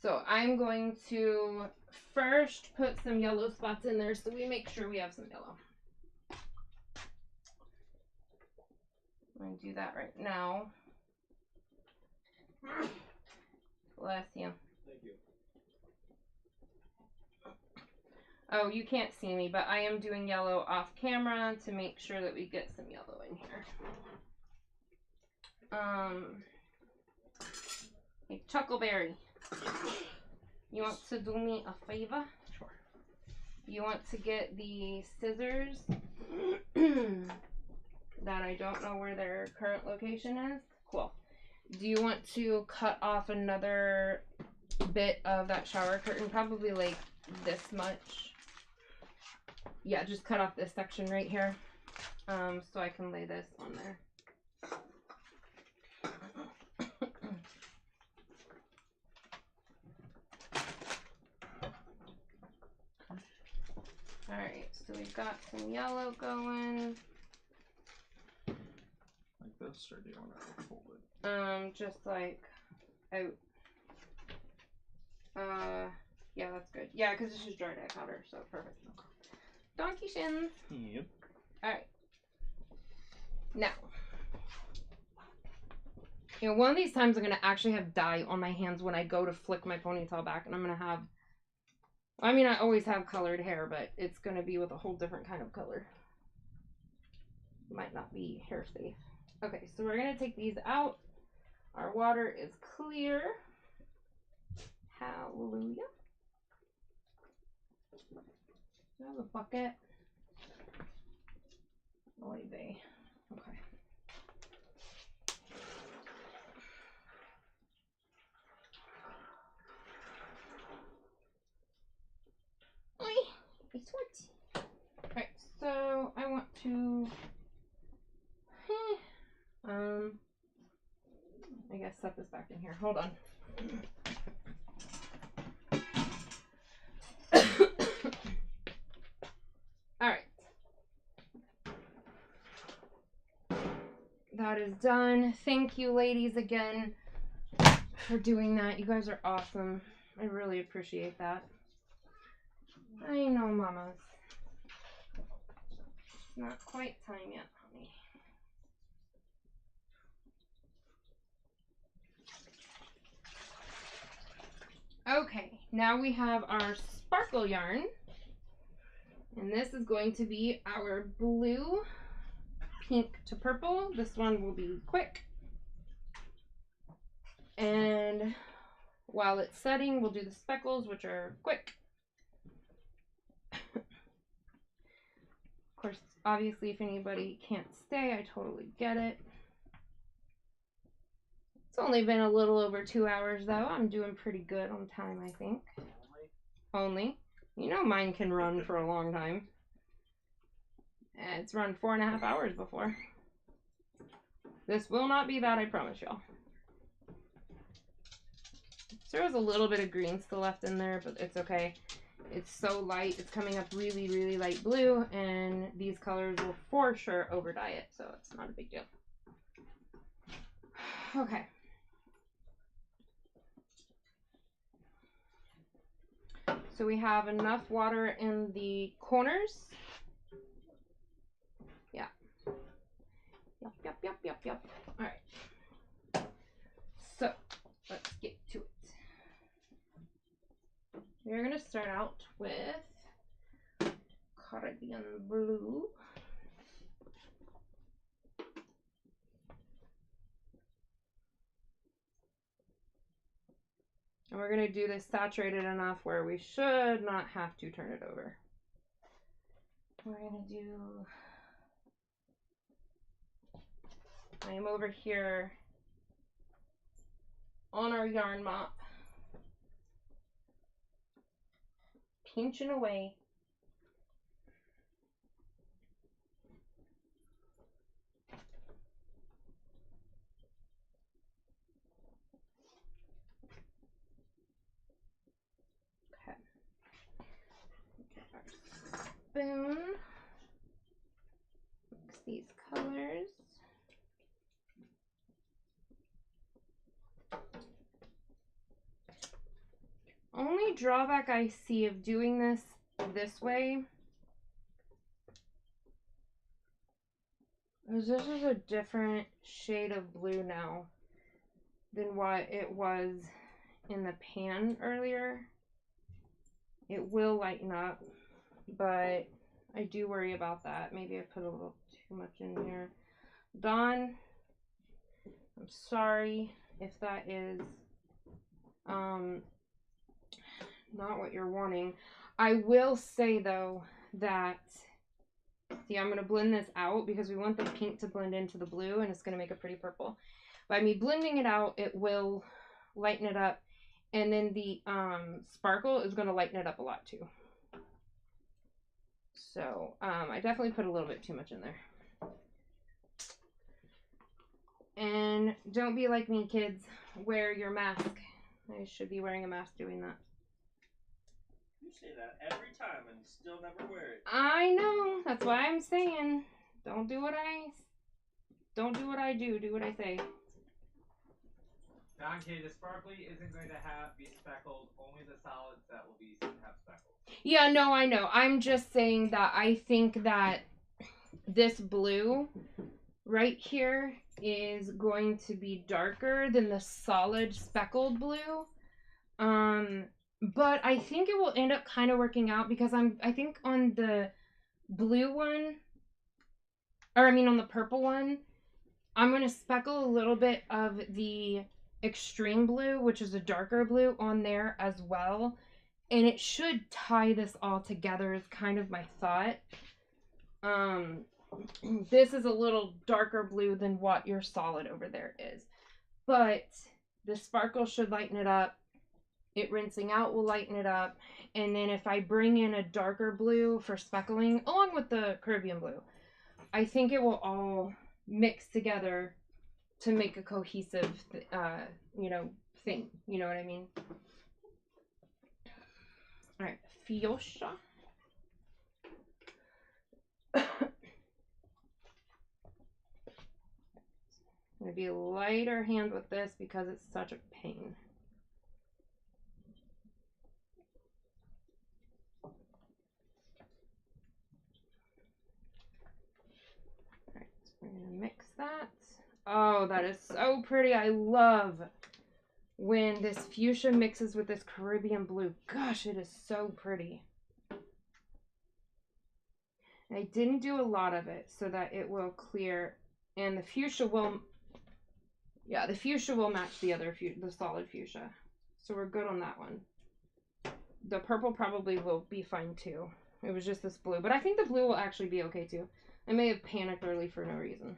So I'm going to first put some yellow spots in there so we make sure we have some yellow. I'm going to do that right now. Bless you. Thank you. Oh, you can't see me, but I am doing yellow off camera to make sure that we get some yellow in here. Hey, Chuckleberry, you want to do me a favor? Sure. You want to get the scissors that I don't know where their current location is? Cool. Do you want to cut off another bit of that shower curtain? Probably like this much. Yeah, just cut off this section right here. So I can lay this on there. Alright, so we've got some yellow going. Like this, or do you want to fold it? Just like out. Yeah, that's good. Yeah, because it's just dry dye powder, so perfect. Donkey shins. Yep. Alright. Now, you know, one of these times I'm going to actually have dye on my hands when I go to flick my ponytail back, and I'm going to have, I mean, I always have colored hair, but it's going to be with a whole different kind of color. Might not be hair safe. Okay, so we're going to take these out. Our water is clear. Hallelujah. Do I have a bucket? Oy vey. Okay. Oi, it's what? Alright, so I want to I set this back in here. Hold on. All right. That is done. Thank you, ladies, again for doing that. You guys are awesome. I really appreciate that. I know, mamas. Not quite time yet, honey. Okay, now we have our sparkle yarn. And this is going to be our blue, pink to purple. This one will be quick. And while it's setting, we'll do the speckles, which are quick. Of course, obviously, if anybody can't stay, I totally get it. It's only been a little over 2 hours, though. I'm doing pretty good on time, I think. Only. You know mine can run for a long time. It's run 4.5 hours before. This will not be that, I promise y'all. So there's a little bit of green still left in there, but it's okay. It's so light. It's coming up really, really light blue, and these colors will for sure over dye it, so it's not a big deal. Okay. So we have enough water in the corners. Yeah. Yep. All right. So let's get to it. We're going to start out with Caribbean blue. And we're going to do this saturated enough where we should not have to turn it over. We're going to do... I am over here on our yarn mop, pinching away. Okay. Get our spoon. Mix these colors. Only drawback I see of doing this way is this is a different shade of blue now than what it was in the pan earlier. It will lighten up, but I do worry about that. Maybe I put a little too much in here. Dawn, I'm sorry if that is not what you're wanting. I will say though that, see, I'm going to blend this out because we want the pink to blend into the blue, and it's going to make a pretty purple. By me blending it out, it will lighten it up, and then the sparkle is going to lighten it up a lot too. So I definitely put a little bit too much in there. And don't be like me, kids. Wear your mask. I should be wearing a mask doing that. You say that every time and still never wear it. I know. That's why I'm saying, don't do what I do. Do what I say. Don K, the sparkly isn't going to be speckled. Only the solids that will have speckles. Yeah, no, I know. I'm just saying that I think that this blue right here is going to be darker than the solid speckled blue. But I think it will end up kind of working out because I think on the blue one, or I mean on the purple one, I'm going to speckle a little bit of the extreme blue, which is a darker blue, on there as well. And it should tie this all together is kind of my thought. This is a little darker blue than what your solid over there is. But the sparkle should lighten it up. It rinsing out will lighten it up. And then if I bring in a darker blue for speckling, along with the Caribbean blue, I think it will all mix together to make a cohesive, you know, thing. You know what I mean? All right, fuchsia. I'm gonna be a lighter hand with this because it's such a pain. Alright, so we're gonna mix that. Oh, that is so pretty. I love when this fuchsia mixes with this Caribbean blue. Gosh, it is so pretty. I didn't do a lot of it so that it will clear, and the fuchsia will, yeah, the fuchsia will match the other, the solid fuchsia. So we're good on that one. The purple probably will be fine too. It was just this blue, but I think the blue will actually be okay too. I may have panicked early for no reason.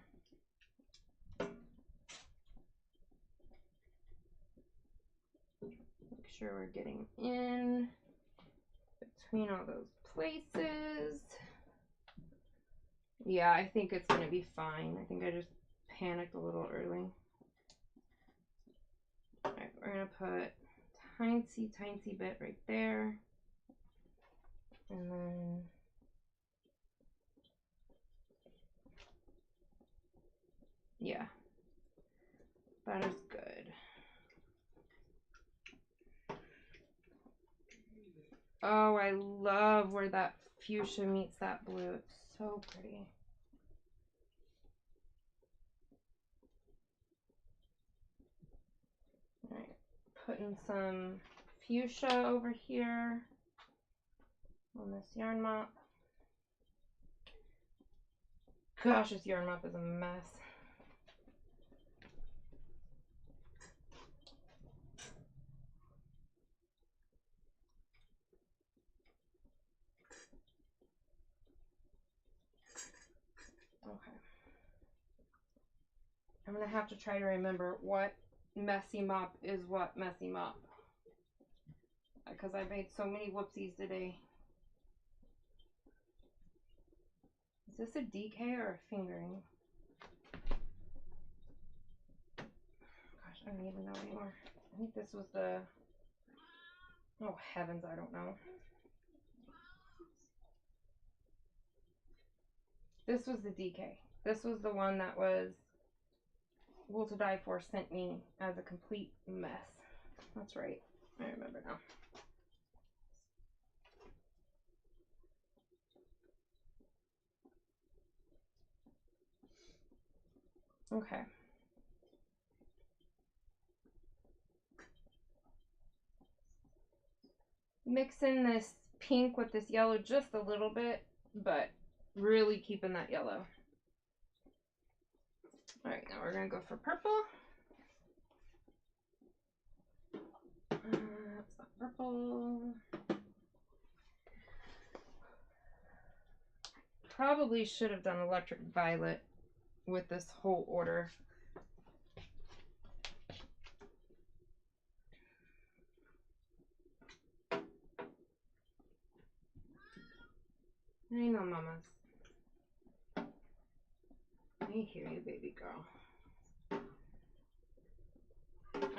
Make sure we're getting in between all those places. Yeah, I think it's gonna be fine. I think I just panicked a little early. Alright, we're gonna put tiny bit right there. And then yeah, that is good. Oh, I love where that fuchsia meets that blue. It's so pretty. All right, putting some fuchsia over here on this yarn mop. Gosh, this yarn mop is a mess. Okay. I'm gonna have to try to remember what messy mop is what messy mop. Because I made so many whoopsies today. Is this a DK or a fingering? Gosh, I don't even know anymore. I think this was the... Oh, heavens, I don't know. This was the DK. This was the one that was Wool to Die For sent me as a complete mess. That's right. I remember now. Okay. Mix in this pink with this yellow just a little bit, but really keeping that yellow. All right, now we're gonna go for purple. Purple. Probably should have done electric violet with this whole order. I know, mamas. I hear you, baby girl.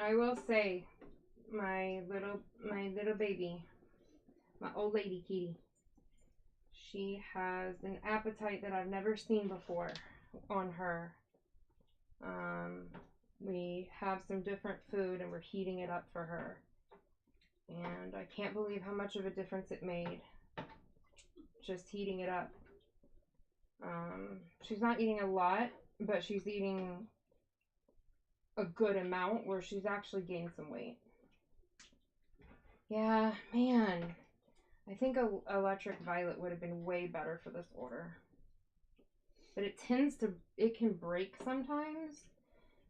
I will say, my little baby, my old lady kitty, she has an appetite that I've never seen before on her. We have some different food and we're heating it up for her. And I can't believe how much of a difference it made. Just heating it up. She's not eating a lot, but she's eating a good amount where she's actually gained some weight. Yeah, man. I think electric violet would have been way better for this order. But it can break sometimes.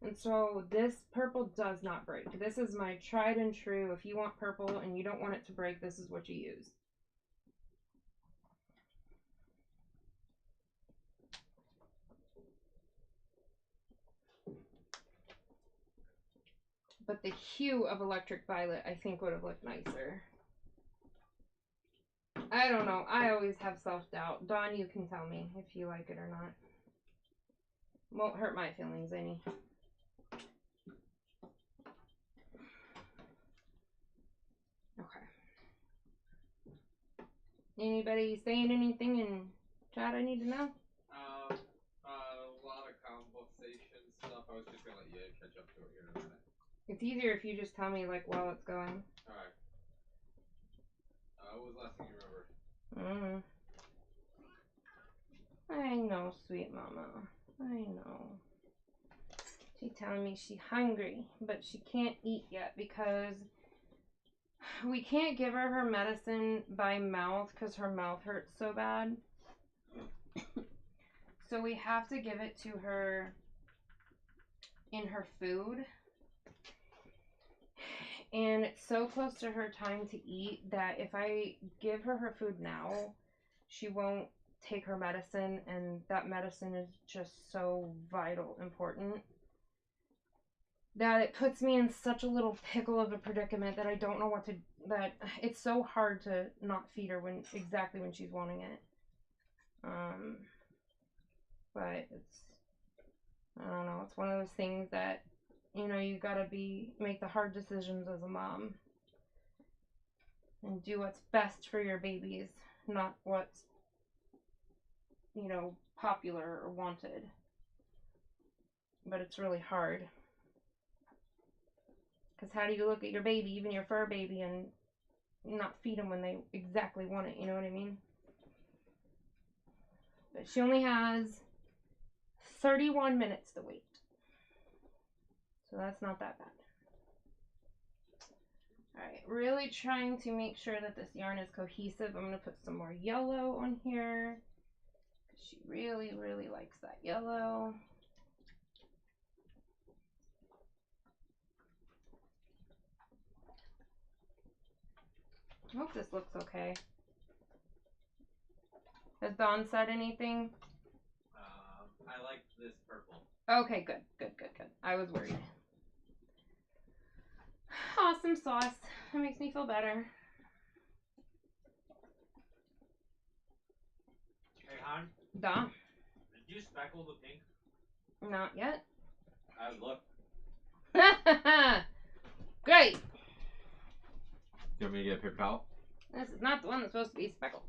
And so this purple does not break. This is my tried and true. If you want purple and you don't want it to break, this is what you use. But the hue of electric violet, I think, would have looked nicer. I don't know. I always have self-doubt. Dawn, you can tell me if you like it or not. Won't hurt my feelings any. Anybody saying anything in chat I need to know? A lot of conversation stuff. I was just gonna let you catch up to it here in a minute. It's easier if you just tell me like while it's going. Alright. What was the last thing you remember? I know, sweet mama. I know. She's telling me she's hungry, but she can't eat yet because we can't give her medicine by mouth because her mouth hurts so bad. So we have to give it to her in her food. And it's so close to her time to eat that if I give her her food now, she won't take her medicine, and that medicine is just so vital important that it puts me in such a little pickle of a predicament that I don't know what to, that it's so hard to not feed her when exactly when she's wanting it. But it's, I don't know, it's one of those things that, you know, you gotta make the hard decisions as a mom and do what's best for your babies, not what's, you know, popular or wanted. But it's really hard. Because how do you look at your baby, even your fur baby, and not feed them when they exactly want it, you know what I mean? But she only has 31 minutes to wait. So that's not that bad. Alright, really trying to make sure that this yarn is cohesive. I'm going to put some more yellow on here. She really, really likes that yellow. I hope this looks okay. Has Dawn said anything? I like this purple. Okay, good, good, good, good. I was worried. Awesome sauce. That makes me feel better. Hey, hon. Dawn? Did you speckle the pink? Not yet. I would look. Great. You want me to get a paper towel? This is not the one that's supposed to be speckled.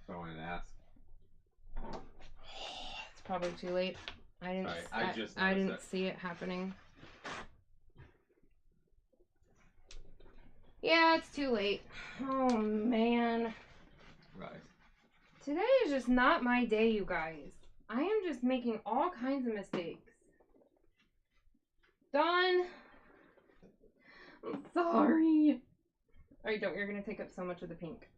So I wanted to ask. It's probably too late. I didn't. Sorry, I didn't see it happening. Yeah, it's too late. Oh man. Right. Today is just not my day, you guys. I am just making all kinds of mistakes. Dawn. I'm sorry. Alright, don't. You're gonna take up so much of the pink.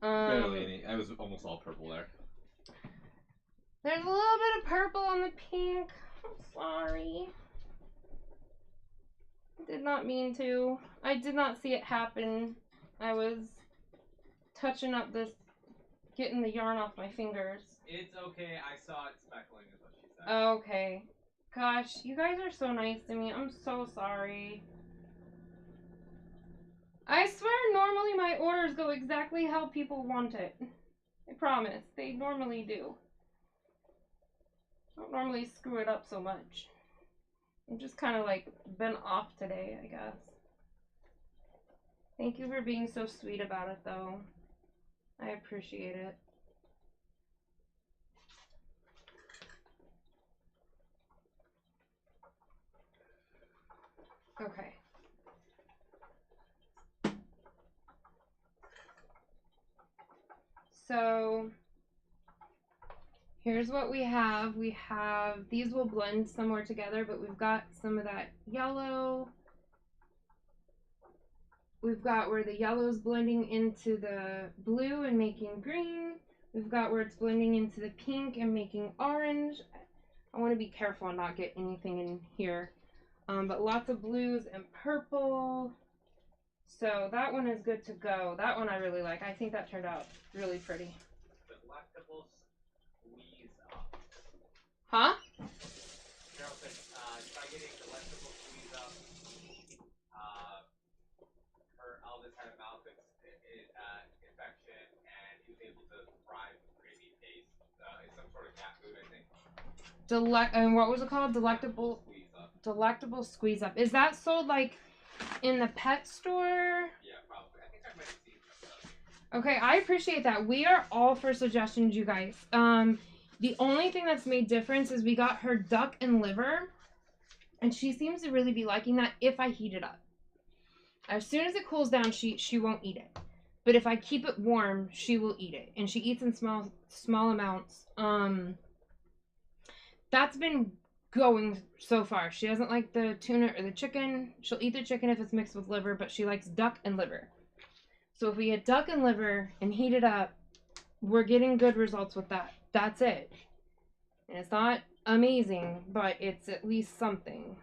Barely any. I was almost all purple there. There's a little bit of purple on the pink. I'm sorry. I did not mean to. I did not see it happen. I was touching up this, getting the yarn off my fingers. It's okay. I saw it speckling is what she said. Okay. Gosh, you guys are so nice to me. I'm so sorry. I swear normally my orders go exactly how people want it. I promise. They normally do. I don't normally screw it up so much. I'm just kind of like been off today, I guess. Thank you for being so sweet about it though. I appreciate it. Okay. So here's what we have. We have, these will blend somewhere together, but we've got some of that yellow. We've got where the yellow is blending into the blue and making green. We've got where it's blending into the pink and making orange. I want to be careful and not get anything in here. But lots of blues and purple. So that one is good to go. That one I really like. I think that turned out really pretty. Delectable squeeze up. Huh? Carol said, try getting delectable squeeze up. Her eldest had a mouth infection, and he was able to thrive with creamy taste. It's some sort of cat food, I think. And what was it called? Delectable Squeeze up. Delectable Squeeze Up. Is that sold like in the pet store? Yeah, probably. I think I might have seen some stuff. Okay, I appreciate that. We are all for suggestions, you guys. The only thing that's made difference is we got her duck and liver, and she seems to really be liking that if I heat it up. As soon as it cools down, she won't eat it. But if I keep it warm, she will eat it, and she eats in small amounts. That's been going so far. She doesn't like the tuna or the chicken. She'll eat the chicken if it's mixed with liver, but she likes duck and liver. So if we get duck and liver and heat it up, we're getting good results with that. That's it. And it's not amazing, but it's at least something.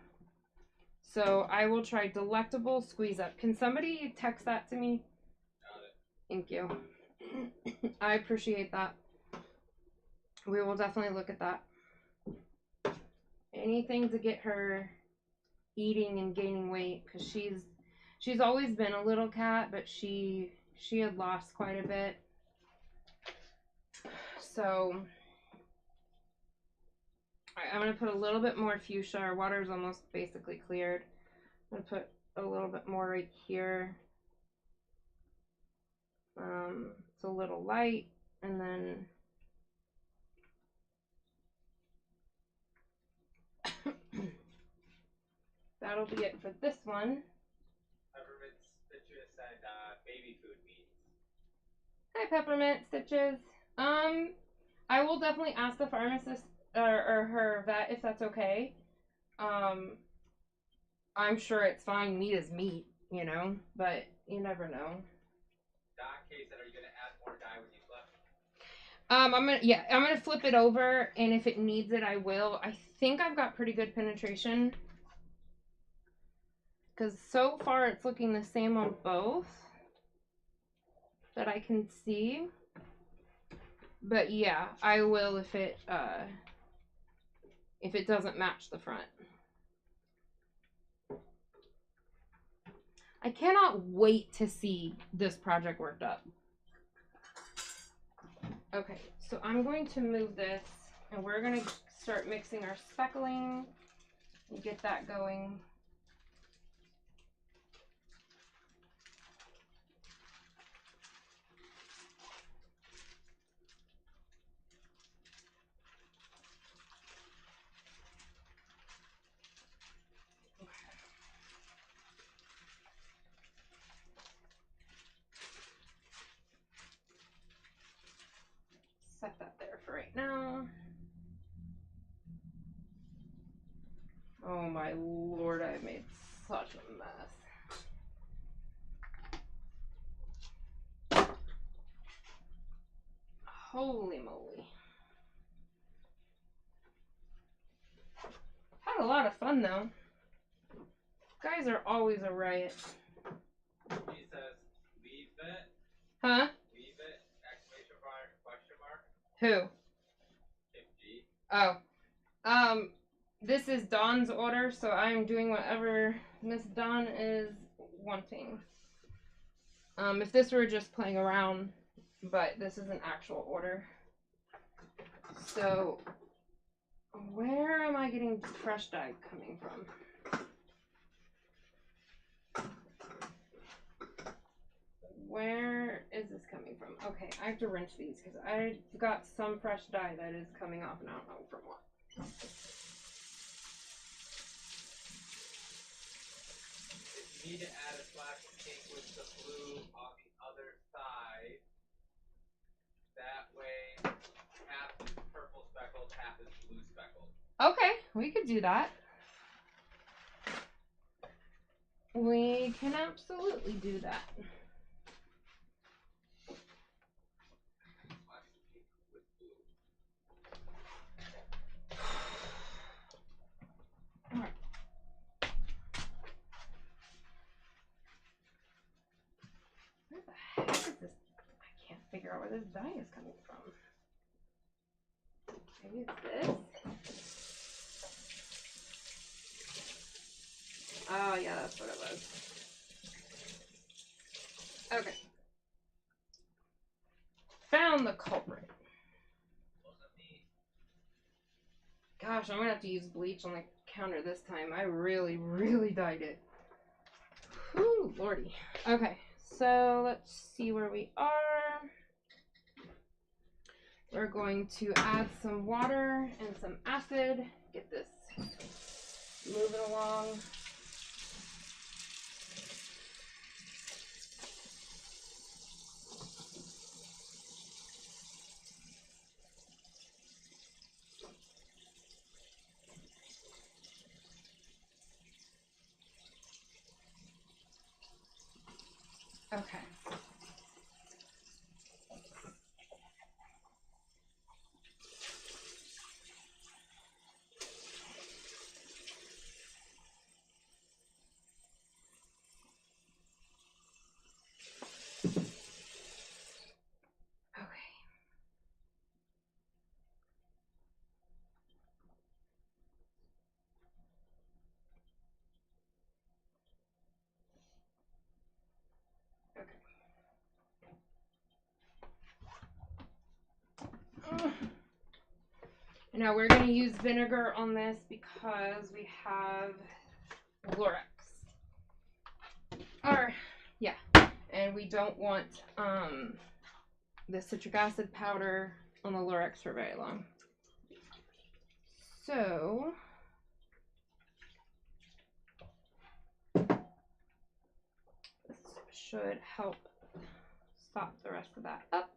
So I will try delectable squeeze up. Can somebody text that to me? Thank you. I appreciate that. We will definitely look at that. Anything to get her eating and gaining weight, because she's always been a little cat, but she had lost quite a bit. So I'm gonna put a little bit more fuchsia. Our water is almost basically cleared. I'm gonna put a little bit more right here. It's a little light, and then that'll be it for this one. Peppermint Stitches and baby food beans. Hi, Peppermint Stitches. I will definitely ask the pharmacist or her vet if that's okay. I'm sure it's fine. Meat is meat, you know, but you never know. Doc K said, are you gonna add more dye when you flip? I'm gonna flip it over, and if it needs it, I will. I think I've got pretty good penetration, because so far it's looking the same on both that I can see. But yeah, I will if it doesn't match the front. I cannot wait to see this project worked up. Okay, so I'm going to move this, and we're going to start mixing our speckling and get that going. Set that there for right now. Oh my lord, I've made such a mess. Holy moly. Had a lot of fun though. Guys are always a riot. He says, leave it. Huh? Leave it. Exclamation mark, question mark. Who? G. Oh. This is Dawn's order, so I'm doing whatever Miss Dawn is wanting. If this were just playing around, but this is an actual order. So, where am I getting fresh dye coming from? Where is this coming from? Okay, I have to wrench these because I've got some fresh dye that is coming off and I don't know from what. If you need to add a splash of pink with the blue on the other side, that way half is purple speckled, half is blue speckled. Okay, we could do that. We can absolutely do that. Splash of pink with blue. Alright. Where the heck is this? I can't figure out where this dye is coming from. Maybe it's this? Oh yeah, that's what it was. Okay. Found the culprit. Gosh, I'm gonna have to use bleach on the counter this time. I really, really dyed it. Whew, lordy. Okay, so let's see where we are. We're going to add some water and some acid. Get this moving along. Okay. Now we're going to use vinegar on this because we have Lorex. And we don't want the citric acid powder on the Lorex for very long. So this should help stop the rest of that up.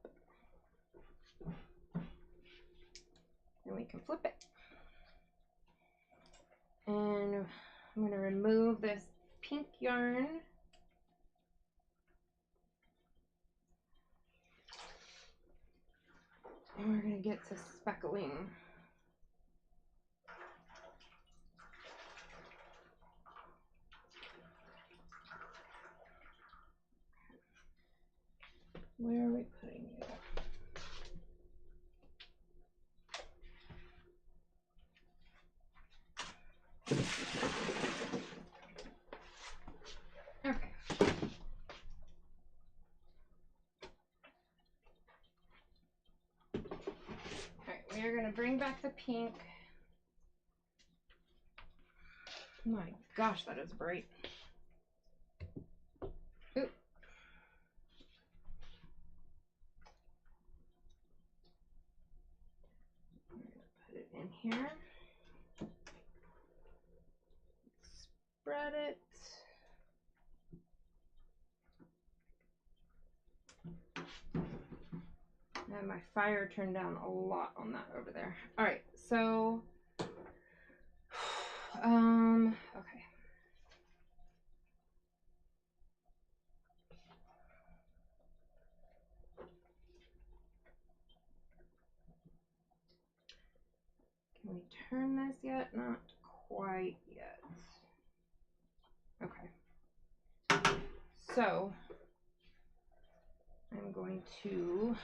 And we can flip it. And I'm going to remove this pink yarn. And we're going to get to speckling. Where are we putting you? Okay. Alright, we are going to bring back the pink. My gosh, that is bright. Oop. I'm going to put it in here. Spread it. And my fire turned down a lot on that over there. All right, so, okay. Can we turn this yet? Not quite yet. Okay. So, I'm going to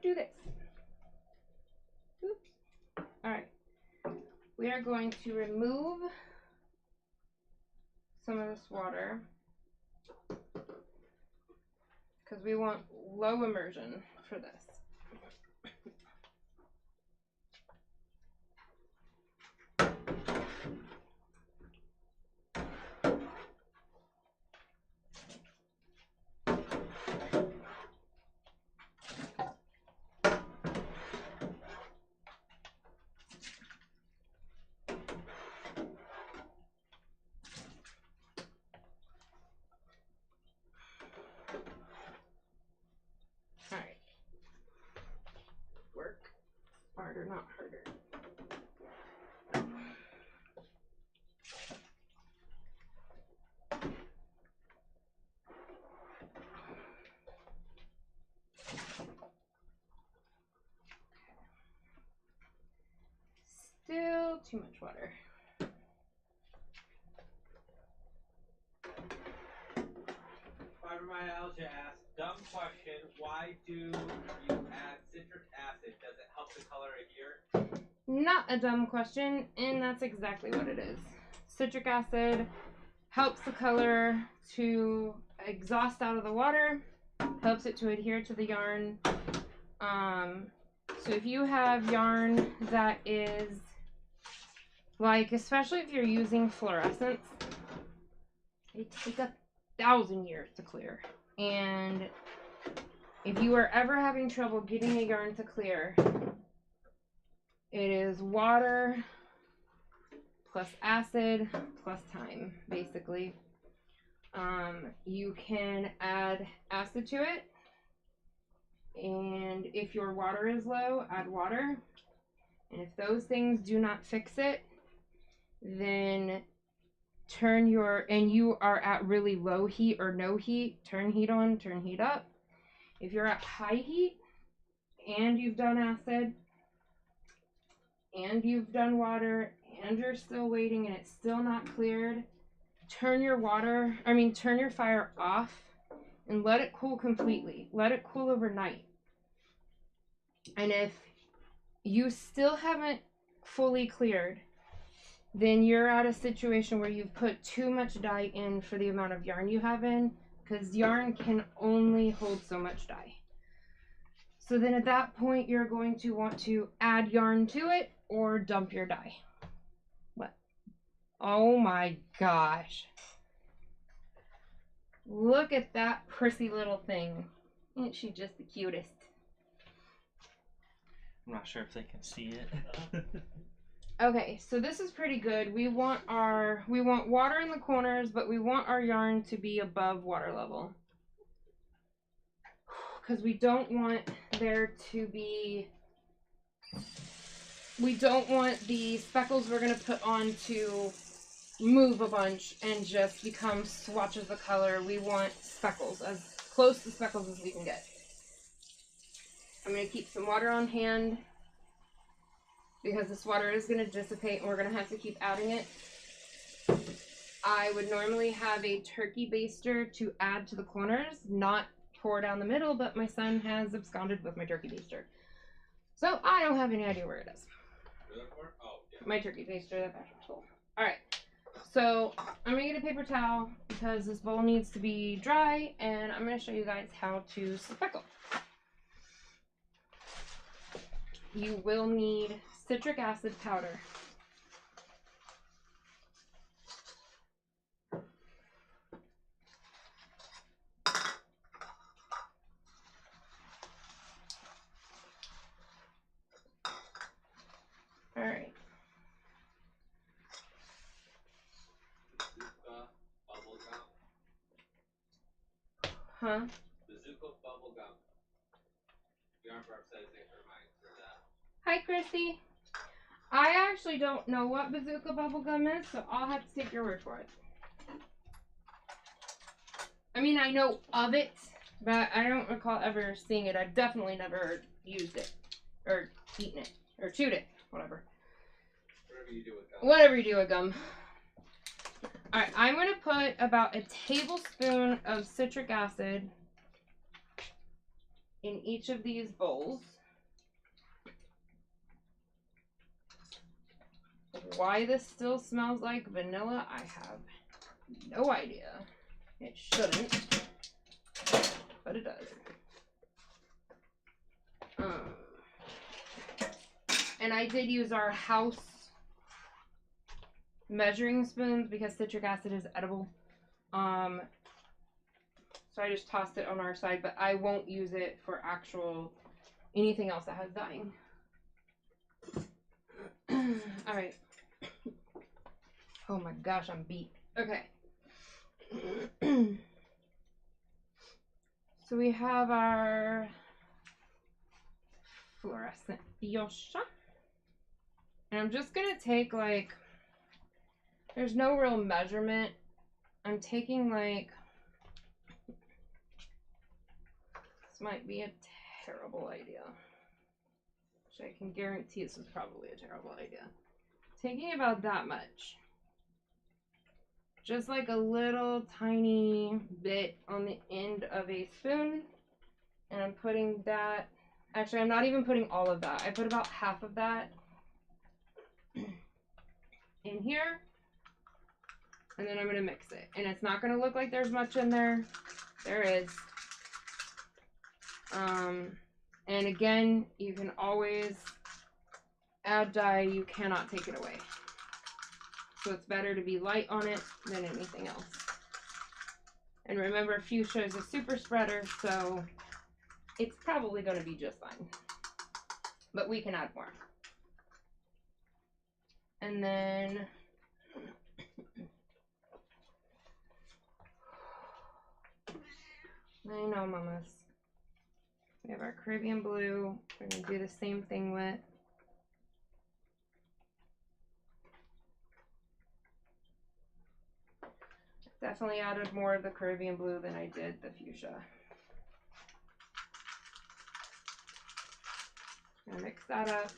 do this. Oops. All right. We are going to remove some of this water because we want low immersion for this. All right. Work harder, not harder. Still too much water. Fibromyalgia asks, dumb question, why do you add citric acid? Does it help the color adhere? Not a dumb question, and that's exactly what it is. Citric acid helps the color to exhaust out of the water, helps it to adhere to the yarn, So if you have yarn that is like, especially if you're using fluorescents, they take 1,000 years to clear. And if you are ever having trouble getting a yarn to clear, it is water plus acid plus time, basically. You can add acid to it, and if your water is low, add water. And if those things do not fix it, then turn your, and you are at really low heat or no heat, turn heat on, turn heat up. If you're at high heat and you've done acid and you've done water and you're still waiting and it's still not cleared, turn your fire off and let it cool completely. Let it cool overnight. And if you still haven't fully cleared, then you're at a situation where you've put too much dye in for the amount of yarn you have in, because yarn can only hold so much dye. So then at that point, you're going to want to add yarn to it or dump your dye. What? Oh my gosh. Look at that prissy little thing. Isn't she just the cutest? I'm not sure if they can see it. Okay, so this is pretty good. We want water in the corners, but we want our yarn to be above water level. Because we don't want there to be, we don't want the speckles we're going to put on to move a bunch and just become swatches of color. We want speckles, as close to speckles as we can get. I'm going to keep some water on hand because this water is going to dissipate and we're going to have to keep adding it. I would normally have a turkey baster to add to the corners, not pour down the middle, but my son has absconded with my turkey baster. So I don't have any idea where it is. Oh, yeah. My turkey baster, that bathroom's full. Alright, so I'm going to get a paper towel because this bowl needs to be dry, and I'm going to show you guys how to speckle. You will need citric acid powder. Alright. Bazooka bubble gum. Huh? Bazooka bubble gum. Yarn Barb says it reminds her of that. Hi, Christy. I actually don't know what bazooka bubblegum is, so I'll have to take your word for it. I mean, I know of it, but I don't recall ever seeing it. I've definitely never used it, or eaten it, or chewed it, whatever. Whatever you do with gum. Whatever you do with gum. Alright, I'm going to put about a tablespoon of citric acid in each of these bowls. Why this still smells like vanilla, I have no idea. It shouldn't, but it does. And I did use our house measuring spoons because citric acid is edible. So I just tossed it on our side, but I won't use it for actual anything else that has dyeing. Alright. Oh my gosh, I'm beat. Okay. So we have our fluorescent fuchsia. And I'm just going to take like, there's no real measurement. I'm taking like, this might be a terrible idea. Which I can guarantee this is probably a terrible idea. Taking about that much. Just like a little tiny bit on the end of a spoon. And I'm putting that, actually I'm not even putting all of that. I put about half of that in here. And then I'm going to mix it. And it's not going to look like there's much in there. There is. And again, you can always add dye, you cannot take it away. So it's better to be light on it than anything else. And remember, fuchsia is a super spreader, so it's probably going to be just fine. But we can add more. And then I know, mamas. We have our Caribbean blue. We're going to do the same thing with. Definitely added more of the Caribbean blue than I did the fuchsia. Gonna mix that up.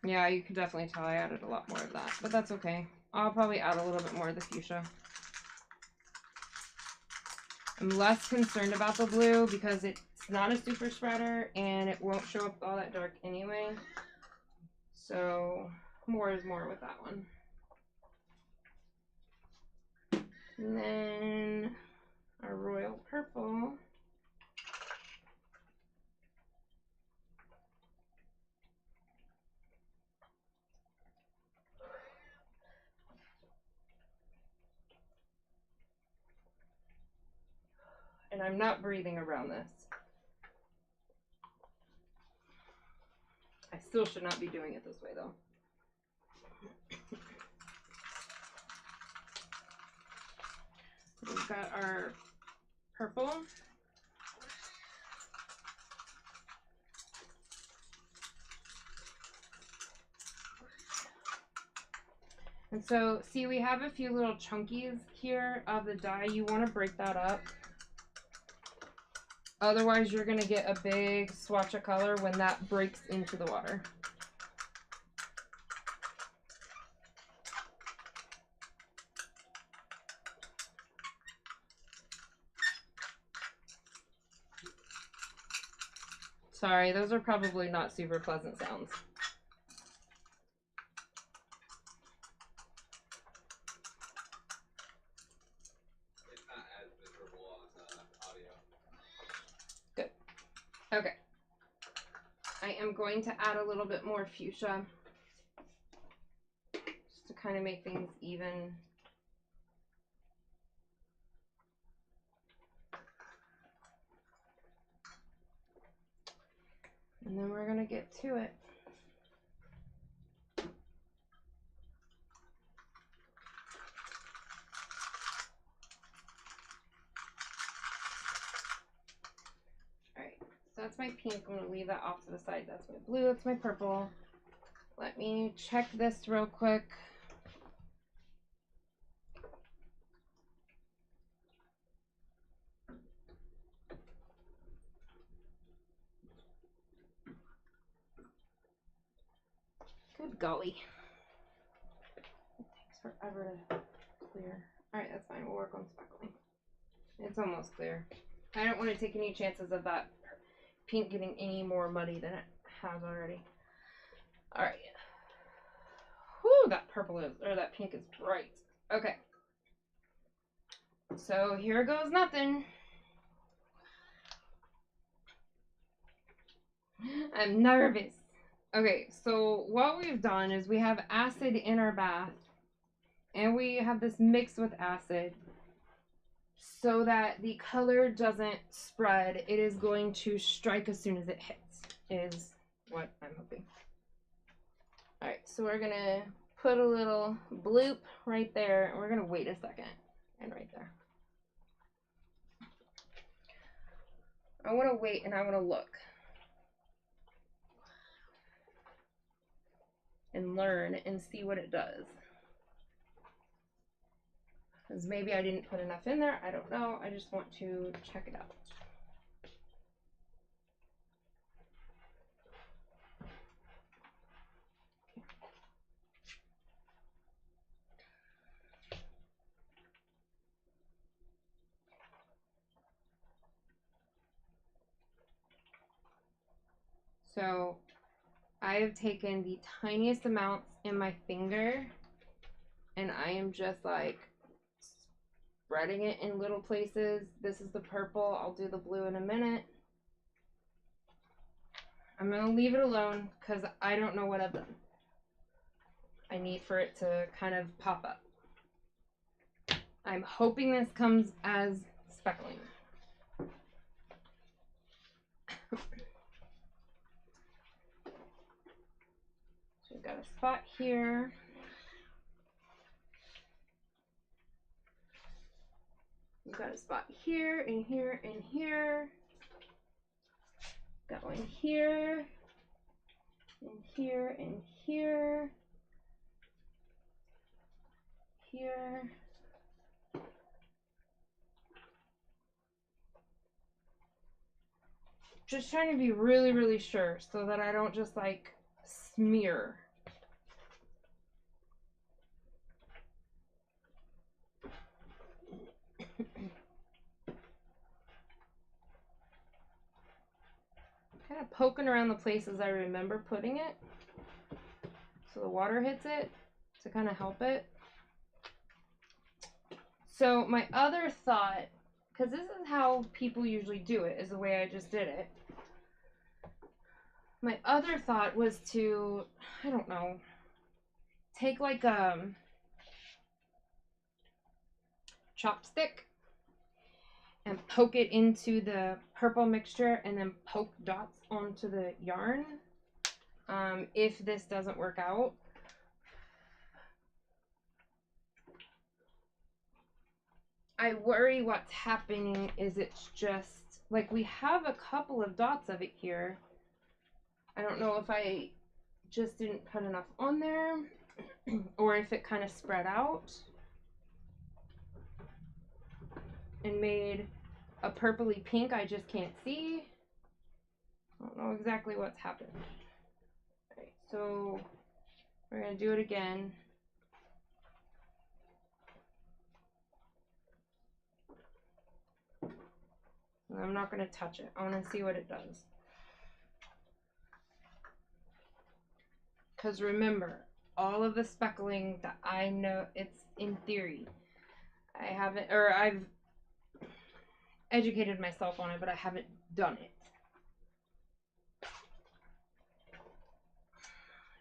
Yeah, you can definitely tell I added a lot more of that, but that's okay. I'll probably add a little bit more of the fuchsia. I'm less concerned about the blue because it's not a super spreader and it won't show up all that dark anyway. So more is more with that one. And then our royal purple. And I'm not breathing around this. I still should not be doing it this way though. We've got our purple. And so, see, we have a few little chunkies here of the dye. You want to break that up. Otherwise, you're going to get a big swatch of color when that breaks into the water. Sorry, those are probably not super pleasant sounds. It's not as miserable on the audio. Good. Okay. I am going to add a little bit more fuchsia just to kind of make things even. And then we're going to get to it. Alright, so that's my pink. I'm going to leave that off to the side. That's my blue. That's my purple. Let me check this real quick. Good golly. It takes forever to clear. Alright, that's fine. We'll work on speckling. It's almost clear. I don't want to take any chances of that pink getting any more muddy than it has already. Alright. Whew, that purple is, or that pink is bright. Okay. So here goes nothing. I'm nervous. Okay, so what we've done is we have acid in our bath and we have this mixed with acid so that the color doesn't spread. It is going to strike as soon as it hits, is what I'm hoping. Alright, so we're gonna put a little bloop right there and we're gonna wait a second. And right there. I wanna wait and I wanna look. And learn and see what it does. Because maybe I didn't put enough in there. I don't know. I just want to check it out. So I have taken the tiniest amounts in my finger and I am just like spreading it in little places. This is the purple. I'll do the blue in a minute. I'm going to leave it alone because I don't know what I've done. I need for it to kind of pop up. I'm hoping this comes as speckling. So we've got a spot here. We've got a spot here and here and here. Got one here and here and here. Here. Just trying to be really, really sure so that I don't just like smear. Kind of poking around the places I remember putting it so the water hits it to kind of help it. So my other thought, because this is how people usually do it, is the way I just did it. My other thought was to, I don't know, take like a chopstick and poke it into the purple mixture and then poke dots onto the yarn. If this doesn't work out. I worry what's happening is it's just, like we have a couple of dots of it here. I don't know if I just didn't put enough on there or if it kind of spread out and made a purpley pink I just can't see. I don't know exactly what's happened. Alright, so we're going to do it again. And I'm not going to touch it. I want to see what it does. Because remember, all of the speckling that I know, it's in theory. I haven't, or I've educated myself on it, but I haven't done it.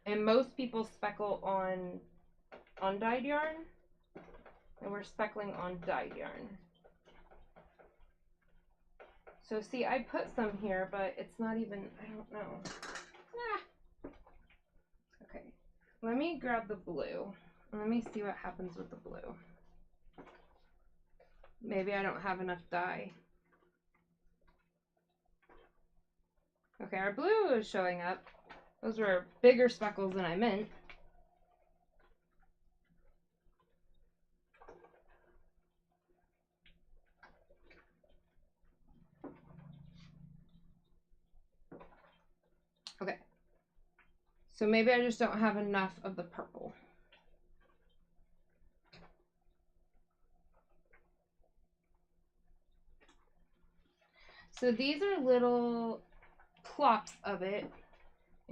And most people speckle on undyed yarn, and we're speckling on dyed yarn. So see, I put some here, but it's not even, I don't know. Ah. Okay, let me grab the blue. Let me see what happens with the blue. Maybe I don't have enough dye. Okay, our blue is showing up. Those were bigger speckles than I meant. Okay. So maybe I just don't have enough of the purple. So these are little plops of it.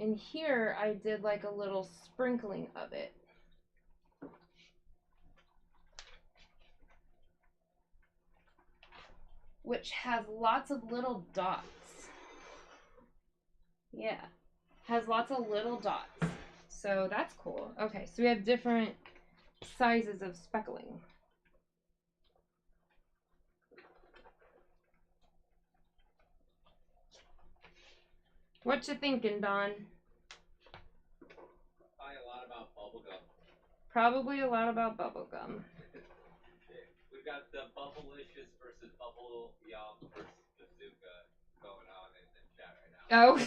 And here I did like a little sprinkling of it. Which has lots of little dots. Yeah, has lots of little dots. So that's cool. Okay, so we have different sizes of speckling. What you thinking, Don? Probably a lot about bubblegum. Probably a lot about bubblegum. We've got the Bubblicious versus Bubble Yum versus Bazooka going on in the chat right now. Oh.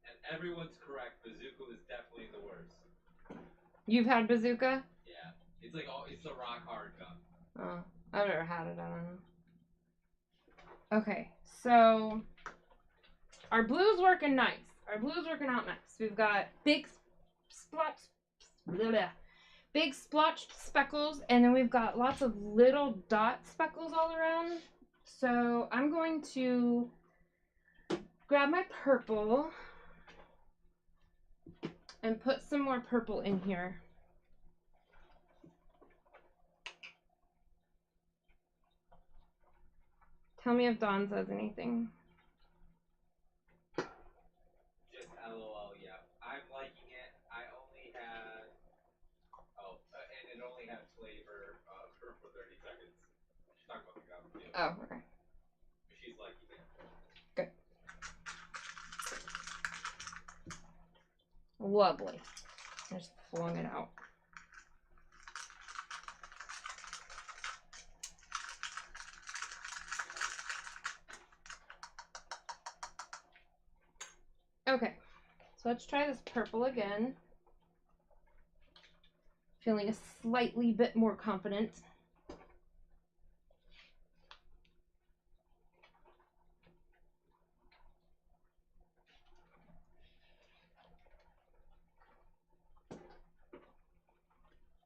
And everyone's correct. Bazooka was definitely the worst. You've had bazooka? Yeah. It's like, oh, it's a rock hard gum. Oh, I've never had it. I don't know. Okay, so our blue's working nice. Our blue's working out nice. We've got big big splotched speckles, and then we've got lots of little dot speckles all around. So I'm going to grab my purple and put some more purple in here. Tell me if Dawn says anything. Just LOL, yeah. I'm liking it. I only had. And it only had flavor for 30 seconds. She's talking about the gum, too. Oh, okay. She's liking it. Good. Lovely. I just flung it out. Okay, so let's try this purple again. Feeling a slightly bit more confident.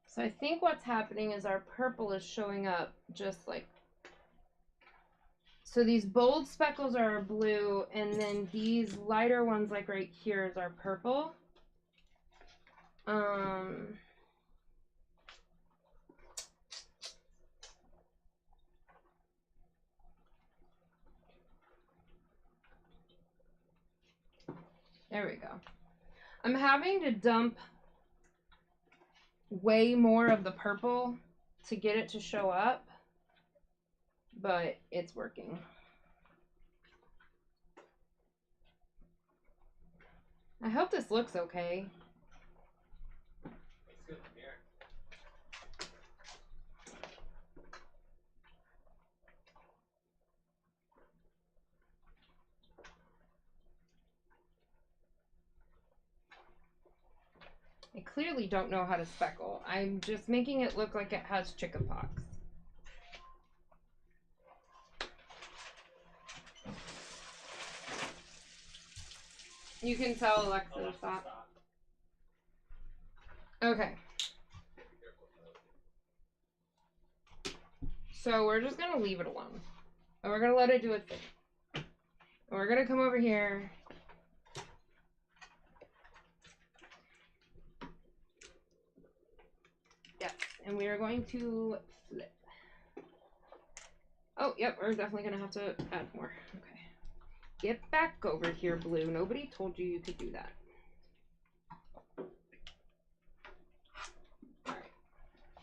So I think what's happening is our purple is showing up just like, so these bold speckles are our blue, and then these lighter ones like right here is our purple. There we go. I'm having to dump way more of the purple to get it to show up, but it's working. I hope this looks okay. Looks good from here. I clearly don't know how to speckle. I'm just making it look like it has chickenpox. You can tell Alexa to stop. Okay. So we're just gonna leave it alone. And we're gonna let it do its thing. And we're gonna come over here. Yes, and we are going to flip. Oh, yep, we're definitely gonna have to add more. Okay. Get back over here, Blue. Nobody told you you could do that. Alright.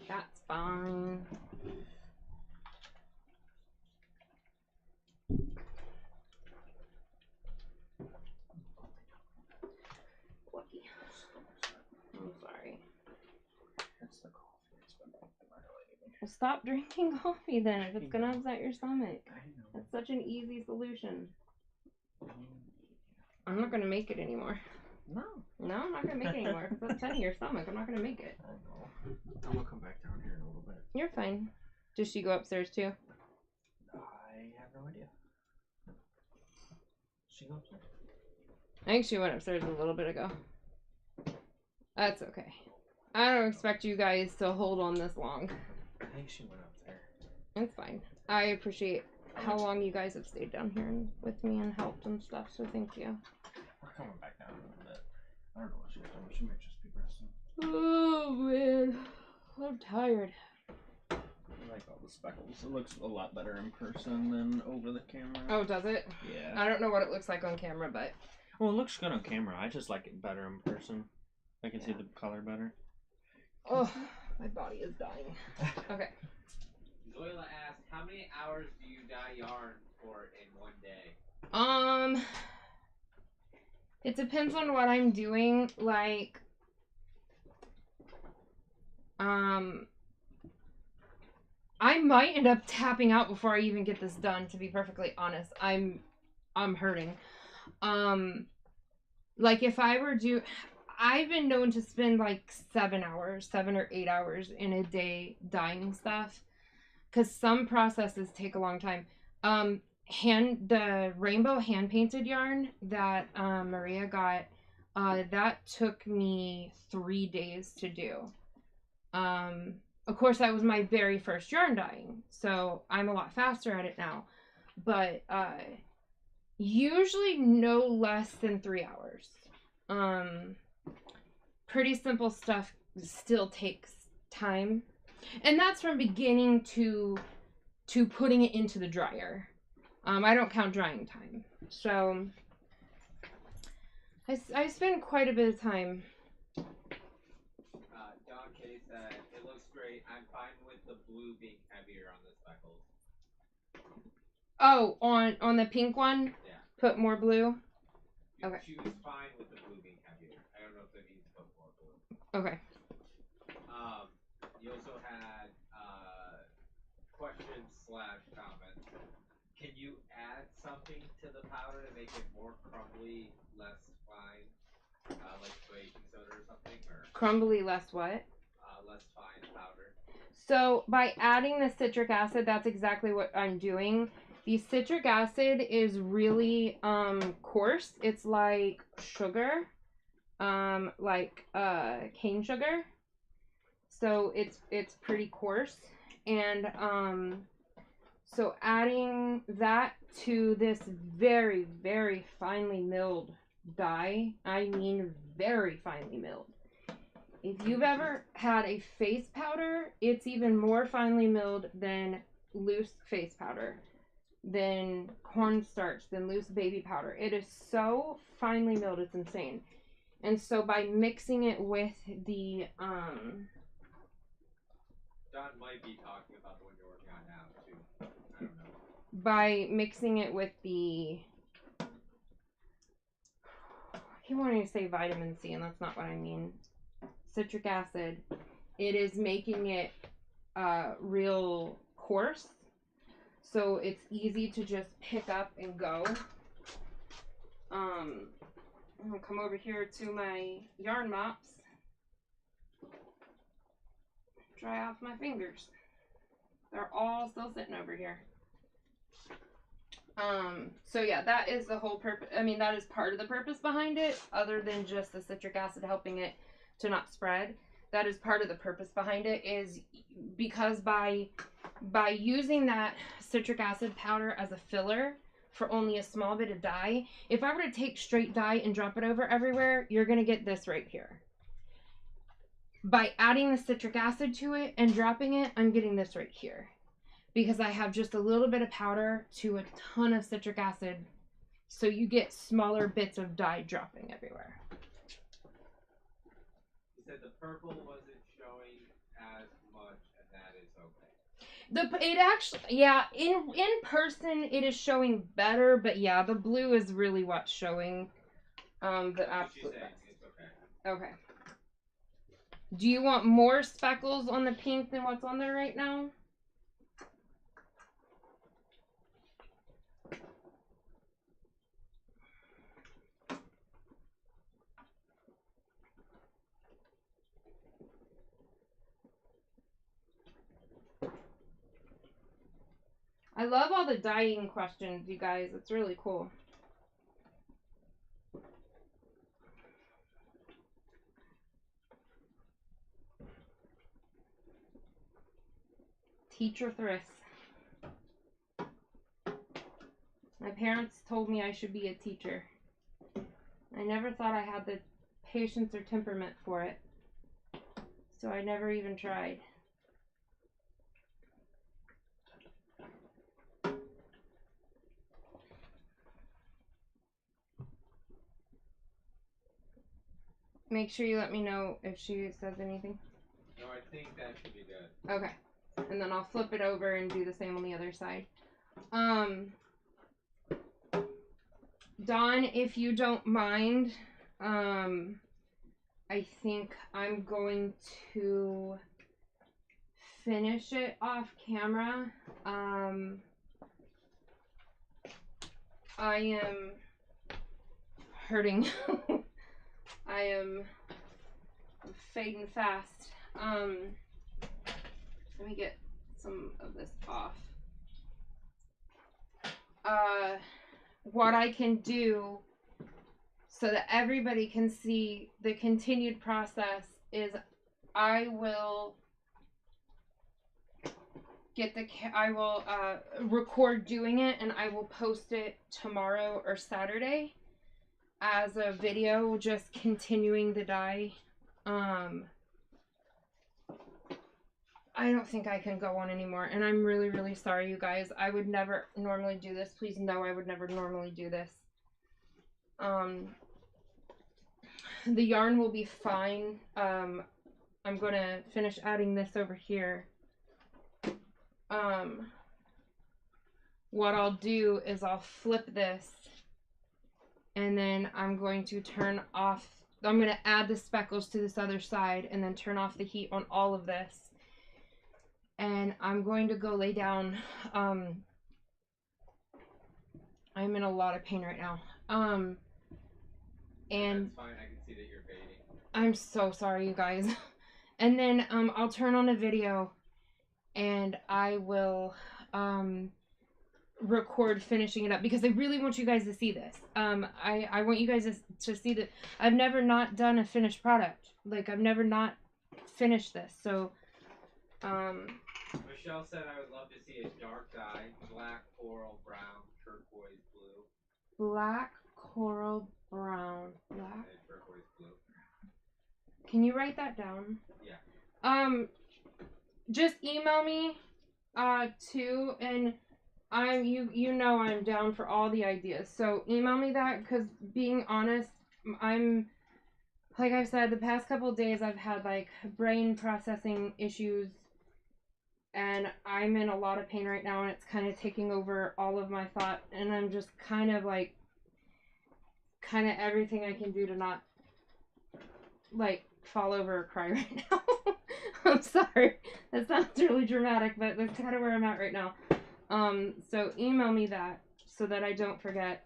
That's fine. Lucky. I'm sorry. That's the coffee. It's been violating. Well, stop drinking coffee then if it's gonna upset your stomach. I know. That's such an easy solution. I'm not gonna make it anymore. No. No, I'm not gonna make it anymore. If it's upsetting your stomach, I'm not gonna make it. I know. I'm gonna come back down here in a little bit. You're fine. Does she go upstairs too? I have no idea. She goes upstairs? I think she went upstairs a little bit ago. That's okay. I don't expect you guys to hold on this long. I think she went up there. It's fine. I appreciate how long you guys have stayed down here with me and helped and stuff, so thank you. We're coming back down in a little bit. I don't know what she's doing. She might just be resting. Oh man, I'm tired. I like all the speckles. It looks a lot better in person than over the camera. Oh, does it? Yeah. I don't know what it looks like on camera, but... Well, it looks good on camera. I just like it better in person. I can see the color better. Oh, my body is dying. Okay. Zoila asked, how many hours do you dye yarn for in one day? It depends on what I'm doing. Like, I might end up tapping out before I even get this done, to be perfectly honest. I'm hurting. Like if I were I've been known to spend like 7 or 8 hours in a day dyeing stuff, because some processes take a long time. The rainbow hand painted yarn that Maria got, that took me 3 days to do. Of course, that was my very first yarn dyeing, so I'm a lot faster at it now. But usually no less than 3 hours. Pretty simple stuff still takes time, and that's from beginning to putting it into the dryer. I don't count drying time. So I spend quite a bit of time. Don K said, it looks great. I'm fine with the blue being heavier on the speckles. Oh, on the pink one? Yeah. Put more blue? Okay. She was fine with the blue being heavier. I don't know if it needs to put more blue. Okay. You also had questions / comments. Can you add something to the powder to make it more crumbly, less fine, like baking soda or something, or Crumbly less what? less fine powder? So by adding the citric acid, that's exactly what I'm doing. The citric acid is really coarse. It's like sugar, like cane sugar. So it's pretty coarse, and so adding that to this very, very finely milled dye, I mean very finely milled. If you've ever had a face powder, it's even more finely milled than loose face powder, than cornstarch, than loose baby powder. It is so finely milled, it's insane. And so by mixing it with the Don might be talking about the one you're working on now too. I don't know. by mixing it with the, I keep wanting to say vitamin C, and that's not what I mean. Citric acid. It is making it real coarse, so it's easy to just pick up and go. I'm gonna come over here to my yarn mops. Dry off my fingers. They're all still sitting over here. So yeah, that is the whole purpose. I mean, that is part of the purpose behind it, other than just the citric acid helping it to not spread. That is part of the purpose behind it, is because by using that citric acid powder as a filler for only a small bit of dye, if I were to take straight dye and drop it over everywhere, you're gonna get this right here. By adding the citric acid to it and dropping it, I'm getting this right here. Because I have just a little bit of powder to a ton of citric acid, so you get smaller bits of dye dropping everywhere. He said the purple wasn't showing as much, and that is okay. It actually, yeah, in person it is showing better, but yeah, the blue is really what's showing the absolute best. It's okay. Okay. Do you want more speckles on the pink than what's on there right now? I love all the dyeing questions, you guys. It's really cool. Teacher thrifts. My parents told me I should be a teacher. I never thought I had the patience or temperament for it, so I never even tried. Make sure you let me know if she says anything. No, I think that should be good. Okay. And then I'll flip it over and do the same on the other side. Dawn, if you don't mind, I think I'm going to finish it off camera. I am hurting. I am fading fast. Let me get some of this off. What I can do so that everybody can see the continued process is I will get I will record doing it, and I will post it tomorrow or Saturday as a video, just continuing the dye. I don't think I can go on anymore, and I'm really, really sorry, you guys. I would never normally do this. Please know I would never normally do this. The yarn will be fine. I'm gonna finish adding this over here. What I'll do is I'll flip this, and then I'm going to turn off, I'm going to add the speckles to this other side, and then turn off the heat on all of this. And I'm going to go lay down. I'm in a lot of pain right now. And That's fine. I can see that you're fading. I'm so sorry, you guys. And then I'll turn on a video, and I will record finishing it up, because I really want you guys to see this. I want you guys to see that I've never not done a finished product. Like, I've never not finished this. So Michelle said I would love to see a dark dye, black, coral, brown, turquoise, blue. Black, coral, brown, black. And turquoise blue. Can you write that down? Yeah. Just email me too, and you know I'm down for all the ideas. So email me that, because being honest, I'm, like I've said, the past couple of days I've had like brain processing issues, and I'm in a lot of pain right now, and it's kind of taking over all of my thought, and I'm just kind of everything I can do to not like fall over or cry right now. I'm sorry. That sounds really dramatic, but that's kind of where I'm at right now. So email me that so that I don't forget.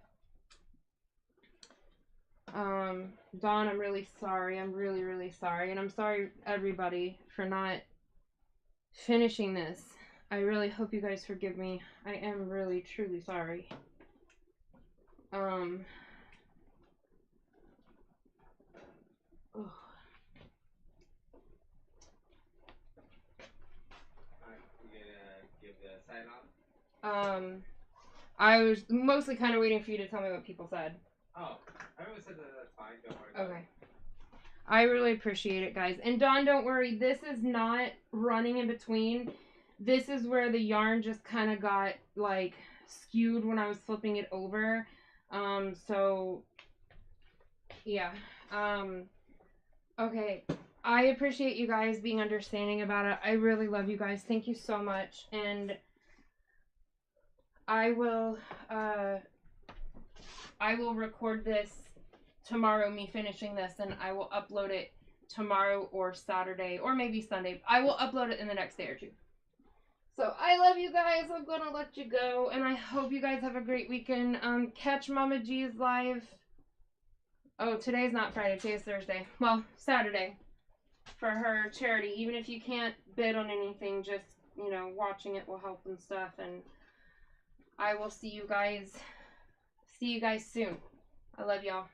Dawn, I'm really sorry. I'm really, really sorry. And I'm sorry, everybody, for not finishing this. I really hope you guys forgive me. I am really, truly sorry. Oh. I was mostly kind of waiting for you to tell me what people said. Oh, everyone said that. That's fine. Don't worry about Okay. I really appreciate it, guys. And Dawn, don't worry. This is not running in between. This is where the yarn just kind of got, like, skewed when I was flipping it over. So, yeah. Okay. I appreciate you guys being understanding about it. I really love you guys. Thank you so much. And I will record this tomorrow, me finishing this, and I will upload it tomorrow or Saturday or maybe Sunday. I will upload it in the next day or two. So I love you guys. I'm gonna let you go, and I hope you guys have a great weekend. Catch Mama G's live. Oh, today's not Friday. Today's Thursday. Well, Saturday for her charity. Even if you can't bid on anything, just, you know, watching it will help and stuff. And I will see you guys soon. I love y'all.